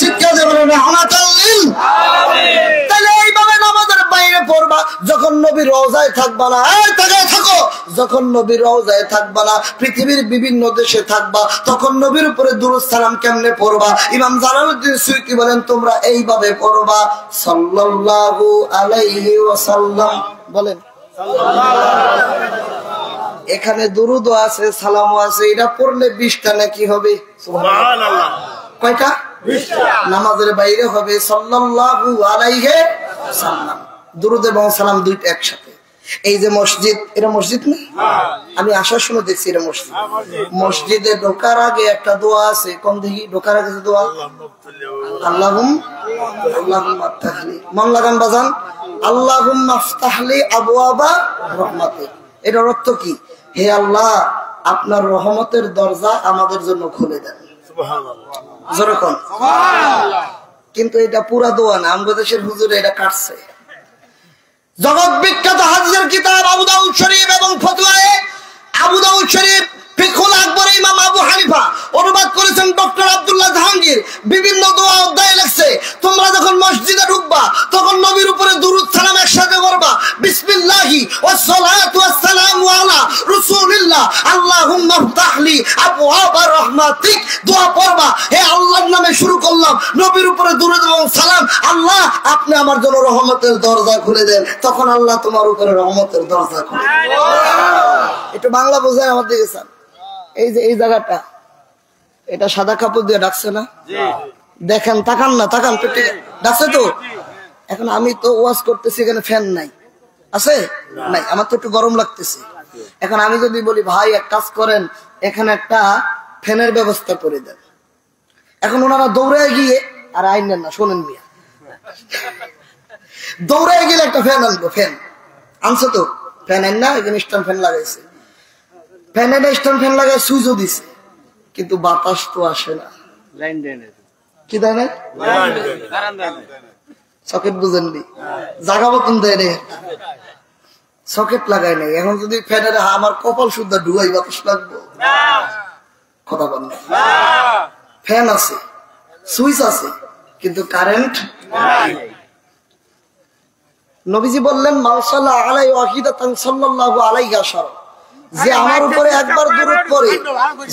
চিৎকার দিয়ে বলেন রাহমাতাল লিল আলামিন। তাহলে এইভাবে নামাজের বাইরে পড়বা। যখন নবীর রওজায় থাকবা না, এই তাকায় থাকো, যখন নবীর রওজায় থাকবা না, পৃথিবীর বিভিন্ন দেশে থাকবা, তখন নবীর উপরে দুরূদ সালাম কেমনে পড়বা? ইমাম জালালউদ্দিন সুয়ুতী বলেন তোমরা এইভাবে পড়বা সাল্লাল্লাহু আলাইহি ওয়াসাল্লাম, বলেন এখানে দুরূদও আছে, সালামও আছে, এটা পড়লে 20টা নাকি হবে? সুবহানাল্লাহ। কয়টা? 20টা। নামাজের বাইরে হবে সাল্লাল্লাহু আলাইহি ওয়াসাল্লাম, দুরূদ এবং সালাম দুইটা একসাথে। এই যে মসজিদ, এটা মসজিদ না? আমি আসার সময় দেখছি এটা মসজিদ। মসজিদে ঢোকার আগে একটা দোয়া আছে, কোন দেখি ঢোকার আগে দোয়া, আল্লাহুম্মা আফতাহলি, মন লাগান বাজান, আল্লাহুম্মা আফতাহলি আবওয়াবা রাহমাতিক। এটার অর্থ কি? হে আল্লাহ, আপনার রহমতের দরজা আমাদের জন্য খুলে দেন। সুবহানাল্লাহ, জোরে কোন সুবহানাল্লাহ। কিন্তু এটা পুরা দোয়া না, আমাদের দেশের হুজুরে এটা কাটছে। জগৎ বিখ্যাত হাদিসের কিতাব আবু দাউদ শরীফ এবং ফতোয়ায়ে আবু দাউদ শরীফ ফিকহুল আকবর ইমাম আবু হানিফা অনুবাদ করেছেন ডক্টর আব্দুল্লাহ জাহাঙ্গীর, বিভিন্ন দোয়া অধ্যায় লিখছে। তোমরা যখন মসজিদে ঢুকবা, তখন নবীর উপরে দুরূদ সালাম একসাথে করবা, বিসমিল্লাহি ওয়াসসালাতু ওয়াসসালামু আলা রাসূলিল্লাহ, আল্লাহুম্মা আফতাহলি আবওয়াবা রাহমাতিক, দোয়া পড়বা। হে আল্লাহর নামে শুরু করলাম, বললাম নবীর উপরে দুরূদ এবং সালাম, আল্লাহ আপনি আমার জন্য রহমতের দরজা খুলে দেন, তখন আল্লাহ তোমার উপরে রহমতের দরজা খুলে দেন। একটু বাংলা বোঝায় আমার দিকে স্যার। এই যে এই জায়গাটা, এটা সাদা কাপড় দিয়ে ডাকছে না? দেখেন, তাকান না, তাকান, ডাকছে তো। এখন আমি তো ওয়াজ করতেছি, এখানে ফ্যান নাই, আছে নাই, আমার তো একটু গরম লাগতেছে। এখন আমি যদি বলি ভাই এক কাজ করেন, এখানে একটা ফ্যানের ব্যবস্থা করে দেন, এখন ওনারা দৌড়ে গিয়ে, আর আইনেন না, শোনেন মিয়া, দৌড়ে গেলে একটা ফ্যান আনবো, ফ্যান আনছে তো, ফ্যান আন না, এখানে স্ট্যান্ড ফ্যান লাগাইছে, ফ্যান এনে স্ট্যান্ড ফ্যান লাগাই সুইচও দিছে, কিন্তু বাতাস তো আসে না। কি দেয় না? সকেট বুঝেননি, জাগা মতন দেয় রে, সকেট লাগাই নাই। এখন যদি ফ্যানের আমার কপাল শুদ্ধ ডুয়াই বাতাস লাগবো? কথা বল না। ফ্যান আছে, সুইচ আছে, কিন্তু কারেন্ট। নবীজি বললেন মাওসাল্লাহ আলাই ওয়াহিদাতান সাল্লাল্লাহু আলাইহি ওয়াসাল্লাম, যে আমার উপরে একবার দুরূদ পড়ে,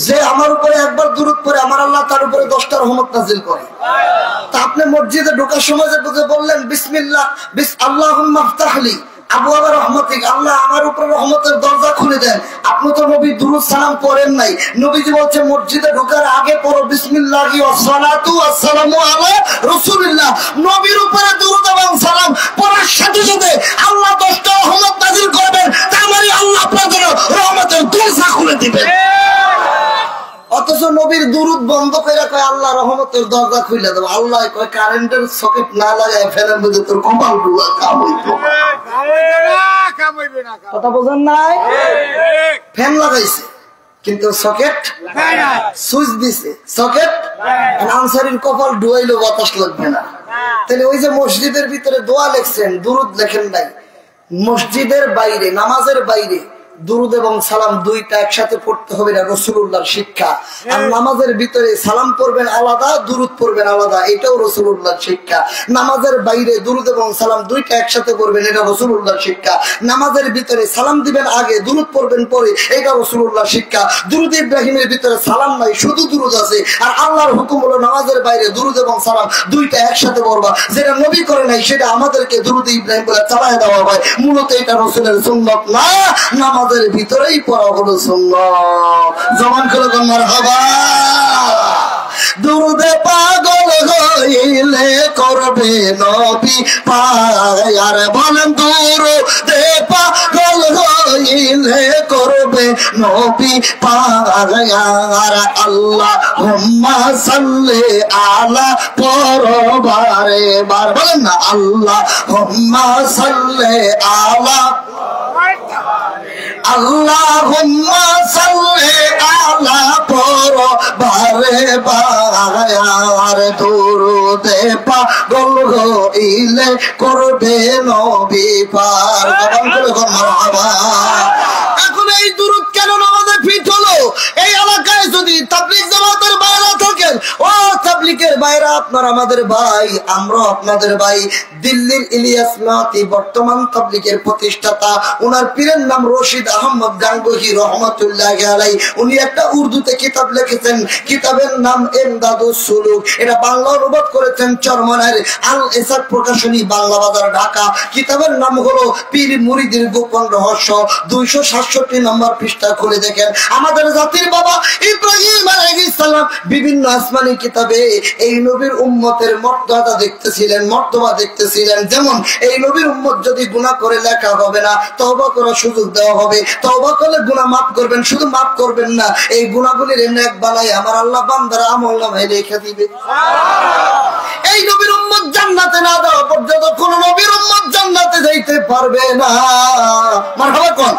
যে আমার উপরে একবার দুরূদ পড়ে, আমার আল্লাহ তার উপরে 10টা রহমত নাযিল করে। তা আপনি মসজিদে ঢোকার সময় যে বললেন বিসমিল্লাহ আল্লাহুম্মা ইফতাহলি আবওয়াব রাহমাতিক, আল্লাহ আমার উপরে রহমতের দরজা খুলে দেন, আপনি তো নবী দুরূদ সালাম পড়েন নাই। নবীজি বলছে মসজিদে ঢোকার আগে পড়ো বিসমিল্লাহি ওয়াস সালাতু ওয়াস সালামু আলা রাসূলিল্লাহ। নবীর উপরে দুরূদ এবং সালাম পড়ার সাথে সাথে আল্লাহ 10টা রহমত নাযিল করবেন, তার মানে আল্লাহ আপনার জন্য রহমতের দরজা খুলে দিবেন। অথচ নবীর দুরূদ বন্ধ করে কয় আল্লাহ রহমতের দরজা খুলে দেব। আল্লাহ কয় কারেন্টের সকেট না লাগায় ফ্যানের মধ্যে তোর কপাল ডুবা কাম হইতো। কথা বোঝেন নাই? ফ্যান লাগাইছে কিন্তু সকেট, সুইচ দিছে সকেট, আনসারির কপাল ডুবাইলেও বাতাস লাগবে না। তাহলে ওই যে মসজিদের ভিতরে দোয়া লেখছেন, দুরূদ লেখেন নাই। মসজিদের বাইরে, নামাজের বাইরে দুরূদ এবং সালাম দুইটা একসাথে পড়তে হবে, না রাসূলুল্লাহর শিক্ষা। আর নামাজের ভিতরে সালাম পড়বেন আলাদা, দুরূদ পড়বেন আলাদা, এটাও রাসূলুল্লাহর শিক্ষা। নামাজের বাইরে দুরূদ এবং সালাম দুইটা একসাথে পড়বেন, এটা রাসূলুল্লাহর শিক্ষা। নামাজের ভিতরে সালাম দিবেন আগে, দুরূদ পড়বেন পরে, এটা রাসূলুল্লাহর শিক্ষা। দুরূদ ইব্রাহিমের ভিতরে সালাম নাই, শুধু দুরূদ আছে। আর আল্লাহর হুকুম হলো নামাজের বাইরে দুরূদ এবং সালাম দুইটা একসাথে পড়বা। যেটা নবী করে নাই সেটা আমাদেরকে দুরূদ ইব্রাহিম বলে চালায় দেওয়া হয়। মূলত এটা রাসূলের সুন্নাত না, নামাজের ভিতরেই পড়া হলো সুন্নাত। জমান করে মারহাবা। দুরুদে পাগল হইলে করবে নবী পায়, আর বলেন দুরুদে পাগল হইলে করবে নবী পায়, আর আল্লাহুম্মা সাল্লি আলা পরবারে বার, বলেন না আল্লাহুম্মা সাল্লি আলা, আল্লাহুম্মা সাল্লি আলা পরবারে বার, দুরুদে পাগল হইলে করবে নবী পার। মারহাবা। এখন এই দুরুদ কেন নামাজে ফিট হলো? এই এলাকায় যদি তাবলীগ জামাতের বাইরে থাকেন, ও তাবলীগের বাইরে আপনার আমাদের ভাই, আমরা আপনাদের ভাই। দিল্লির ইলিয়াস মাতি বর্তমান তাবলীগের প্রতিষ্ঠাতা, ওনার পীরের নাম রশিদ আহমদ গাঙ্গুহি রহমাতুল্লাহ আলাইহি। উনি একটা উর্দুতে কিতাব লিখেছেন, কিতাবের নাম ইমদাদুস সুলুক, এটা বাংলা অনুবাদ করেছেন চরমনায়ের আল ইসাক প্রকাশনী, বাংলা বাজার, ঢাকা। কিতাবের নাম হলো পীর মুরিদের গোপন রহস্য। 267 নম্বর পৃষ্ঠা খুলে দেখেন। আমাদের জাতির বাবা ইব্রাহিম আলাইহিস সালাম বিভিন্ন আসমানি কিতাবে এই নবীর উম্মতের মর্যাদা দেখতেছিলেন, মর্তবা দেখতেছিলেন। যেমন এই নবীর উম্মত যদি গুনাহ করে লেখা হবে না, তওবা করার সুযোগ দেওয়া হবে। তওবা করলে গুনাহ মাফ করবেন, শুধু মাফ করবেন না, এই গুনাহগুলির নেক বানাই আমার আল্লাহ বান্দার আমলনামায় লিখে দিবে। এই নবীর উম্মত জান্নাতে না যাওয়া পর্যন্ত কোন নবীর উম্মত জান্নাতে যাইতে পারবে না। মারহাবা কোন?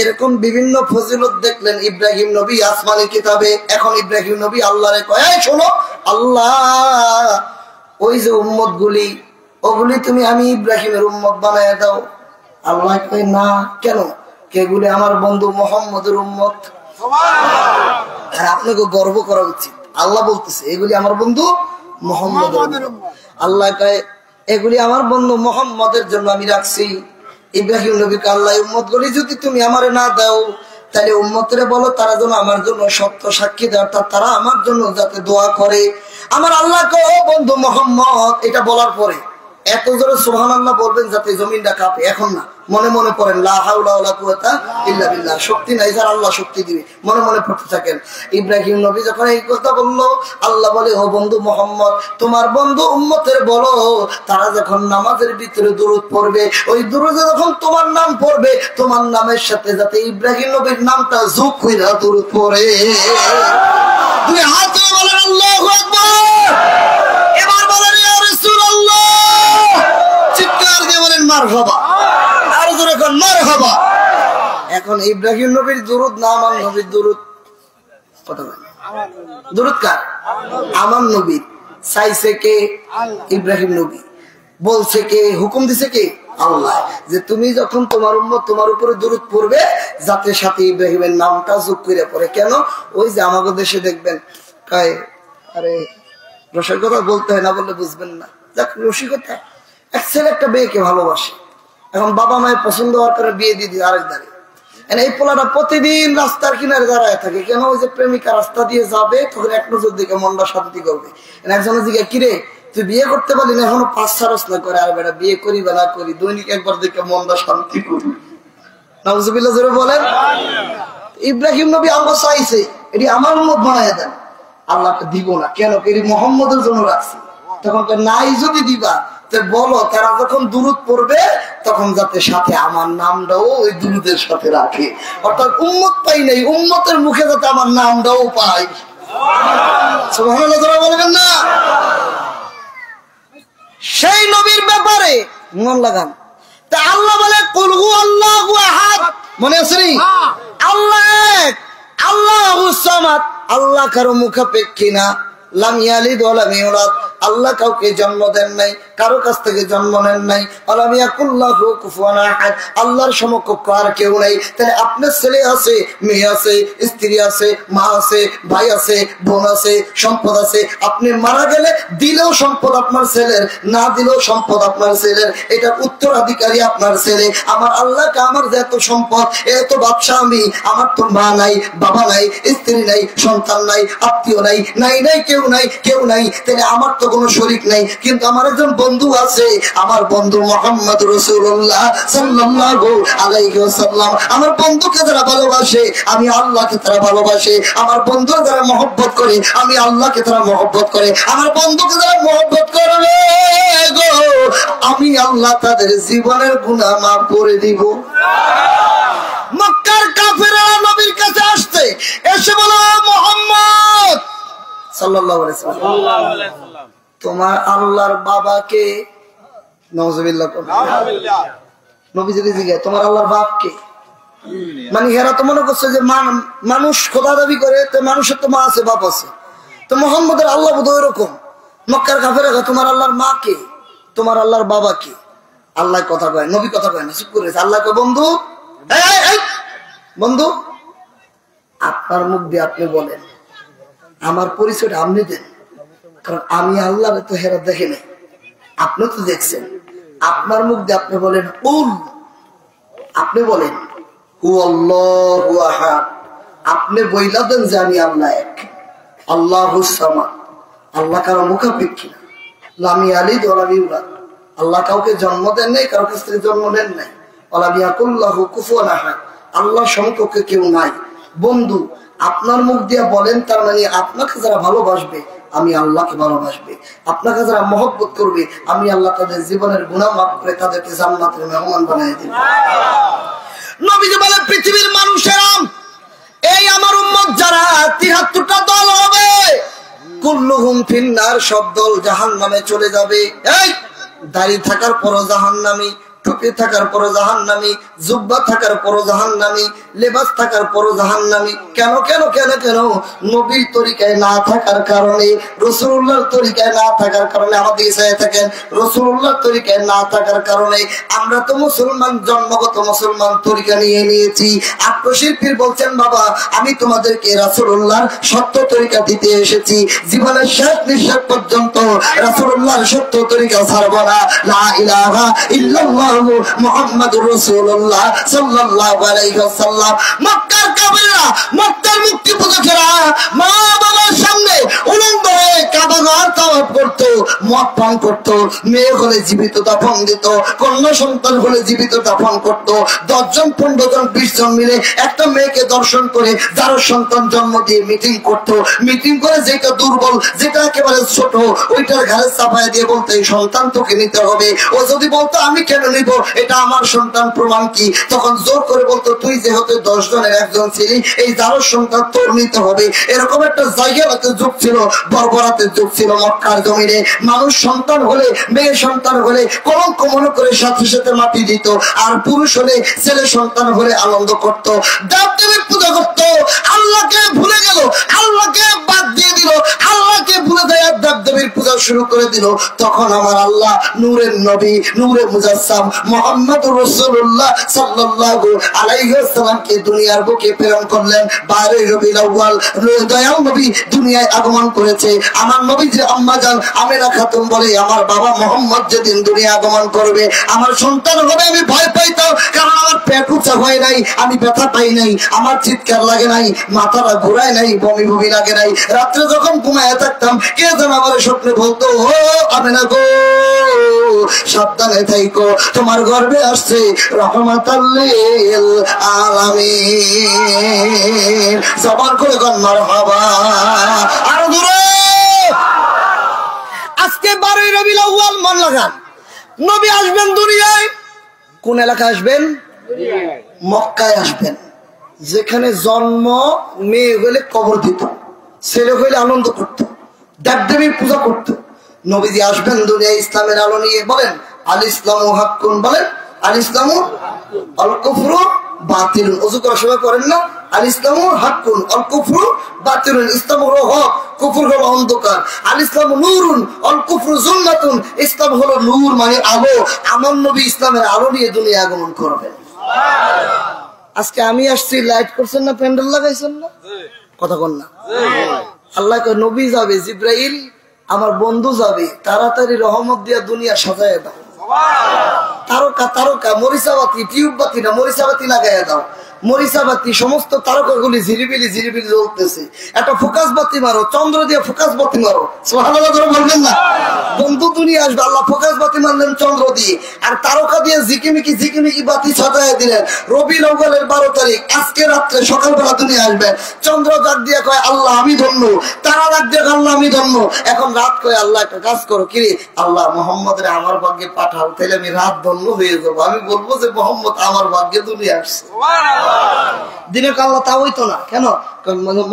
এরকম বিভিন্ন ফজিলত দেখলেন ইব্রাহিম নবী আসমানি কিতাবে। এখন ইব্রাহিম নবী আল্লাহরে কয়, এই শোনো আল্লাহ, ওই যে উম্মত গুলি, ওগুলি তুমি আমি ইব্রাহিমের উম্মত বানায় দাও। আল্লাহ কয় না। কেন? এগুলি আমার বন্ধু মুহাম্মদের উম্মত। আর আপনাকে গর্ব করা উচিত। আল্লাহ বলতেছে এগুলি আমার বন্ধু মুহাম্মদের উম্মত। আল্লাহ কয় এগুলি আমার বন্ধু মুহাম্মদের জন্য আমি রাখছি। ইব্রাহিম নবীকে আল্লাহ উম্মত গুলি যদি তুমি আমারে না দাও, তাহলে উম্মতরে বলো তারা যেন আমার জন্য সত্য সাক্ষী দেয়, অর্থাৎ তারা আমার জন্য যাতে দোয়া করে। আমার আল্লাহকে ও বন্ধু মোহাম্মদ এটা বলার পরে এত জোরে সুবহানাল্লাহ বলবেন যাতে জমিনটা কাঁপে। এখন না, মনে মনে পড়েন লা হাওলা ওয়ালা কুওয়াতা ইল্লা বিল্লাহ, শক্তি নাই যার আল্লাহ শক্তি দিবে, মনে মনে পড়তে থাকেন। ইব্রাহিম নবী যখন এই কথা বললো, আল্লাহ বলে ও বন্ধু মোহাম্মদ তোমার বন্ধু উম্মতের বলো তারা যখন নামাজের ভিতরে দুরূদ পড়বে, ওই দুরূদে যখন তোমার নাম পড়বে তোমার নামের সাথে যাতে ইব্রাহিম নবীর নামটা যোগ কইরা দুরূদ পড়ে। দুই হাত বলেন আল্লাহু আকবার। এবার বলেন ইয়া রাসূলুল্লাহ, চিৎকার দিয়ে বলেন মারহাবা, আর জোরে কোন মারহাবা। এখন ইব্রাহিম নবীর দুরূদ না আমার নবীর দুরূদ? কথা বলেন, দুরূদ কার? আমার নবীর। চাইছে কে? ইব্রাহিম নবী। বলছে কে? হুকুম দিছে কে? আল্লাহ, যে তুমি যখন তোমার উম্মত তোমার উপরে দুরূদ পড়বে যাতে সাথে ইব্রাহিমের নামটা যোগ করে পড়ে। কেন? ওই যে আমাদের দেশে দেখবেন কয় আরে রসের কথা বলতে হয় না, বললে বুঝবেন না। যাক, রসিকতা, এক ছেলে একটা মেয়েকে ভালোবাসে, এখন বাবা মায়ের পছন্দ হওয়ার করে বিয়ে দিয়ে দিয়ে আরেক দাঁড়িয়ে। এই পোলাটা প্রতিদিন রাস্তার কিনারে দাঁড়ায় থাকে। কেন? ওই যে প্রেমিকা রাস্তা দিয়ে যাবে তখন এক নজর দিকে মনটা শান্তি করবে। একজনের দিকে কিরে তুই বিয়ে করতে পারলি না, এখনো 5-6 না করে, আর বেটা বিয়ে করি বা না করি দৈনিক একবার দিকে মনটা শান্তি করবি। নাউজুবিল্লাহ জোরে বলেন। ইব্রাহিম নবী আল্লাহ চাইছে এটি আমার উম্মত বানায় দেন, আল্লাহকে দিব না। কেন? এটি মুহাম্মদের জন্য রাখছি। তখন নাই যদি দিবা বলো তারা যখন দুরূদ পড়বে তখন যাতে সাথে আমার নামটাও ওই দুরূদের সাথে রাখে, অর্থাৎ উম্মত পাই নাই, উম্মতের মুখে যাতে আমার নামটাও পাই। সুবহানাল্লাহ বলবেন না? সেই নবীর ব্যাপারে মন লাগান। তা আল্লাহ বলে কুল হু আল্লাহু আহাদ, মনে আছে নি? আল্লাহ এক, আল্লাহুস সামাদ, আল্লাহ কারো মুখাপেক্ষী না। লাম ইয়ালিদ ওয়া লাম ইউলাদ, আল্লাহ কাউকে জন্ম দেন নাই, কারো কাছ থেকে জন্ম নেন নাই। ওয়ালাম ইয়াকুল্লাহু কুফুয়ান আহাদ, আল্লাহর সমকক্ষ আর কেউ নাই। তাহলে আপনার ছেলে আছে, মেয়ে আছে, স্ত্রী আছে, মা আছে, ভাই আছে, বোন আছে, সম্পদ আছে। আপনি মারা গেলে দিলেও সম্পদ আপনার ছেলের, না দিলেও সম্পদ আপনার ছেলের, এটার উত্তরাধিকারী আপনার ছেলে। আমার আল্লাহকে আমার যে এত সম্পদ, এত ব্যবসা, আমি আমার তো মা নাই, বাবা নাই, স্ত্রী নাই, সন্তান নাই, আত্মীয় নাই, নাই নাই কেউ নাই, কেউ নাই। তাহলে আমার তো কোনো শরীক নাই, কিন্তু আমার একজন বন্ধু আছে, আমার বন্ধু মুহাম্মদ রাসূলুল্লাহ সাল্লাল্লাহু আলাইহি ওয়াসাল্লাম। আমার বন্ধুকে যারা ভালোবাসে আমি আল্লাহকে তারা ভালোবাসে, আমার বন্ধু যারা মহব্বত করে আমি আল্লাহকে তারা মহব্বত করে। আমার বন্ধুকে যারা মহব্বত করবে গো আমি আল্লাহ তাদের জীবনের গুনাহ মাফ করে দিব। মক্কার কাফেররা নবীর কাছে আসছে, এসে বলে মুহাম্মদ সাল্লাল্লাহু আলাইহি ওয়াসাল্লাম তোমার আল্লাহর বাবাকে, নাউজুবিল্লাহ, নবী যদি জিজ্ঞাসা তোমার আল্লাহর বাপ কে, মানে এরা তো মনে করছে যে মানুষ খোদা দাবি করে, তো মানুষের তো মা আছে, বাপ আছে, তো মুহাম্মদের আল্লাহ বোধ এরকম। মক্কার কাফেররা তোমার আল্লাহর মা কে, তোমার আল্লাহর বাবা কে? আল্লাহ কথা কয়, নবী কথা কয় না, চুপ করেছে। আল্লাহ কয় বন্ধু, বন্ধু আপনার মুখ দিয়ে আপনি বলেন, আমার পরিচয়টা আপনি দেন, কারণ আমি আল্লাহ তো হেরা দেখে নাই, আপনি তো দেখছেন। আপনার মুখ দিয়ে আপনি বলেন কুল, আপনি বলেন হু আল্লাহু আহাদ, আপনি বইলা দেন যে আমি আল্লাহ এক, আল্লাহুস সামাদ, আল্লাহ কারো মুখাপেক্ষী না, লাম ইয়ালিদ ওয়া লাম ইউলাদ, আল্লাহ কাউকে জন্ম দেন নাই, কারো কাছ থেকে জন্ম নেন নাই, ওয়া লাম ইয়াকুল্লাহু কুফুয়ান আহাদ, আল্লাহর সমকক্ষে কেউ নাই। বন্ধু আপনার মুখ দিয়ে বলেন, তার মানে আপনাকে যারা ভালোবাসবে আমি আল্লাহকে ভালোবাসবে, আপনাকে যারা মহব্বত করবে আমি আল্লাহ তাদের জীবনের গুনাহ মাফ করে তাদেরকে জান্নাতের মেহমান বানিয়ে দেব। নবীজি বলেন পৃথিবীর মানুষেরা, এই আমার উম্মত যারা ৭৩টা দল হবে, কুল্লুহুম ফিন্নার, সব দল জাহান্নামে চলে যাবে। এই দাড়ি থাকার পরও জাহান্নামী, টুপি থাকার পরও জাহান্নামী, জুব্বা থাকার পরও জাহান্নামী, লেবাস থাকার পরও জাহান্নামী। কেন কেন কেন কেন? নবীর তরিকায় না থাকার কারণে, রাসূলুল্লাহর তরিকায় না থাকার কারণে। আমাদের ইসায় থাকেন রাসূলুল্লাহর তরিকায় না থাকার কারণে আমরা তো মুসলমান, জন্মগত মুসলমান তরিকা নিয়ে নিয়েছি। আত্মশিল্পীর বলছেন বাবা আমি তোমাদেরকে রাসূলুল্লাহর সত্য তরিকা দিতে এসেছি, জীবনের শেষ নিঃশ্বাস পর্যন্ত রাসূলুল্লাহর সত্য তরিকা ছাড়ব না। লা ইলাহা ইল্লাল্লাহ ইল্লাল্লাহু মুহাম্মাদুর রাসূলুল্লাহ সাল্লাল্লাহু আলাইহি ওয়াসাল্লাম। মক্কার কাফেররা, মক্কার মুক্তি পূজকেরা মা বাবার সামনে উলঙ্গ হয়ে কাবা ঘর তাওয়াফ করত, মদ পান করত, মেয়ে হলে জীবিত দাফন দিত, কন্যা সন্তান হলে জীবিত দাফন করত। 10 জন 15 জন 20 জন মিলে একটা মেয়েকে দর্শন করে যার সন্তান জন্ম দিয়ে মিটিং করত। মিটিং করে যেটা দুর্বল, যেটা একেবারে ছোট, ওইটার ঘাড়ে চাপায় দিয়ে বলতো এই সন্তান তোকে নিতে হবে। ও যদি বলতো আমি কেন নিব, এটা আমার সন্তান, প্রমাণ কি? তখন জোর করে বলতো তুই যেহেতু 10 জনের একজন ছিলি, এই যার সন্তান তোর নিতে হবে। এরকম একটা জায়গাতে যুগ ছিল, বর্বরাতের যুগ ছিল মক্কার জমিনে। মানুষ সন্তান হলে, মেয়ে সন্তান হলে কলঙ্ক মনে করে সাথে সাথে মাটি দিত, আর পুরুষ হলে, ছেলে সন্তান হলে আনন্দ করত, দেবদেবীর পূজা করত। আল্লাহকে ভুলে গেল, আল্লাহকে বাদ দিয়ে দিল, আল্লাহকে ভুলে দেয় দেবদেবীর পূজা শুরু করে দিল। তখন আমার আল্লাহ নূরের নবী, নূরে মুজাসসাম মুহাম্মদুর রাসূলুল্লাহ সাল্লাল্লাহু আলাইহি ওয়াসাল্লামকে দুনিয়ার বুকে প্রেরণ করলেন। 12 রবিউল আউয়াল দয়াল নবী দুনিয়ায় আগমন করেছে। আমার নবী যে আম্মা জান আমেনা খাতুন বলে, আমার বাবা মুহাম্মদ যেদিন দুনিয়া আগমন করবে আমার সন্তান হবে, আমি ভয় পাইতাম, কারণ আমার পেট উঁচা হয় নাই, আমি ব্যথা পাই নাই, আমার চিৎকার লাগে নাই, মাথাটা ঘুরায় নাই, বমি বমি লাগে নাই। রাত্রে যখন ঘুমায় থাকতাম কে যেন আমার স্বপ্নে বলতো, ও আমেনা গো সাবধানে থাইকো, তোমার গর্ভে আসছে রহমাতাল লিল আলামিন। জবান করে কোন মারহাবা, আর দূরে। আজকে 12 রবিউল আউয়াল মন লাগান, নবী আসবেন দুনিয়ায়। কোন এলাকায় আসবেন? মক্কায় আসবেন, যেখানে জন্ম। মেয়ে হইলে কবর দিত, ছেলে হইলে আনন্দ করত, দেবদেবীর পূজা করত। নবীজি আসবেন দুনিয়ায় ইসলামের আলো নিয়ে। বলেন আল ইসলামু হাক্কুন, বলেন আল ইসলামু আল কুফরু বাতিলুন। ওযু করার সময় করেন না? আল ইসলামু হাক্কুন আল কুফরু বাতিলুন। ইসলাম হলো হক, কুফর হলো অন্ধকার। আল ইসলামু নূরুন আল কুফরু যুলমাতুন। ইসলাম হলো নূর মানে আলো। আমার নবী ইসলামের আলো নিয়ে দুনিয়ায় আগমন করবেন। আজকে আমি আসছি, লাইট করছেন না, প্যান্ডেল লাগাইছেন না, কথা কন না। আল্লাহ কয় নবী যাবে, জিব্রাইল আমার বন্ধু যাবে, তাড়াতাড়ি রহমত দিয়া দুনিয়া সাজায় দাও। তারকা তারকা মরিচাবাতি, টিউব বাতি না, মরিচাবাতি লাগাইয়া দাও। মরিচাবাতি সমস্ত তারকাগুলি ঝিরিবিলি ঝিরিবিলি জ্বলতেছে। একটা ফোকাস বাতি মারো, চন্দ্র দিয়ে ফোকাস বাতি মারো, সুবহানাল্লাহ বলবেন না? বন্ধু দুনিয়া আসবে, আল্লাহ ফোকাস বাতি মারলেন চন্দ্র দিয়ে, আর তারকা দিয়ে ঝিকিমিকি ঝিকিমিকি বাতি সাজায় দিলেন। রবিউল আউয়ালের 12 তারিখ, আজকে রাত্রে সকালবেলা দুনিয়া আসবে। চন্দ্র ডাক দিয়ে কয় আল্লাহ আমি ধন্য, তারা ডাক দিয়ে আল্লাহ আমি ধন্য। এখন রাত কয় আল্লাহ একটা কাজ করো, কি আল্লাহ মোহাম্মদের আমার ভাগ্যে পাঠাও, তাহলে আমি রাত ধন্য হয়ে যাবো। আমি বলবো যে মোহাম্মদ আমার ভাগ্যে দুনিয়া আসছে। দিনে আল্লাহ তা হইতো না, কেন?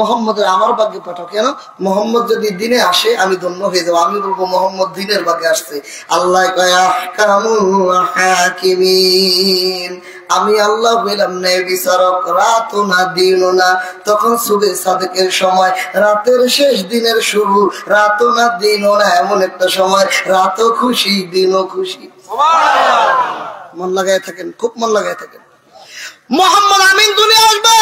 মোহাম্মদের আমার ভাগ্যে পাঠাও। কেন? মোহাম্মদ যদি দিনে আসে আমি ধন্য হয়ে যাবো। আমি বলবো মোহাম্মদ দিনের ভাগে আসছে। আল্লাহ কয় আহকামুল হাকিমিন, আমি আল্লাহ বললাম ন্যায় বিচারক, রাতও না দিনও না। তখন সুবে সাদেকের সময়, রাতের শেষ দিনের শুরু, রাতও না দিনও না, এমন একটা সময়, রাতও খুশি দিনও খুশি। মন লাগায় থাকেন, খুব মন লাগায় থাকেন। মোহাম্মদ আমিন দুনিয়া আসবে।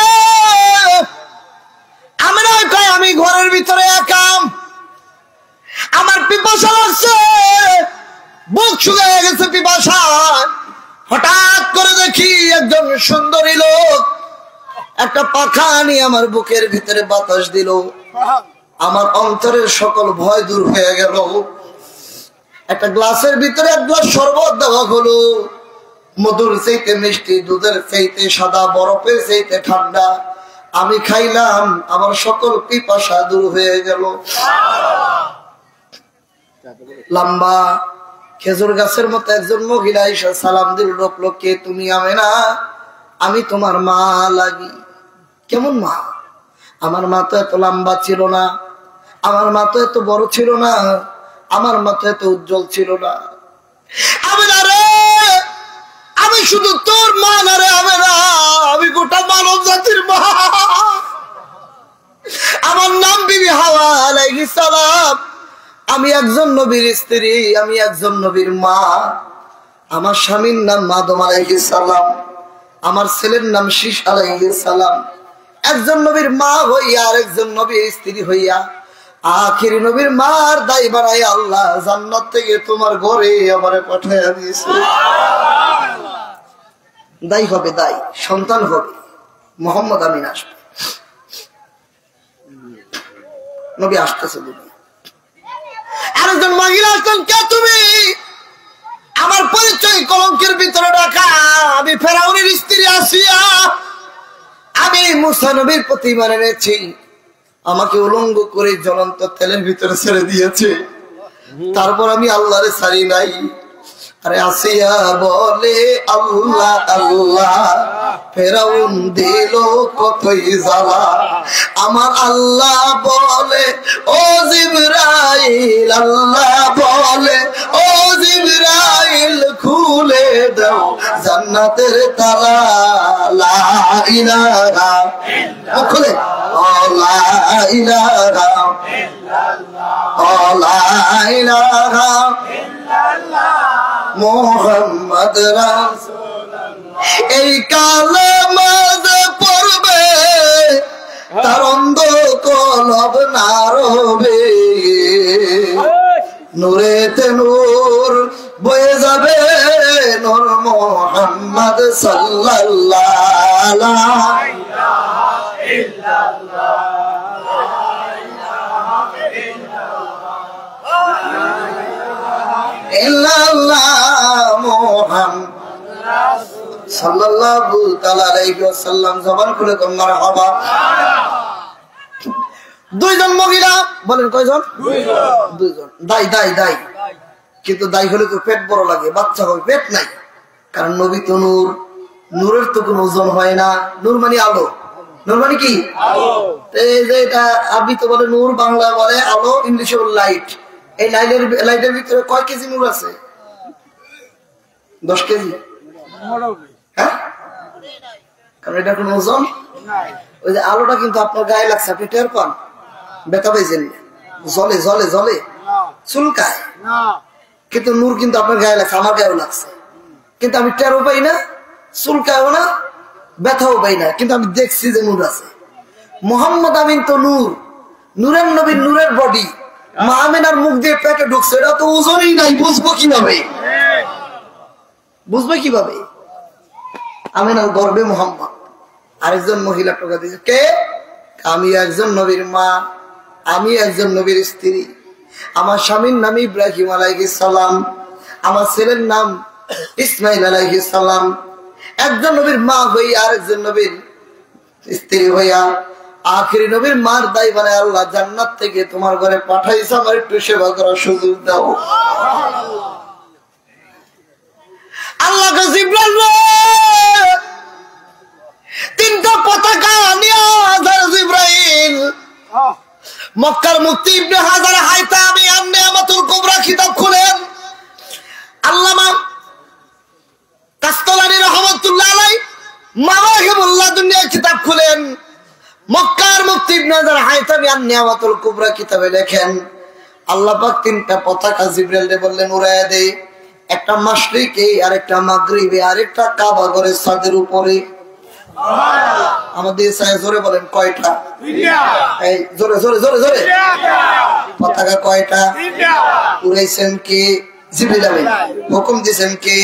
আমি ঘরের ভিতরে একাম, আমার পিপাসা লাগছে, বুক শুকিয়ে গেছে পিপাসা। হঠাৎ করে দেখি একজন সুন্দরী লোক একটা পাখা নিয়ে আমার বুকের ভিতরে বাতাস দিল। আমার অন্তরের সকল ভয় দূর হয়ে গেল। একটা গ্লাসের ভিতরে এক গ্লাস শরবত দেওয়া হলো। মধুর চাইতে মিষ্টি, দুধের চাইতে সাদা, বরফের চাইতে ঠান্ডা। আমি খাইলাম, আমার সকল পিপাসা দূর হয়ে গেল। লম্বা খেজুর গাছের মতো একজন মহিলা এসে সালাম দিল, রোকলো, কে তুমি? আমেনা, আমি তোমার মা লাগি। কেমন মা? আমার মা তো এত লম্বা ছিল না, আমার মা তো এত বড় ছিল না, আমার মা তো এত উজ্জ্বল ছিল না। আমেনা রে, আমি শুধু তোর মা না রে আমেনা, আমি গোটা মানব জাতির মা। আমার নাম বিবি হাওয়া আলাইহিস সালাম। আমি একজন নবীর স্ত্রী, আমি একজন নবীর মা। আমার স্বামীর নাম আদম আলাইহিস সালাম, আমার ছেলের নাম শীষ আলাইহিস সালাম। একজন নবীর মা হইয়া আর একজন নবীর স্ত্রী হইয়া আখিরি নবীর মার দায় বাড়াই আল্লাহ জান্নাত থেকে তোমার ঘরে আমারে পাঠাইয়া দিয়েছে। দায়ী হবে, দায়ী সন্তান হবে, মোহাম্মদ আমিন আসবে। নবী আসতেছে দুনিয়া। আরেকজন মহিলা আসলেন, কে তুমি? আমার পরিচয় কলঙ্কের ভিতরে রাখা, আমি ফেরাউনের স্ত্রী আসিয়া, আমি মুসা নবীর প্রতি ঈমান এনেছি, আমাকে উলঙ্গ করে জ্বলন্ত তেলের ভিতরে ছেড়ে দিয়েছে, তারপর আমি আল্লাহরে ছাড়ি নাই। আরে আসিয়া বলে আল্লাহ আল্লাহ, ফেরাউন দিল কতই জ্বালা। আমার আল্লাহ বলে ও জিবরাইল, আল্লাহ বলে ও জিবরাইল, খুলে দাও জান্নাতের তালা। লা ইলাহা ইল্লাল্লাহ, খুলে লা ইলাহা ইল্লাল্লাহ, লা ইলাহা ইল্লাল্লাহ মুহাম্মদ রাসূলুল্লাহ। এই কালেমা যে পড়বে তার অন্ধ কলব না রবে, নূরেতে নূর বয়ে যাবে, নূর মুহাম্মদ সাল্লাল্লাহু আলাইহি ইল্লাল্লাহ। দুইজন মহিলা বলেন, কয়জন? দুইজন। দায় দায় দায়, কিন্তু দায় হলে তো পেট বড় লাগে, বাচ্চা হবে, পেট নাই। কারণ নবী তো নূর, নূরের তো কোনো ওজন হয় না। নূর মানে আলো, নূর মানে কি? এই যে এটা আরবি তো বলে নূর, বাংলা বলে আলো, ইংলিশে বলে লাইট। এই লাইটের ভিতরে কয় কেজি নূর আছে? 10 কেজি। হ্যাঁ, কারণ এটা কোনো ওজন। ওই যে আলোটা কিন্তু আপনার গায়ে লাগছে, আপনি টের পান, ব্যথা পাইছেন, জলে জলে জলে চুলকায়, কিন্তু নূর কিন্তু আপনার গায়ে লাগছে, আমার গায়েও লাগছে, কিন্তু আমি টেরও পাই না, চুলকায়ও না, ব্যথাও পাই না, কিন্তু আমি দেখছি যে নূর আছে। মোহাম্মদ আমিন তো নূর, নূরের নবী, নূরের বডি, মা আমিনার মুখ দিয়ে পেটে ঢুকছে, এটা তো ওজনই নাই, বুঝবো কিভাবে? বুঝবে কিভাবে? আমিনার গর্বে মোহাম্মদ। আরেকজন মহিলা টোকা দিয়েছে, কে? আমি একজন নবীর মা, আমি একজন নবীর স্ত্রী, আমার স্বামীর নাম ইব্রাহিম আলাইহিস সালাম, আমার ছেলের নাম ইসমাইল আলাইহিস সালাম। একজন নবীর মা হইয়া আরেকজন নবীর স্ত্রী হইয়া আখিরি নবীর মার দায় মানে আল্লাহ জান্নাত থেকে তোমার ঘরে পাঠাইছে, আমার একটু সেবা করার সুযোগ দাও। আল্লাহ জিবরাইল তিনটা পতাকা নিয়ে জিবরাইল মক্কার মুফতি ইবনে হাজার হায়তামি আন-নিয়ামাতুল কুবরা কিতাব খুলেন, আল্লামা কাসতালানী রাহমাতুল্লাহ আলাইহি মাওয়াহিবুল্লাহ দুনিয়া কিতাব খুলেন, মক্কার মুফতি ইবনে হাজার হায়তামি আন-নিয়ামাতুল কুবরা কিতাবে লেখেন, আল্লাহ পাক তিনটা পতাকা জিবরাইলকে বললেন উড়াইয়া দে, একটা মাশরিকে, আরেকটা মাগরিবে, আরেকটা কাবা ঘরের ছাদের উপরে। আমাদের জোরে বলেন, কয়টা? এই জোরে জোরে জোরে জোরে, পতাকা কয়টা? উড়াইছেন কে? জিবরিল আমিন। হুকুম দিয়েছেন কে?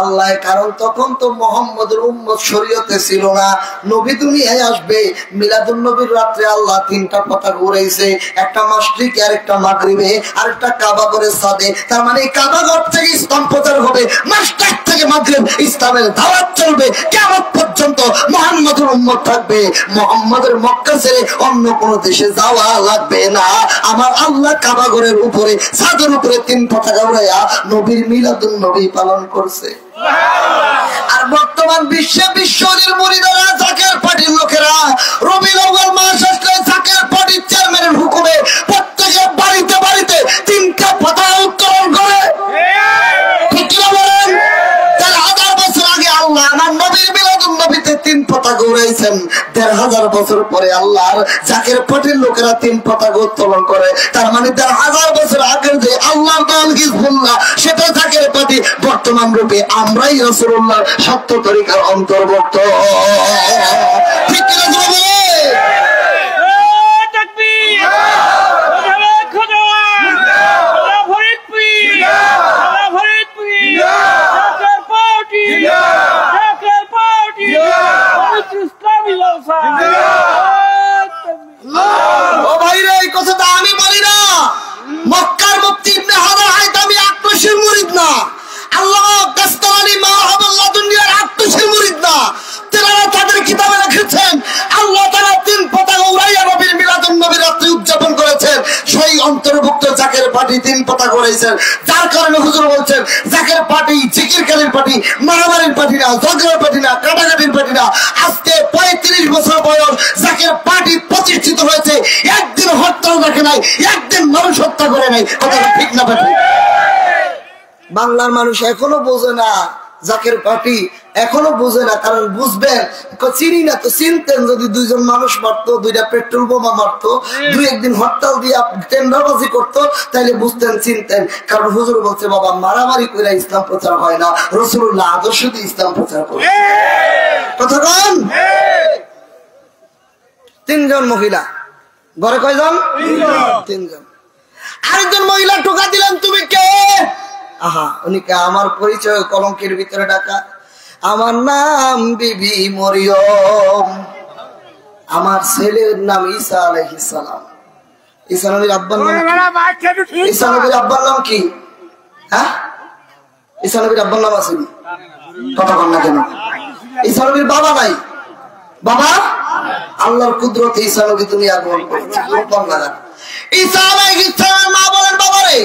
আল্লাহ। কারণ তখন তো মুহাম্মদের উম্মত শরীয়তে ছিল না, নবী দুনিয়ায় আসবে, মিলাদুন নবীর রাত্রে আল্লাহ তিনটা পতাকা উড়াইছে, একটা মাশরিকে, আরেকটা মাগরিবে, আরেকটা কাবা ঘরের ছাদে। তার মানে কাবা ঘর থেকে ইসলাম প্রচার হবে, মাশরিক থেকে মাগরিব ইসলামের দাওয়াত চলবে, কিয়ামত পর্যন্ত মুহাম্মদের উম্মত থাকবে, মুহাম্মদের মক্কা ছেড়ে অন্য কোন দেশে যাওয়া লাগবে না। আমার আল্লাহ কাবা ঘরের উপরে, ছাদের উপরে তিন পতাকা উড়াইয়া নবীর মিলাদুন নবী পালন করছে। আর বর্তমান বিশ্বে বিশ্বজুড়ে মুরিদরা, জাকের পার্টির লোকেরা রবিউল আউয়াল মাস আসলে জাকের পার্টির চেয়ারম্যানের হুকুমে প্রত্যেকের বাড়িতে বাড়িতে তিনটা পতাকা উত্তোলন করে। ঠিক কি বলেন? 1000 বছর আগে আল্লাহ আমার নবীর মিলাদুন নবীতে তিন পতাকা উড়াইছেন, 1500 বছর পরে আল্লাহর জাকের পার্টির লোকেরা তিন পতাকা উত্তোলন করে। তার মানে 1500 বছর আগের যে আল্লাহর দল হিজবুল্লাহ, সেটা জাকের পার্টি, বর্তমান রূপে আমরাই রাসূলুল্লাহর সত্য তরিকার অন্তর্ভুক্ত। ঠিক কি না বলে? তাকবীর! খোদা খোদা খোদা ফরিদপুর, খোদা ফরিদপুর, জাকের পার্টি, অন্তর্ভুক্ত জাকের পার্টি 3 পাতা করেছেন, যার কারণে হুজুর বলছেন জাকের পার্টি জিকিরকারীর পার্টি, মারামারির পার্টি না, ঝগড়ার পার্টি না, কাটাকাটির পার্টি না। আজকে 35 বছর বয়স জাকের পার্টি প্রতিষ্ঠিত হয়েছে, একদিন হরতাল দেখে নাই, একদিন মানুষ হত্যা করে নাই। কথা ঠিক না পার্টি? বাংলার মানুষ এখনো বোঝে না জাকের পার্টি, এখনো বোঝে না। কারণ বুঝবেন চিনি না তো, চিনতেন যদি 2 জন মানুষ মারতো, 2টা পেট্রোল বোমা মারতো, 2-1 দিন হরতাল দিয়ে টেন্ডারবাজি করতো, তাইলে বুঝতেন, চিনতেন। কারণ হুজুর বলছে বাবা মারামারি করে ইসলাম প্রচার হয় না, রাসূলুল্লাহ আদর্শ দিয়ে ইসলাম প্রচার করে। কথা কন? 3 জন মহিলা ঘরে, কয়জন? 3 জন। আরেকজন মহিলা টোকা দিলেন, তুমি কে? আহা, উনি কে? আমার পরিচয় কলঙ্কের ভিতরে ডাকা। আমার নাম বিবি মরিয়ম, আমার ছেলের নাম ঈসা আলাইহিস সালাম। ঈসা নবীর আব্বার নাম কি? ঈসা নবীর আব্বার নাম কি? হ্যাঁ, ঈসা নবীর আব্বার নাম আছে? কথা বল না কেন? ঈসা নবীর বাবা নাই? বাবা আল্লাহর কুদরতে ঈসা নবী তুমি আগমন করেছে। ঈসা আলাইহিস সালাম মা বলেন, বাবারে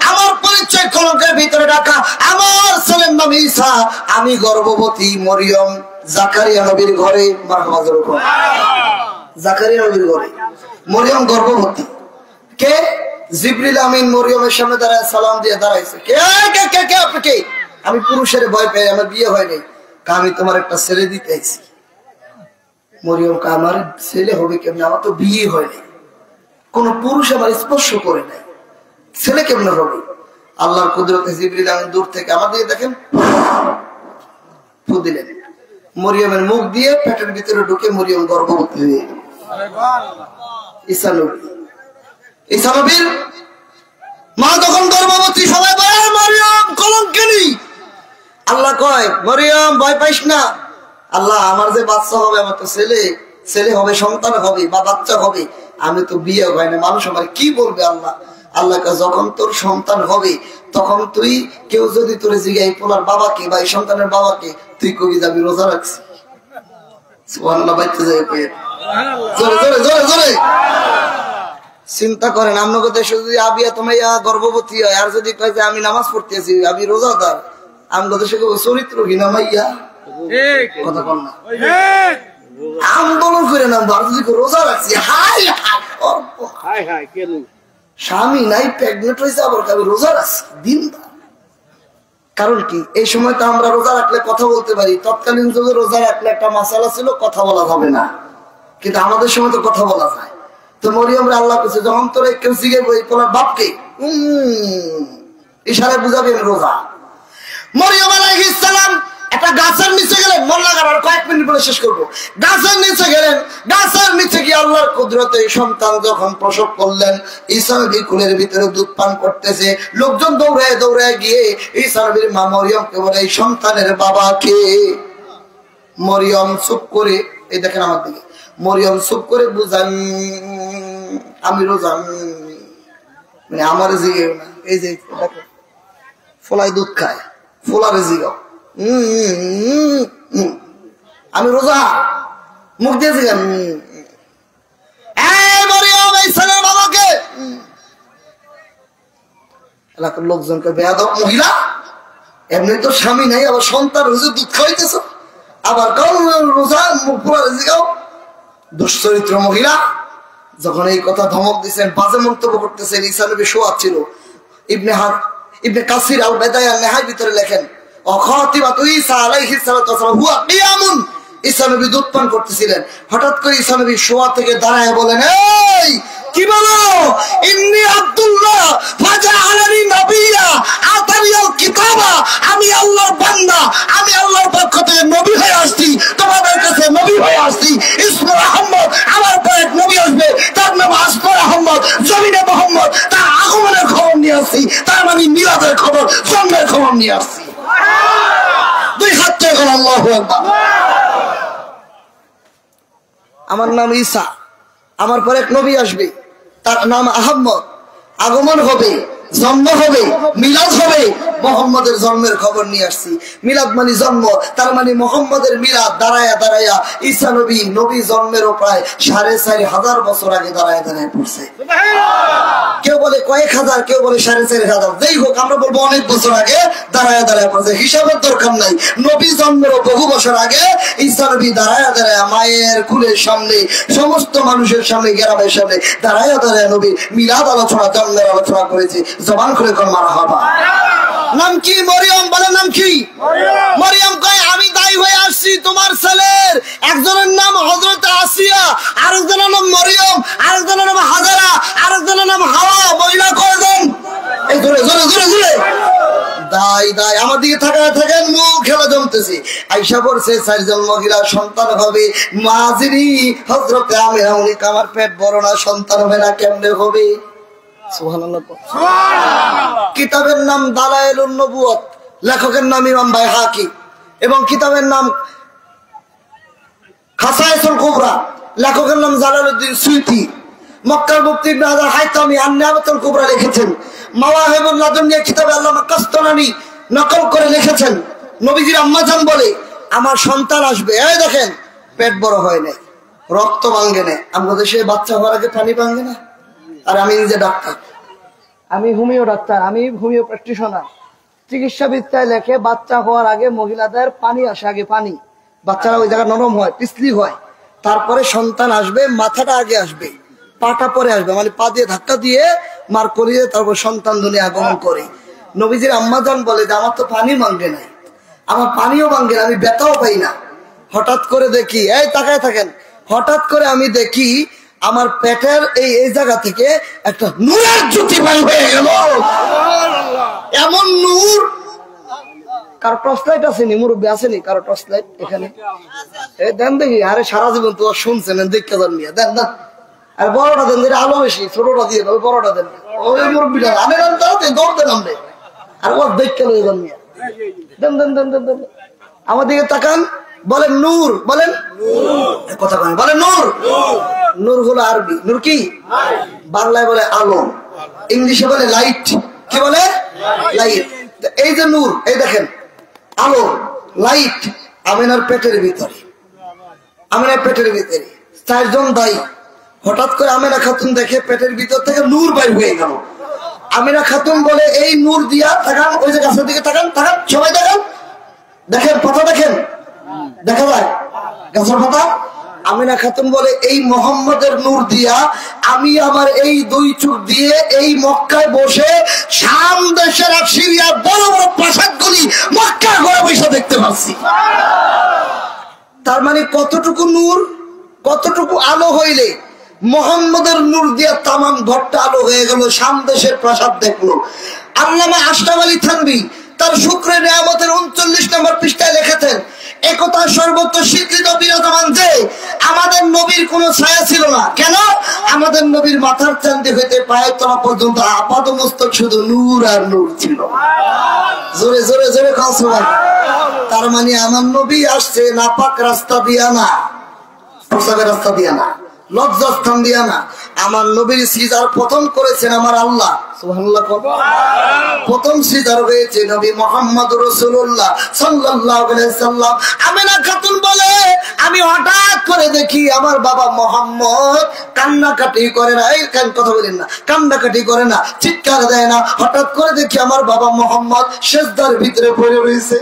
আমার পরিচয় কলঙ্কের ভিতরে রাখা, আমার ছেলের নাম ঈসা, আমি গর্ভবতী মরিয়ম, জাকারিয়া নবীর ঘরে। মারহাবা জোরে বল। জাকারিয়া নবীর ঘরে মরিয়ম গর্ভবতী। কে? জিবরিল আমিন মরিয়মের সামনে দাঁড়ায় সালাম দিয়ে দাঁড়াইছে। কে কে কে কে আপনি কে? আমি পুরুষের ভয় পাই, আমার বিয়ে হয় নাই। আমি তোমার একটা ছেলে দিতে আইছি। মরিয়ম কা আমার ছেলে হবে কেমনে? আমার তো বিয়ে হয় নাই, কোন পুরুষ আমার স্পর্শ করে নাই, ছেলে কেমনে হবে? আল্লাহর কুদরতে জিবরিল আমিন দূর থেকে আমার দিকে দেখেন, ফু দিলেন, মরিয়মের মুখ দিয়ে পেটের ভিতরে ঢুকে মরিয়ম গর্ভবতী হয়ে গেল। ঈসা নবী, ঈসা নবীর মা যখন গর্ভবতী, সবাই বলে মরিয়ম কলঙ্কিনী। আল্লাহ কয় মরিয়ম ভয় পাইস না, আল্লাহ আমার যে বাচ্চা হবে, আমার তো ছেলে, ছেলে হবে, সন্তান হবে বা বাচ্চা হবে, আমি তো বিয়ে হয় না, মানুষ আমার কি বলবে? আল্লাহ আল্লাহ যখন তোর সন্তান হবে তখন তুই, কেউ যদি তোর জিগাই পোলার বাবাকে বা এই সন্তানের বাবাকে, তুই কবি যাবি রোজা রাখছি। সুবহানাল্লাহ, বাইতে যাবে জোরে জোরে জোরে জোরে। চিন্তা করেন আপনাকে দেশে যদি আবিয়া তোমাইয়া গর্ভবতী হয়, আর যদি কয় যে আমি নামাজ পড়তেছি, আমি রোজাদার, আমগো দেশে চরিত্রহীন মাইয়া। কথা কন না, আন্দোলন করে নাম রোজা রাখছি। স্বামী নাই, প্রেগনেন্ট হয়েছে, আবার আমি রোজা রাখছি দিন। কারণ কি? এই সময় তো আমরা রোজা রাখলে কথা বলতে পারি, তৎকালীন যুগে রোজা রাখলে একটা মাসালা ছিল, কথা বলা যাবে না, কিন্তু আমাদের সময় তো কথা বলা যায়। তো মরিয়মরা আল্লাহ কাছে যখন তোর কেউ জিজ্ঞেস তোমার বাপকে, ইশারায় বুঝাবেন রোজা। মরিয়ম আলাইহিস সালাম একটা গাছের নিচে গেলেন, মন লাগার আর কয়েক মিনিট বলে শেষ করবো। গাছের নিচে গেলেন, গাছের নিচে গিয়ে আল্লাহর কুদরতে সন্তান যখন প্রসব করলেন, ঈসা নবী কুলের ভিতরে দুধ পান করতেছে। লোকজন দৌড়ায় দৌড়ায় গিয়ে ঈসা নবীর মা মরিয়মকে বলে, এই সন্তানের বাবা কে? মরিয়ম চুপ করে, এই দেখেন আমার দিকে, মরিয়ম চুপ করে বুঝান আমি রোজা, মানে আমার জিগেও না। এই যে দেখো ফোলাই দুধ খায়, ফোলারে জিগাও, আমি রোজা, মুখ দিয়ে জিগান বাবাকে। এলাকার লোকজনকে বেয়াদব মহিলা, এমনি তো স্বামী নাই, আবার সন্তান রোজা দুধ খাওয়াইতেছ, আবার রোজা মুখ ফোলারে জিগাও। দুশ্চরিত্র মহিলা। যখন এই কথা ধমক দিচ্ছেন, বাজে মন্তব্য করতেছেন, ঈসা নবী শোয়াচ্ছিল। ইবনে কাসির আল বেদায়া নেহায় ভিতরে লেখেন, ঈসা আলাইহিস সালাম হুয়া কিয়ামুন, ঈসা নবী দুধ পান করতেছিলেন। হঠাৎ করে ঈসা নবী শোয়া থেকে দাঁড়ায় বলেন, এই কি বলো? ইন্নী আব্দুল্লাহ ফাজআলানি নাবিয়্যা আতারিয়াল কিতাবা, আমি আল্লাহর বান্দা, আমি আল্লাহর পক্ষ থেকে নবী হয়ে আসছি, তোমাদের কাছে নবী হয়ে আসছি। ইসমুল আহমদ, আমার পরে এক নবী আসবে, তার নাম আসমার আহমদ, জমিনে মোহাম্মদ, তার আগমনের খবর নিয়ে আসছি, তার মানে মিলাদের খবর, জন্মের খবর নিয়ে আসছি। দুই হাত থেকে আল্লাহু আকবার। আমার নাম ঈসা, আমার পরে এক নবী আসবে, তার নাম আহমদ, আগমন হবে, জন্ম হবে, মিলাদ হবে, মোহাম্মদের জন্মের খবর নিয়ে আসছি। মিলাদ মানে জন্ম, তার মানে মোহাম্মদের মিলাদ দাঁড়ায়া দাঁড়ায়া ঈসা নবী নবী জন্মেরও প্রায় 4,500 বছর আগে দাঁড়ায় দাঁড়ায় পড়ছে। কেউ বলে কয়েক হাজার, কেউ বলে 4,500, যাই হোক আমরা বলবো অনেক বছর আগে দাঁড়ায় দাঁড়ায় পড়ছে। হিসাবের দরকার নাই, নবী জন্মেরও বহু বছর আগে ঈসা নবী দাঁড়ায় দাঁড়ায় মায়ের কুলের সামনে, সমস্ত মানুষের সামনে, গ্রামের সামনে দাঁড়ায় দাঁড়ায় নবী মিলাদ আলোচনা, জন্মের আলোচনা করেছে। জবান করে কোন মারহাবা। নাম কি? মরিয়ম। বলে নাম কি? মরিয়ম কয় আমি দায়ী হয়ে আসছি তোমার ছেলের। একজনের নাম হযরত আসিয়া, আরেকজনের নাম মরিয়ম, আরেকজনের নাম হাজারা, আরেকজনের নাম হাওয়া। মহিলা কয়জন? এই জোরে জোরে জোরে জোরে দাই দাই আমার দিকে থাকায় থাকেন, মুখ খেলা জমতেছে। আইসা পড়ছে 4 জন মহিলা সন্তান হবে। মাজিরি হযরতে আমিনা উনি আমার পেট বড় না, সন্তান হবে না, কেমনে হবে? সুবহানাল্লাহ। কিতাবের নাম দালায়েলুন নবুয়ত, লেখকের নাম ইমাম বাইহাকি, এবং কিতাবের নাম খাসায়েসুল কুবরা, লেখকের নাম জালালউদ্দিন সুয়ুতি। মক্কার মুফতি ইবনে হাজার হাইতামি আন-নিয়ামাতুল কুবরা লিখেছেন। মাওয়াহিবুল লাদুনিয়া কিতাবে আল্লামা কাসতালানী নকল করে লিখেছেন, নবীজির আম্মা জান বলে আমার সন্তান আসবে। এই দেখেন পেট বড় হয় নাই, রক্ত ভাঙে না। আমরা দেশে বাচ্চা হওয়ার আগে পানি ভাঙে না। আর আমি নিজে ডাক্তার, আমি হোমিও ডাক্তার, আমি হোমিও প্র্যাকটিশনার। চিকিৎসা বিদ্যায় লেখে বাচ্চা হওয়ার আগে মহিলাদের পানি আসে, আগে পানি, বাচ্চারা ওই জায়গা নরম হয়, পিছলি হয়, তারপরে সন্তান আসবে, মাথাটা আগে আসবে, পাটা পরে আসবে, মানে পা দিয়ে ধাক্কা দিয়ে মার করিয়ে তারপর সন্তান দুনিয়া আগমন করে। নবীজির আম্মা জান বলে যে আমার তো পানি ভাঙ্গে নাই, আমার পানিও ভাঙ্গে না, আমি ব্যথাও পাই না। হঠাৎ করে দেখি, এই তাকায় থাকেন, হঠাৎ করে আমি দেখি আমার পেটের এই জায়গা থেকে একটা নূরের জ্যোতি বের হয়ে গেল। এমন নূর, কারো টর্চ লাইট আসেনি? মুরব্বী আসেনি কারো টর্চ লাইট এখানে? দেন দেখি। আরে সারা জীবন তো শুনছেন, দেখতে দেন মিয়া, দেন দেন। আর বড়টা দেন, যেটা আলো বেশি, ছোটটা দিয়ে দেন, বড়টা দেন। ওই মুরব্বীটা আনে দেন, দৌড় দেন আমরে, আর ওর দেখতে লয়ে দেন মিয়া, দেন দেন দেন দেন দেন। আমার দিকে তাকান, বলেন নূর, বলেন কথা বলেন, বলেন নূর। নূর হলো আরবি, নূর কি? বাংলায় বলে আলো, ইংলিশে বলে লাইট। কি বলে? লাইট। এই যে নূর, এই দেখেন আলো, লাইট আমিনার পেটের ভিতরে, আমিনার পেটের ভিতরে 4 জন দায়ী। হঠাৎ করে আমিনা খাতুন দেখে পেটের ভিতর থেকে নূর বাইর হয়ে গেল। আমিনা খাতুন বলে এই নূর দিয়া, তাকান ওই যে গাছের দিকে তাকান, তাকান সবাই দেখেন, দেখেন পাতা, দেখেন দেখা যায় গাছের পাতা। আমিনা খাতুন বলে এই মোহাম্মদের নূর দিয়া আমি আমার এই 2 চোখ দিয়ে এই মক্কায় বসে শাম দেশের আর সিরিয়ার বড় বড় প্রাসাদগুলি মক্কার ঘরে বসে দেখতে পাচ্ছি। তার মানে কতটুকু নূর, কতটুকু আলো হইলে মোহাম্মদের নূর দিয়া তামাম ঘরটা আলো হয়ে গেল, শাম দেশের প্রাসাদ দেখলো। আল্লামা আশরাফ আলী থানভী তার শুকরে নিয়ামতের 39 নম্বর পৃষ্ঠায় লিখেছেন, একথা সর্বত্র স্বীকৃত বিরাজমান যে আমাদের নবীর কোনো ছায়া ছিল না। কেন? আমাদের নবীর মাথার চাঁদি হইতে পায়ের তলা পর্যন্ত আপাত মস্তক শুধু নূর আর নূর ছিল। জোরে জোরে জোরে খাওয়া। তার মানে আমার নবী আসছে নাপাক রাস্তা দিয়া না, প্রসাবের রাস্তা দিয়া না, লজ্জাস্থান দিয়া না। আমার নবীর সিজার প্রথম করেছেন আমার আল্লাহ। সুবহানাল্লাহ। প্রথম সিজার হয়েছে নবী মুহাম্মদ রাসূলুল্লাহ সাল্লাল্লাহু আলাইহি সাল্লাম। আমিনা খাতুন বলে আমি হঠাৎ করে দেখি আমার বাবা মুহাম্মদ কান্নাকাটি করে না, এই কেন কথা বলেন না, কান্নাকাটি করে না, চিৎকার দেয় না। হঠাৎ করে দেখি আমার বাবা মুহাম্মদ সিজদার ভিতরে পড়ে রয়েছে।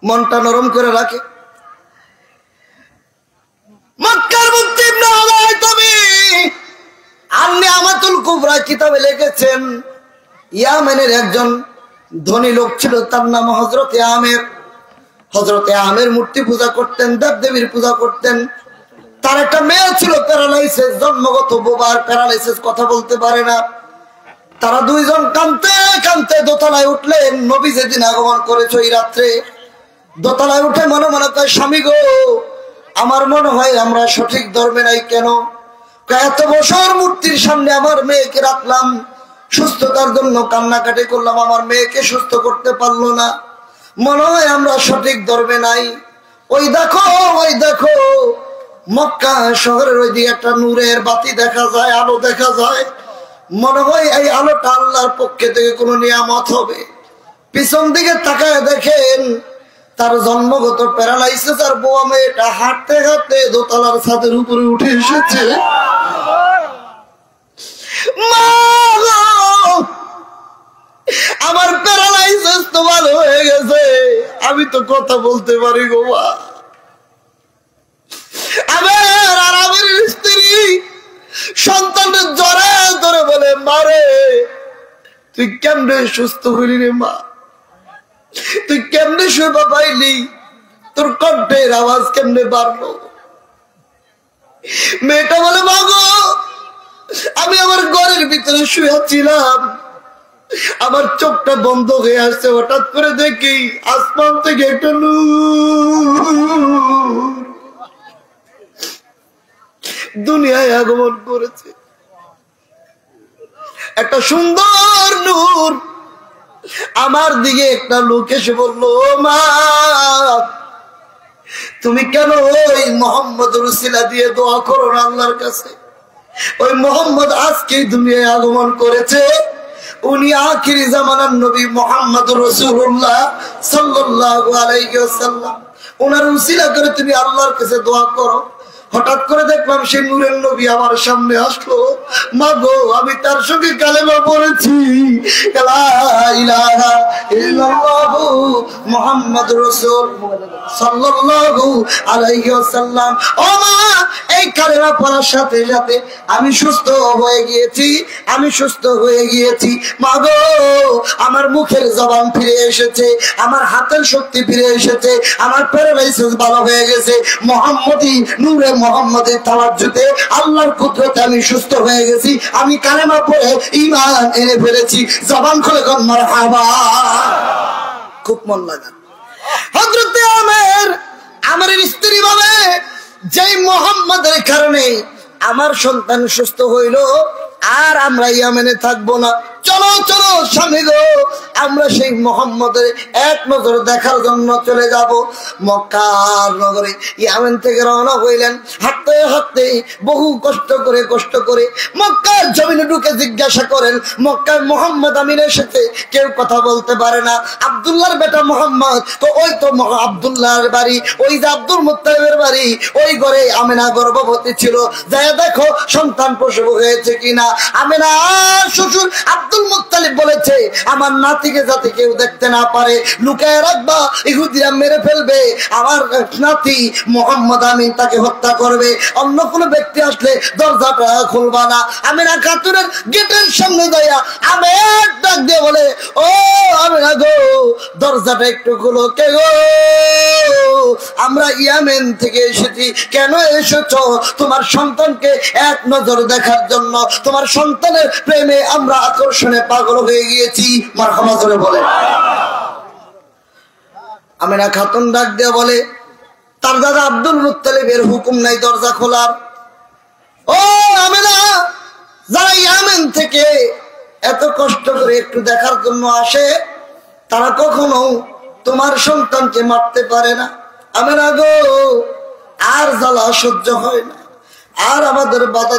মনটা নরম করে রাখে। মক্কার মুফতি ইবনে হাজার হাইতামি আন-নিয়ামাতুল কুবরা কিতাবে লিখেছেন, ইয়ামেনের একজন ধনী লোক ছিল, তার নাম হযরতে আমের। হযরতে আমের মূর্তি পূজা করতেন, দেবদেবীর পূজা করতেন। তার একটা মেয়ে ছিল প্যারালাইসিস, জন্মগত বোবার প্যারালাইসিস, কথা বলতে পারে না। তারা 2 জন কাঁদতে কাঁদতে দোতলায় উঠলেন। নবী যেদিন আগমন করেছে ওই রাত্রে দোতলায় উঠে মনে মনে কয়, স্বামী গো, আমার মনে হয় আমরা সঠিক ধর্মে নাই। কেন? এত বছর মূর্তির সামনে আমার মেয়েকে রাখলাম, সুস্থতার জন্য কান্নাকাটি করলাম, আমার মেয়েকে সুস্থ করতে পারলো না, মনে হয় আমরা সঠিক ধর্মে নাই। ওই দেখো, ওই দেখো, মক্কা শহরের ওই দিকে একটা নূরের বাতি দেখা যায়, আলো দেখা যায়। মনে হয় এই আলোটা আল্লাহর পক্ষে থেকে কোনো নিয়ামত হবে। পিছন দিকে তাকায় দেখেন তার জন্মগত প্যারালাইসিস আর বোয়া মেয়েটা হাঁটতে হাঁটতে দোতলার ছাদের উপরে উঠে এসেছে। আমার প্যারালাইসিস তো ভালো হয়ে গেছে, আমি তো কথা বলতে পারি গো মা। আমার স্ত্রী সন্তানের জড়ে ধরে বলে, মারে তুই কেমনে সুস্থ হইলি রে মা, তুই কেমনে শুয়ে পাইলি, তোর কণ্ঠের আওয়াজ কেমনে বাড়লো? মেয়েটা বলে, মা গো আমি আমার ঘরের ভিতরে শুয়েছিলাম, আমার চোখটা বন্ধ হয়ে আসছে, হঠাৎ করে দেখি আসমান থেকে একটা নূর দুনিয়ায় আগমন করেছে, একটা সুন্দর নূর। আমার দিকে একটা লোক এসে বললো, মা তুমি কেন ওই মোহাম্মদ রসিলা দিয়ে দোয়া করো না আল্লাহর কাছে? ওই মোহাম্মদ আজকে দুনিয়ায় আগমন করেছে, উনি আখিরি জামানার নবী মোহাম্মদ রাসূলুল্লাহ সাল্লাল্লাহু আলাইহি ওয়াসাল্লাম, ওনার উসিলা করে তুমি আল্লাহর কাছে দোয়া করো। হঠাৎ করে দেখলাম সেই নূরের নবী আমার সামনে আসলো। মা গো আমি তার সঙ্গে কালেমা পড়েছি, লা ইলাহা ইল্লাল্লাহু মুহাম্মাদুর রাসূল সাল্লাল্লাহু আলাইহি ওয়াসাল্লাম। ও মা এই কালেমা পড়ার সাথে সাথে আমি সুস্থ হয়ে গিয়েছি, আমি সুস্থ হয়ে গিয়েছি। মা গো আমার মুখের জবান ফিরে এসেছে, আমার হাতের শক্তি ফিরে এসেছে, আমার প্যারালাইসিস ভালো হয়ে গেছে। মুহাম্মদী নূরে মুহাম্মদের তাওয়াজ্জুতে আল্লাহর কুদরতে আমি সুস্থ হয়ে গেছি, আমি কালেমা পড়ে ঈমান এনে ফেলেছি। জবান খুলে কোন মারহাবা। খুব মন লাগা। হযরত আমার স্ত্রী বলে, যেই মুহাম্মদের কারণে আমার সন্তান সুস্থ হইল, আর আমরা ইয়ামেনে থাকবো না। চলো চলো স্বামী গো, আমরা সেই মুহাম্মদের এক নজর দেখার জন্য চলে যাব। মক্কার নগরে ইয়ামেন থেকে রওনা হইলেন। হাঁটতে হাঁটতে বহু কষ্ট করে মক্কার জমিনে ঢুকে জিজ্ঞাসা করেন, মক্কায় মুহাম্মদ আমিন এসেছে, কেউ কথা বলতে পারে না। আব্দুল্লাহর বেটা মুহাম্মদ, তো ওই তো আব্দুল্লাহর বাড়ি, ওই যে আব্দুল মুত্তালিবের বাড়ি, ওই ঘরে আমিনা গর্ভবতী ছিল, যায় দেখো সন্তান প্রসব হয়েছে কিনা। আমিনা শ্বশুর আব্দুল মুত্তালিব বলেছে, আমার নাতিকে যাতে কেউ দেখতে না পারে লুকায় রাখবা, ইহুদিরা মেরে ফেলবে, আমার নাতি মুহাম্মদ আমিন তাকে হত্যা করবে, অন্য কোনো ব্যক্তি আসলে দরজাটা খুলবা না। আমিনা খাতুনের গেটের সামনে দাঁড়িয়ে আমের ডাক দিয়ে বলে, ও আমিনা গো দরজাটা একটু খুলো। কে গো? আমরা ইয়ামেন থেকে এসেছি। কেন এসেছো? তোমার সন্তানকে এক নজর দেখার জন্য, তোমার সন্তানের প্রেমে আমরা আকর্ষণে পাগল হয়ে গিয়েছি। মারহাবা করে বলে। আমিনা খাতুন ডাক দিয়ে বলে, তার দাদা আব্দুল মুত্তালিবের হুকুম নাই দরজা খোলার। ও আমিনা, যারা ইয়ামেন থেকে এত কষ্ট করে একটু দেখার জন্য আসে, তারা কখনো তোমার সন্তানকে মারতে পারে না। আমিনা গো আর জ্বালা সহ্য হয় না, আর আমাদের বাধা